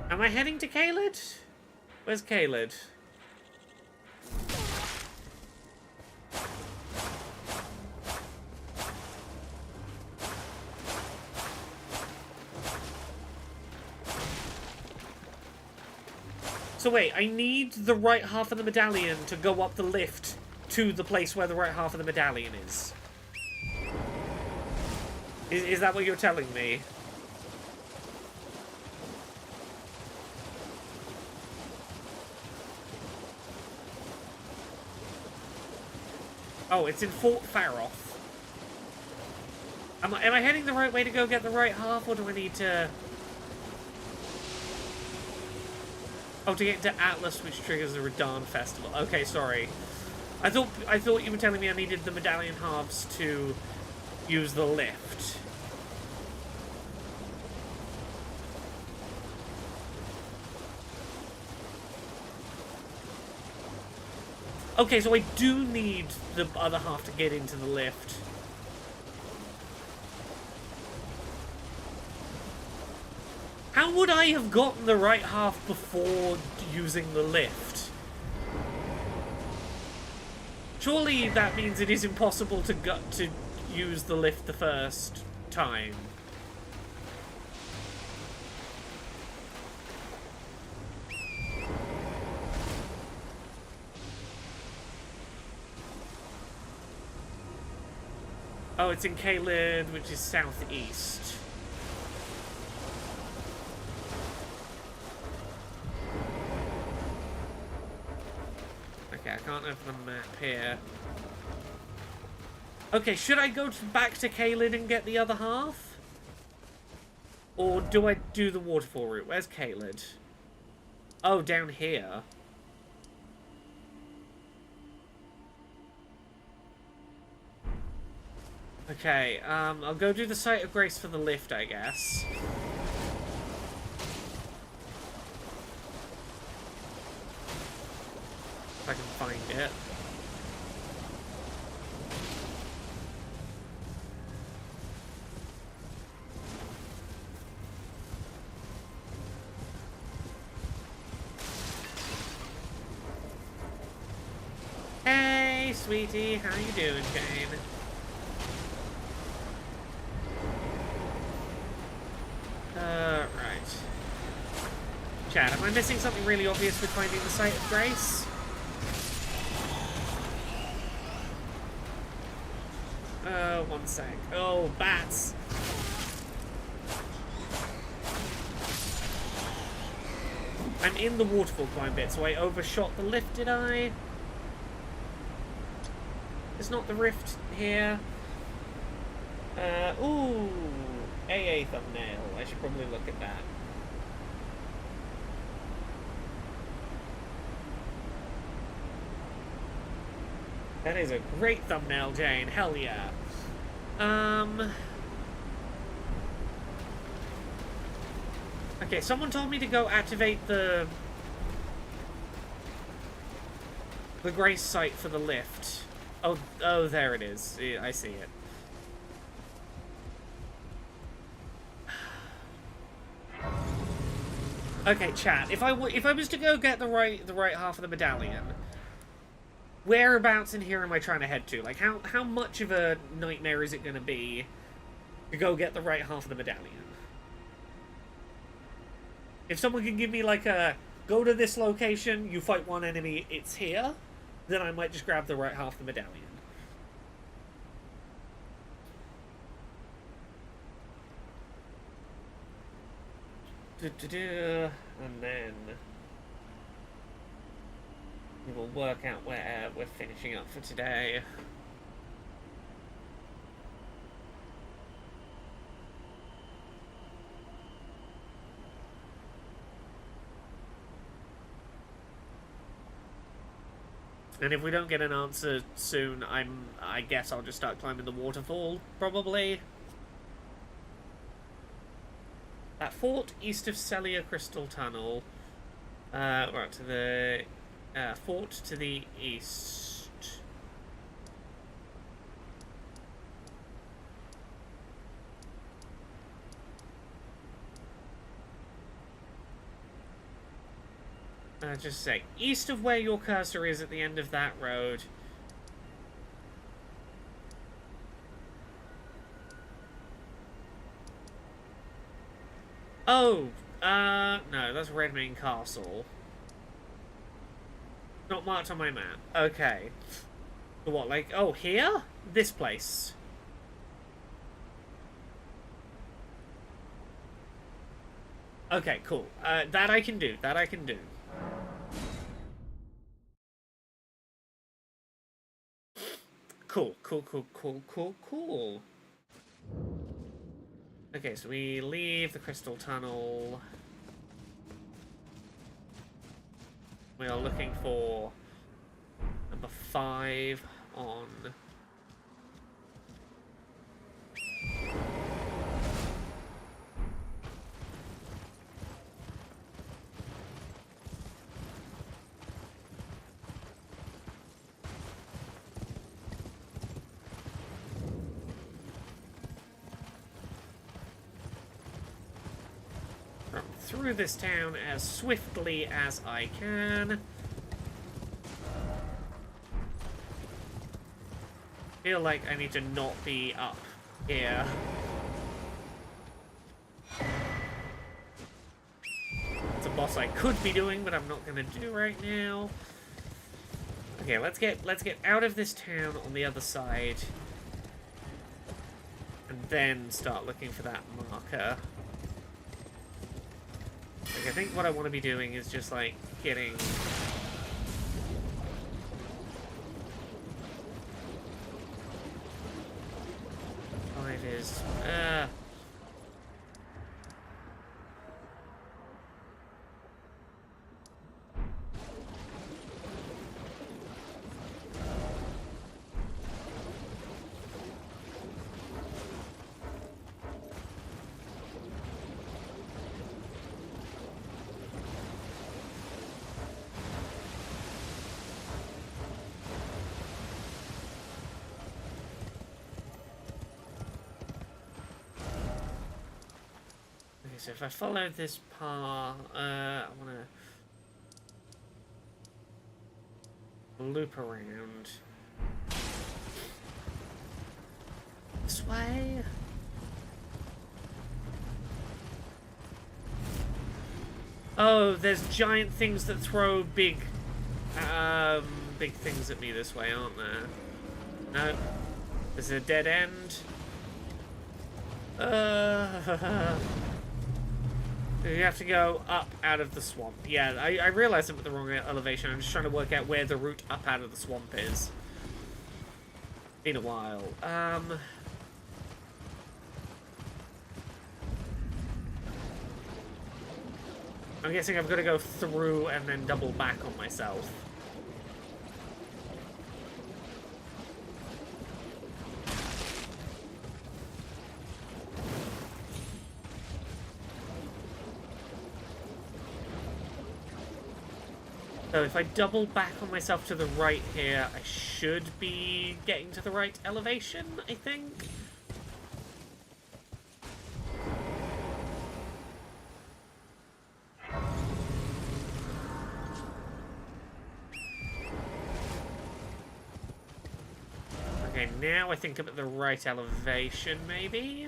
Speaker 1: Am I heading to Caelid? Where's Caelid? So wait, I need the right half of the medallion to go up the lift to the place where the right half of the medallion is. Is that what you're telling me? Oh, it's in Fort Faroth. Am I heading the right way to go get the right half, or do I need to... Oh, to get into Atlas, which triggers the Radahn Festival. Okay, sorry. I thought you were telling me I needed the medallion halves to use the lift. Okay, so I do need the other half to get into the lift. How would I have gotten the right half before using the lift? Surely that means it is impossible to use the lift the first time. Oh, it's in Caelid, which is southeast. Okay, I can't open the map here. Okay, should I go back to Caelid and get the other half? Or do I do the waterfall route? Where's Caelid? Oh, down here. Okay, I'll go do the Site of Grace for the lift, I guess. If I can find it. sweetie. How you doing, Jane? Right. Chad, am I missing something really obvious with finding the site of grace? One sec. Oh, bats! I'm in the waterfall climb bit, so I overshot the lift, did I? It's not the rift here. Ooh, AA thumbnail. I should probably look at that. That is a great thumbnail, Jane. Hell yeah. Okay, someone told me to go activate the grace site for the lift. Oh, there it is. Yeah, I see it. Okay, chat. If I was to go get the right half of the medallion, whereabouts in here am I trying to head to? Like, how much of a nightmare is it going to be to go get the right half of the medallion? If someone can give me, like, a go to this location, you fight one enemy, it's here, then I might just grab the right half of the medallion. And then we will work out where we're finishing up for today. And if we don't get an answer soon, I guess I'll just start climbing the waterfall, probably. That fort east of Celia Crystal Tunnel. Right, to the fort to the east. Just say, east of where your cursor is at the end of that road. Oh, no, that's Redmane Castle. Not marked on my map. Okay. What, like, oh, here? This place. Okay, cool. That I can do. That I can do. Cool, cool, cool, cool, cool, cool. Okay, so we leave the Crystal Tunnel. We are looking for number 5 on... through this town as swiftly as I can. Feel like I need to not be up here. It's a boss I could be doing, but I'm not gonna do right now. Okay, let's get out of this town on the other side. And then start looking for that marker. Like, I think what I want to be doing is just, like, getting... It is... So if I follow this path, I want to loop around. This way. Oh, there's giant things that throw big things at me this way, aren't there? No. There's a dead end. You have to go up out of the swamp. Yeah, I realized I'm at the wrong elevation. I'm just trying to work out where the route up out of the swamp is. Been a while. I'm guessing I've got to go through and then double back on myself. So if I double back on myself to the right here, I should be getting to the right elevation, I think. Okay, now I think I'm at the right elevation, maybe?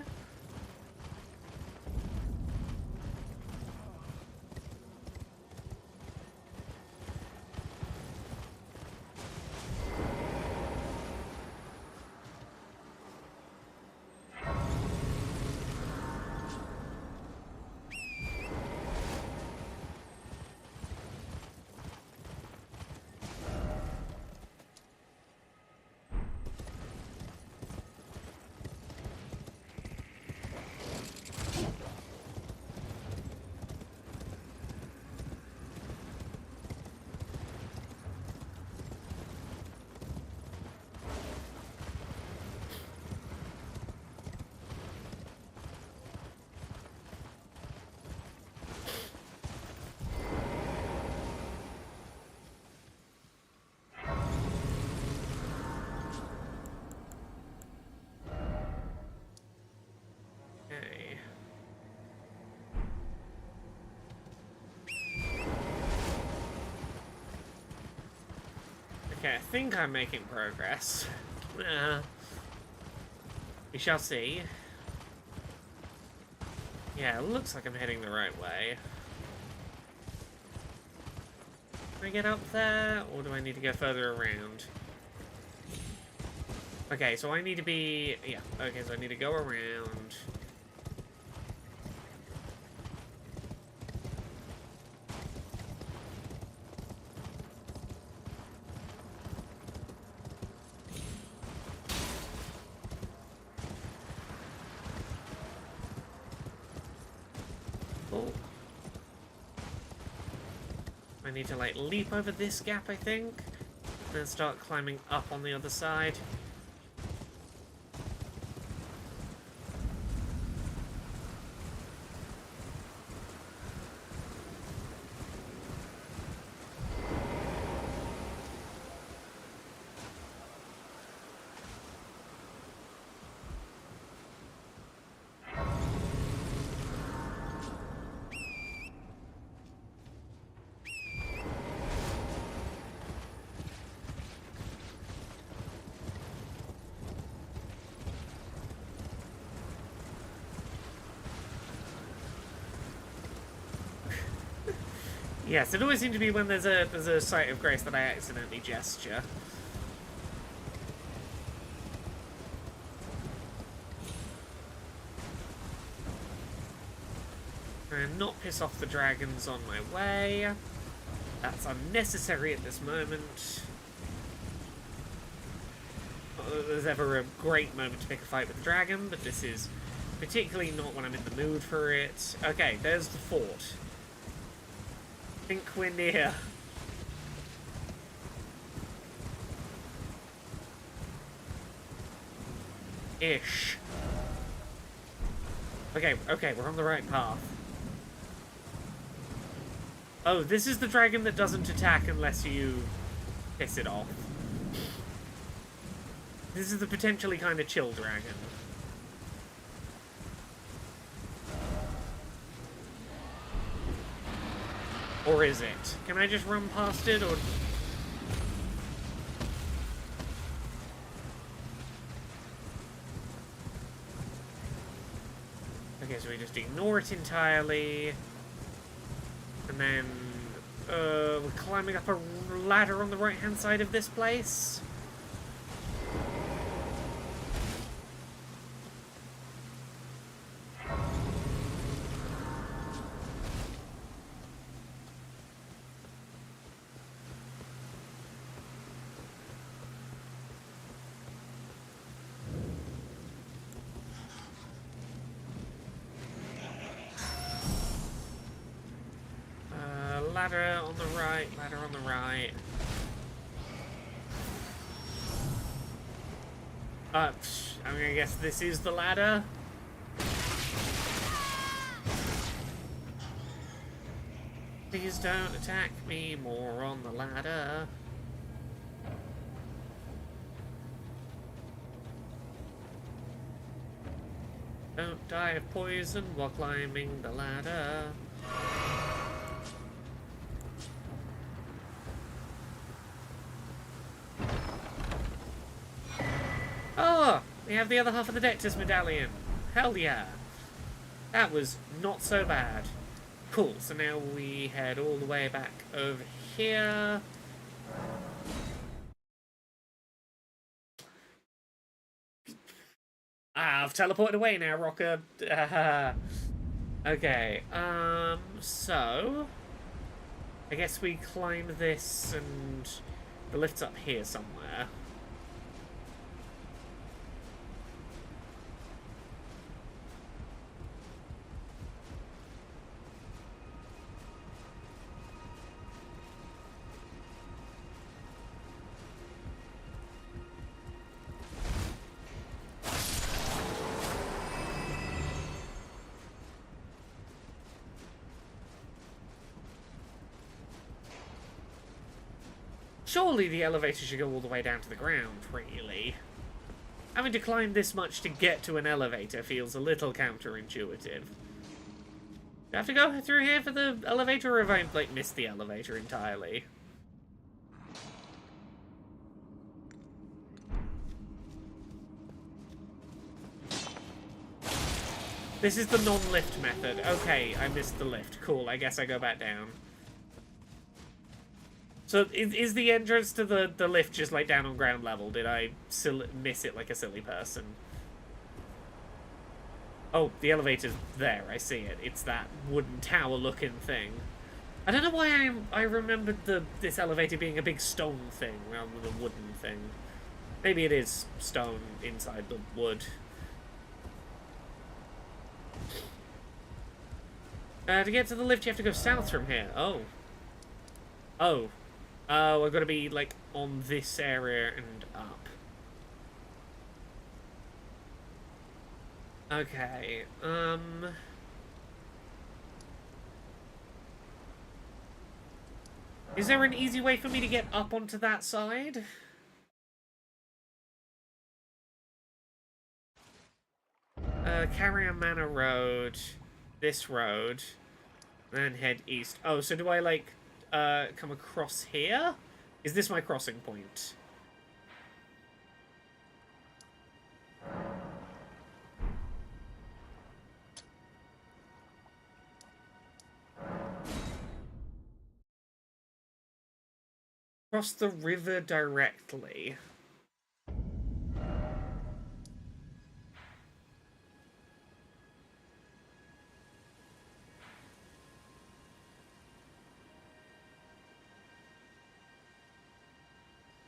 Speaker 1: Okay. Okay, I think I'm making progress. We shall see. Yeah, it looks like I'm heading the right way. Can I get up there, or do I need to go further around? Okay, so I need to be... Yeah, okay, so I need to go around. Oh. I need to, like, leap over this gap, I think. Then start climbing up on the other side. Yes, it always seems to be when there's a site of grace that I accidentally gesture. And not piss off the dragons on my way. That's unnecessary at this moment. Not that there's ever a great moment to pick a fight with a dragon, but this is particularly not when I'm in the mood for it. Okay, there's the fort. I think we're near. Ish. Okay, we're on the right path. Oh, this is the dragon that doesn't attack unless you piss it off. This is the potentially kind of chill dragon. Or is it? Can I just run past it, or... so we just ignore it entirely. And then we're climbing up a ladder on the right-hand side of this place. Ladder on the right, ladder on the right. I mean, I guess this is the ladder. Please don't attack me more on the ladder. Don't die of poison while climbing the ladder. Oh, we have the other half of the Dectus medallion. Hell yeah. That was not so bad. Cool, so now we head all the way back over here. I've teleported away now, Rocker. Okay, so I guess we climb this and the lift's up here somewhere. Surely the elevator should go all the way down to the ground, really. Having to climb this much to get to an elevator feels a little counterintuitive. Do I have to go through here for the elevator, or have I, like, missed the elevator entirely? This is the non-lift method. Okay, I missed the lift. Cool, I guess I go back down. So, is the entrance to the lift just, like, down on ground level? Did I miss it like a silly person? Oh, the elevator's there. I see it. It's that wooden tower-looking thing. I don't know why I remembered this elevator being a big stone thing rather than a wooden thing. Maybe it is stone inside the wood. To get to the lift, you have to go south from here. Oh. Oh. Oh, I've got to be, like, on this area and up. Okay, is there an easy way for me to get up onto that side? Carrier Manor Road, this road, then head east. Oh, so do I, like, come across here? Is this my crossing point? Cross the river directly.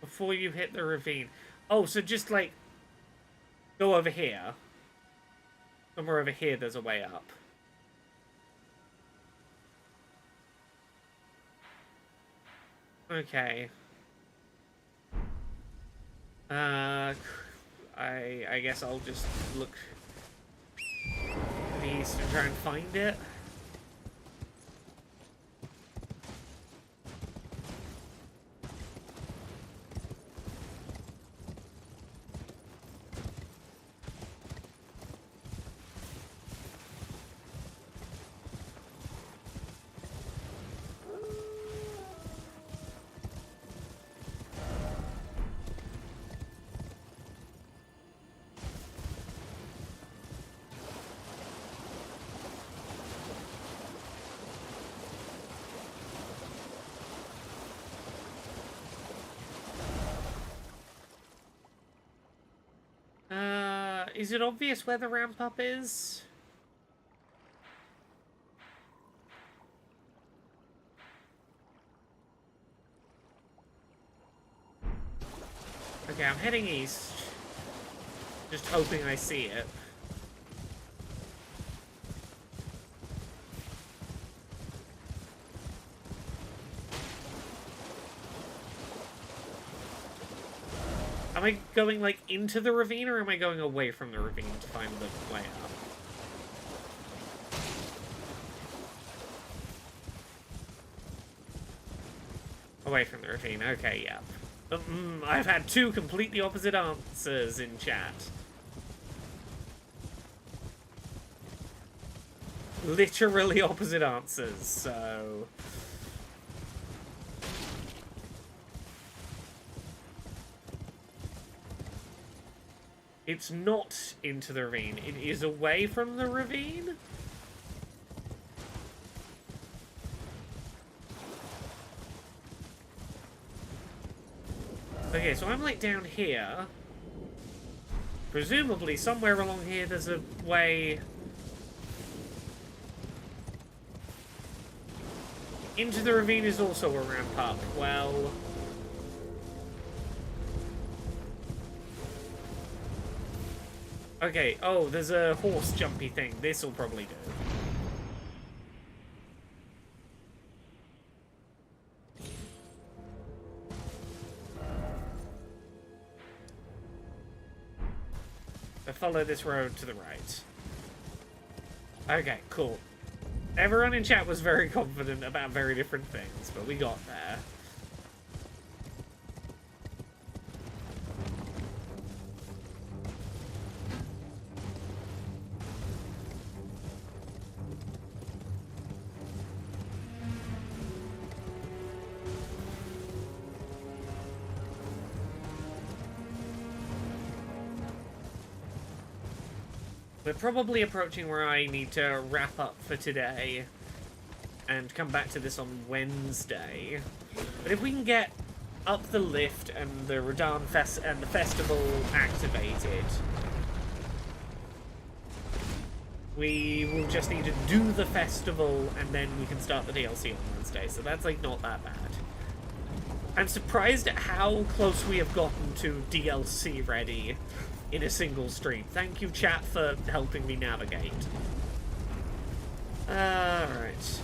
Speaker 1: Before you hit the ravine. Oh, so just, like, go over here. Somewhere over here there's a way up. Okay. I guess I'll just look to the east and try and find it. Is it obvious where the ramp up is? Okay, I'm heading east. Just hoping I see it. Am I going, like, into the ravine, or am I going away from the ravine to find the way up? Away from the ravine, okay, yeah. I've had two completely opposite answers in chat. Literally opposite answers, so... It's not into the ravine. It is away from the ravine? Okay, so I'm like down here. Presumably somewhere along here there's a way into the ravine is also a ramp up. Well... Okay, oh, there's a horse jumpy thing. This'll probably do. So follow this road to the right. Okay, cool. Everyone in chat was very confident about very different things, but we got there. We're probably approaching where I need to wrap up for today and come back to this on Wednesday. But if we can get up the lift and the Radahn and the festival activated, we will just need to do the festival and then we can start the DLC on Wednesday. So that's like not that bad. I'm surprised at how close we have gotten to DLC ready in a single stream. Thank you, chat, for helping me navigate. Alright.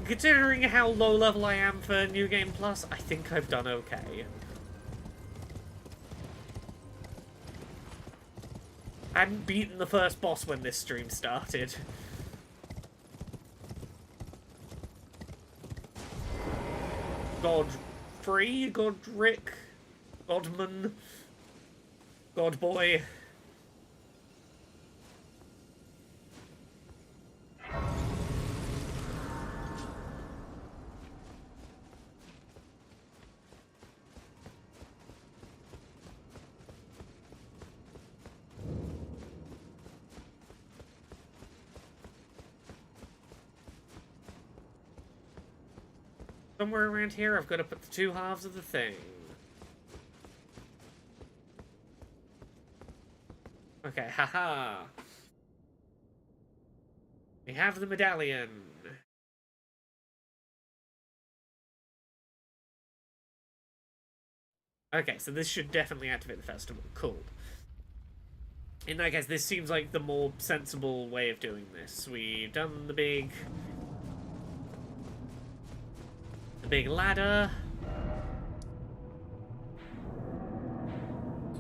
Speaker 1: Considering how low level I am for New Game Plus, I think I've done okay. I hadn't beaten the first boss when this stream started. Godfrey? Godric? Godman? Godboy? Somewhere around here, I've got to put the two halves of the thing. Okay, haha. We have the medallion. Okay, so this should definitely activate the festival. Cool. In that case, this seems like the more sensible way of doing this. We've done the big ladder.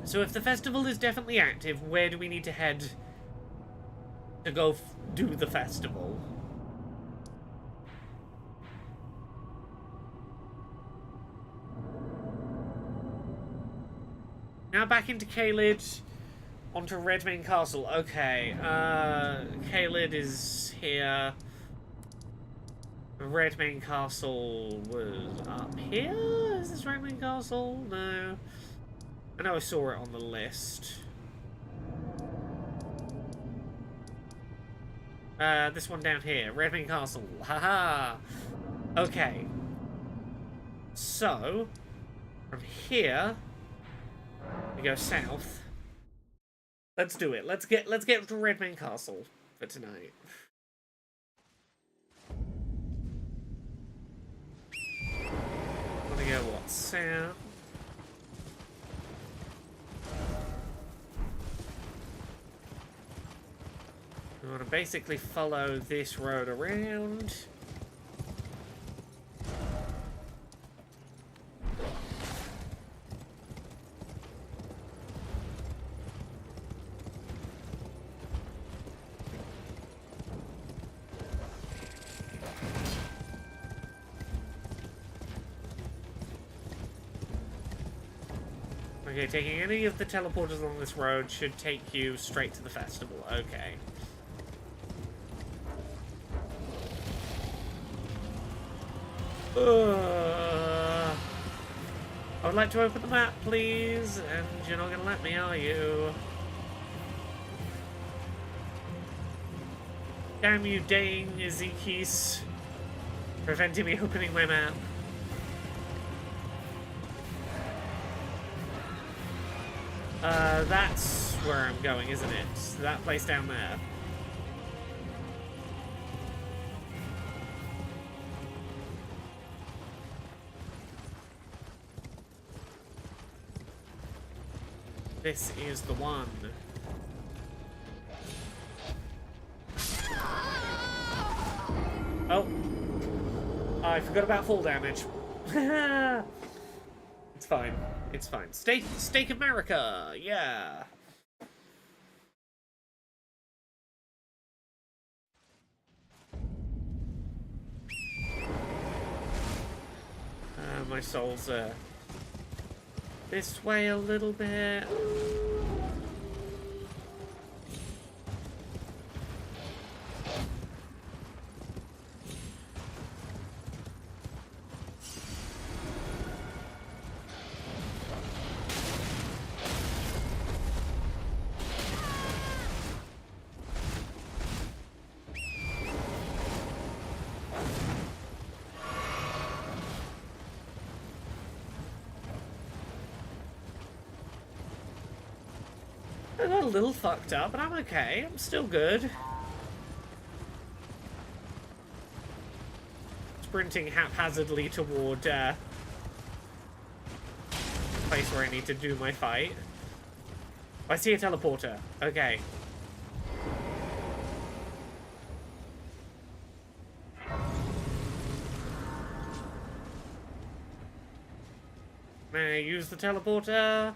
Speaker 1: So if the festival is definitely active, where do we need to head to go do the festival? Now back into Caelid, onto Redmane Castle. Okay, Caelid is here. Redmane Castle was up here? Is this Redmane Castle? No. I know I saw it on the list. This one down here. Redmane Castle. Haha. Okay. So, from here, we go south. Let's do it. Let's get to Redmane Castle for tonight. Wanna go what? South. We want to basically follow this road around. Okay, taking any of the teleporters along this road should take you straight to the festival. Okay. I would like to open the map, please. And you're not going to let me, are you? Damn you, Dane Ezekis. Preventing me opening my map. That's where I'm going, isn't it? That place down there. This is the one. Oh. I forgot about fall damage. It's fine. It's fine. Steak America! Yeah! My soul's, this way a little bit. I got a little fucked up, but I'm okay. I'm still good. Sprinting haphazardly toward the place where I need to do my fight. I see a teleporter. Okay. May I use the teleporter?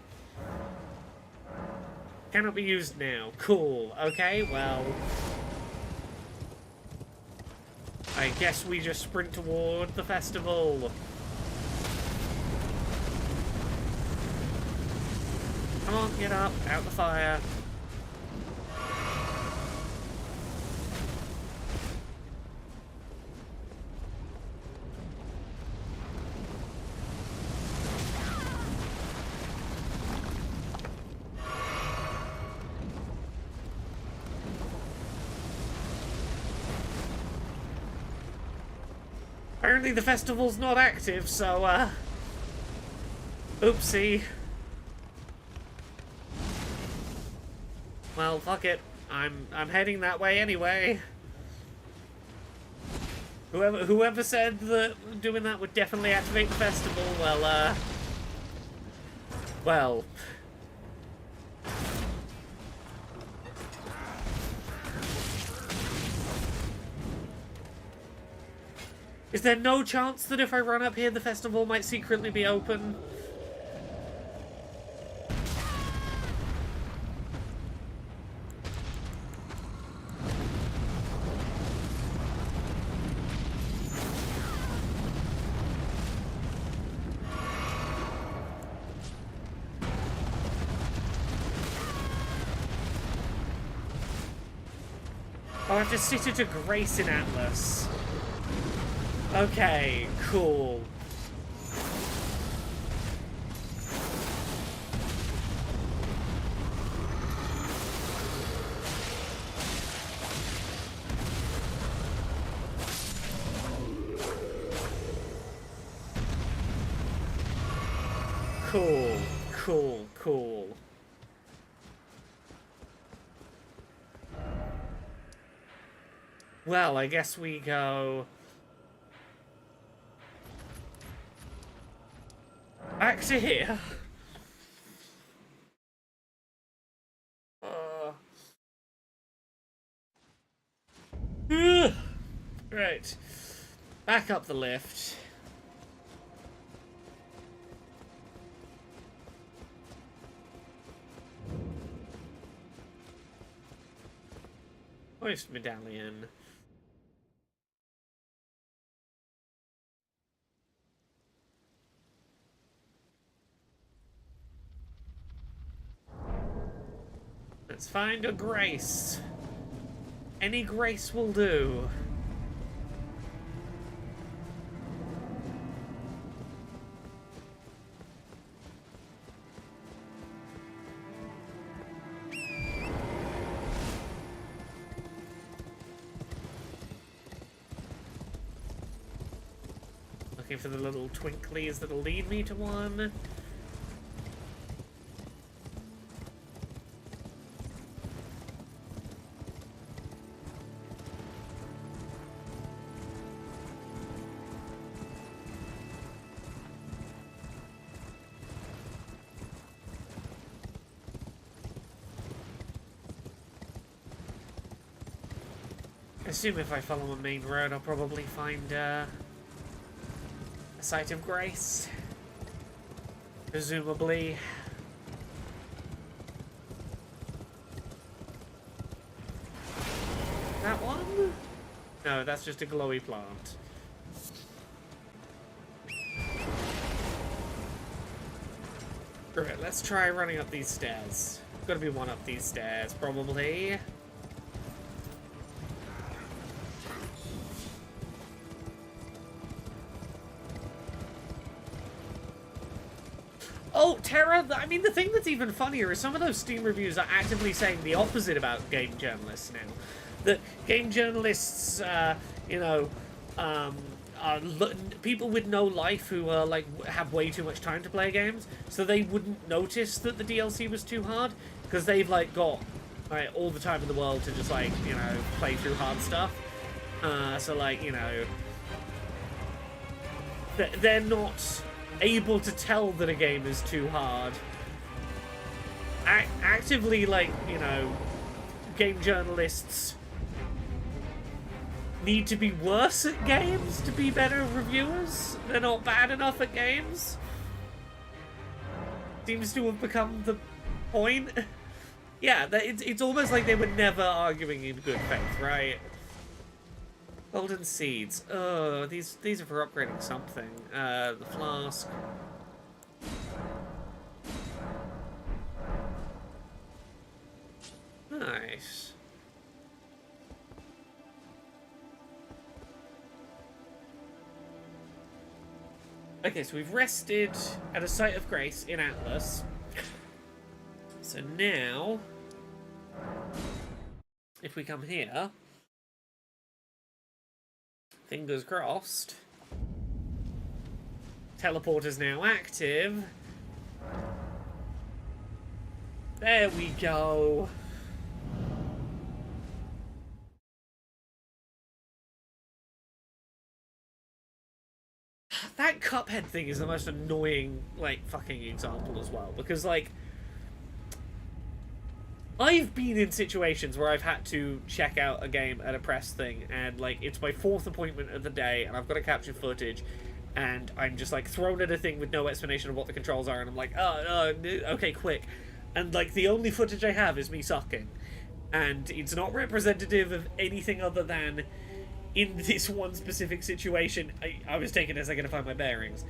Speaker 1: Cannot be used now. Cool. Okay, well... I guess we just sprint toward the festival. Come on, get up. Out the fire. Apparently the festival's not active, so, oopsie. Well, fuck it. I'm heading that way anyway. Whoever said that doing that would definitely activate the festival, well, well... Is there no chance that if I run up here, the festival might secretly be open? Oh, I have to sit at a grace in Atlas. Okay, cool. Cool, cool, cool. Well, I guess we go back to here. Right. Back up the lift. Hoist medallion. Let's find a grace. Any grace will do. Looking for the little twinklies that'll lead me to one. I assume if I follow a main road, I'll probably find a site of grace. Presumably. That one? No, that's just a glowy plant. Alright, let's try running up these stairs. Gotta be one up these stairs, probably. Oh, Terra, I mean, the thing that's even funnier is some of those Steam reviews are actively saying the opposite about game journalists now. That game journalists, you know, are people with no life who are, like, have way too much time to play games, so they wouldn't notice that the DLC was too hard, because they've, like, got, like, all the time in the world to just, like, you know, play through hard stuff. So, like, you know, they're not able to tell that a game is too hard. Actively, like, you know, game journalists need to be worse at games to be better reviewers. They're not bad enough at games. Seems to have become the point. Yeah, it's almost like they were never arguing in good faith, right? Golden seeds. Oh, these are for upgrading something. The flask. Nice. Okay, so we've rested at a site of grace in Atlas. So now, if we come here, fingers crossed, teleporter's now active. There we go. That Cuphead thing is the most annoying, like, fucking example as well. Because, like, I've been in situations where I've had to check out a game at a press thing, and, like, it's my 4th appointment of the day, and I've got to capture footage, and I'm just, like, thrown at a thing with no explanation of what the controls are, and I'm like, okay, quick. And, like, the only footage I have is me sucking. And it's not representative of anything other than, in this one specific situation, I was taking a second to find my bearings.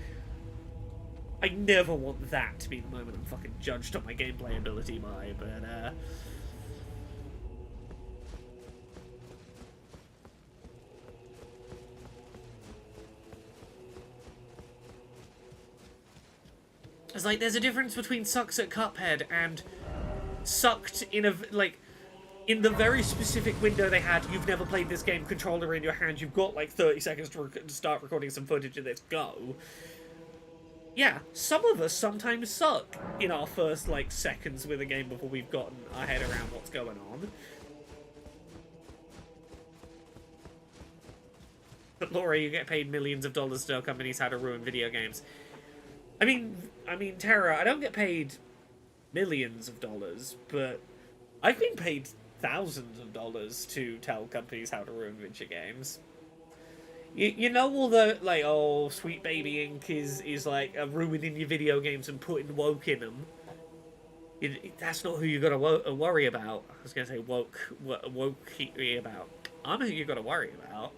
Speaker 1: I never want that to be the moment I'm fucking judged on my gameplay ability by, but, it's like, there's a difference between sucks at Cuphead and sucked in a, like, in the very specific window they had, you've never played this game, controller in your hand, you've got, like, 30 seconds to start recording some footage and let's go. yeah, some of us sometimes suck in our first, like, seconds with a game before we've gotten our head around what's going on. But Laura, you get paid millions of dollars to tell companies how to ruin video games. I mean, Tara, I don't get paid millions of dollars, but I've been paid thousands of dollars to tell companies how to ruin video games. You know all the, like, oh, Sweet Baby Inc. is like, ruining your video games and putting woke in them. That's not who you gotta worry about. I was gonna say woke about. I'm who you gotta worry about.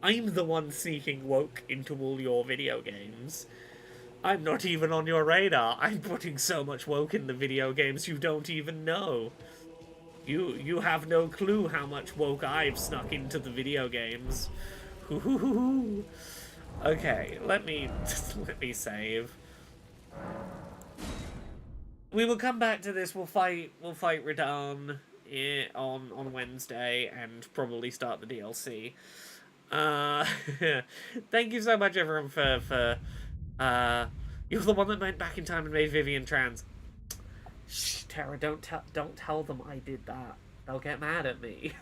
Speaker 1: I'm the one sneaking woke into all your video games. I'm not even on your radar. I'm putting so much woke in the video games you don't even know. You have no clue how much woke I've snuck into the video games. Okay, let me save. We will come back to this. We'll fight Radahn on Wednesday and probably start the DLC. Thank you so much, everyone, for you're the one that went back in time and made Vivian trans. Shh, Tara, don't tell them I did that. They'll get mad at me.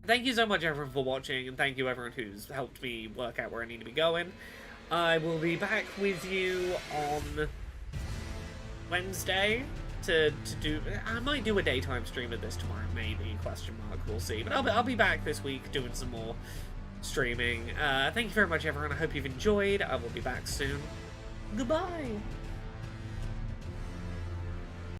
Speaker 1: Thank you so much, everyone, for watching, and thank you, everyone, who's helped me work out where I need to be going. I will be back with you on Wednesday to do... I might do a daytime stream of this tomorrow, maybe, question mark, we'll see. But I'll be back this week doing some more streaming. Thank you very much, everyone. I hope you've enjoyed. I will be back soon. Goodbye!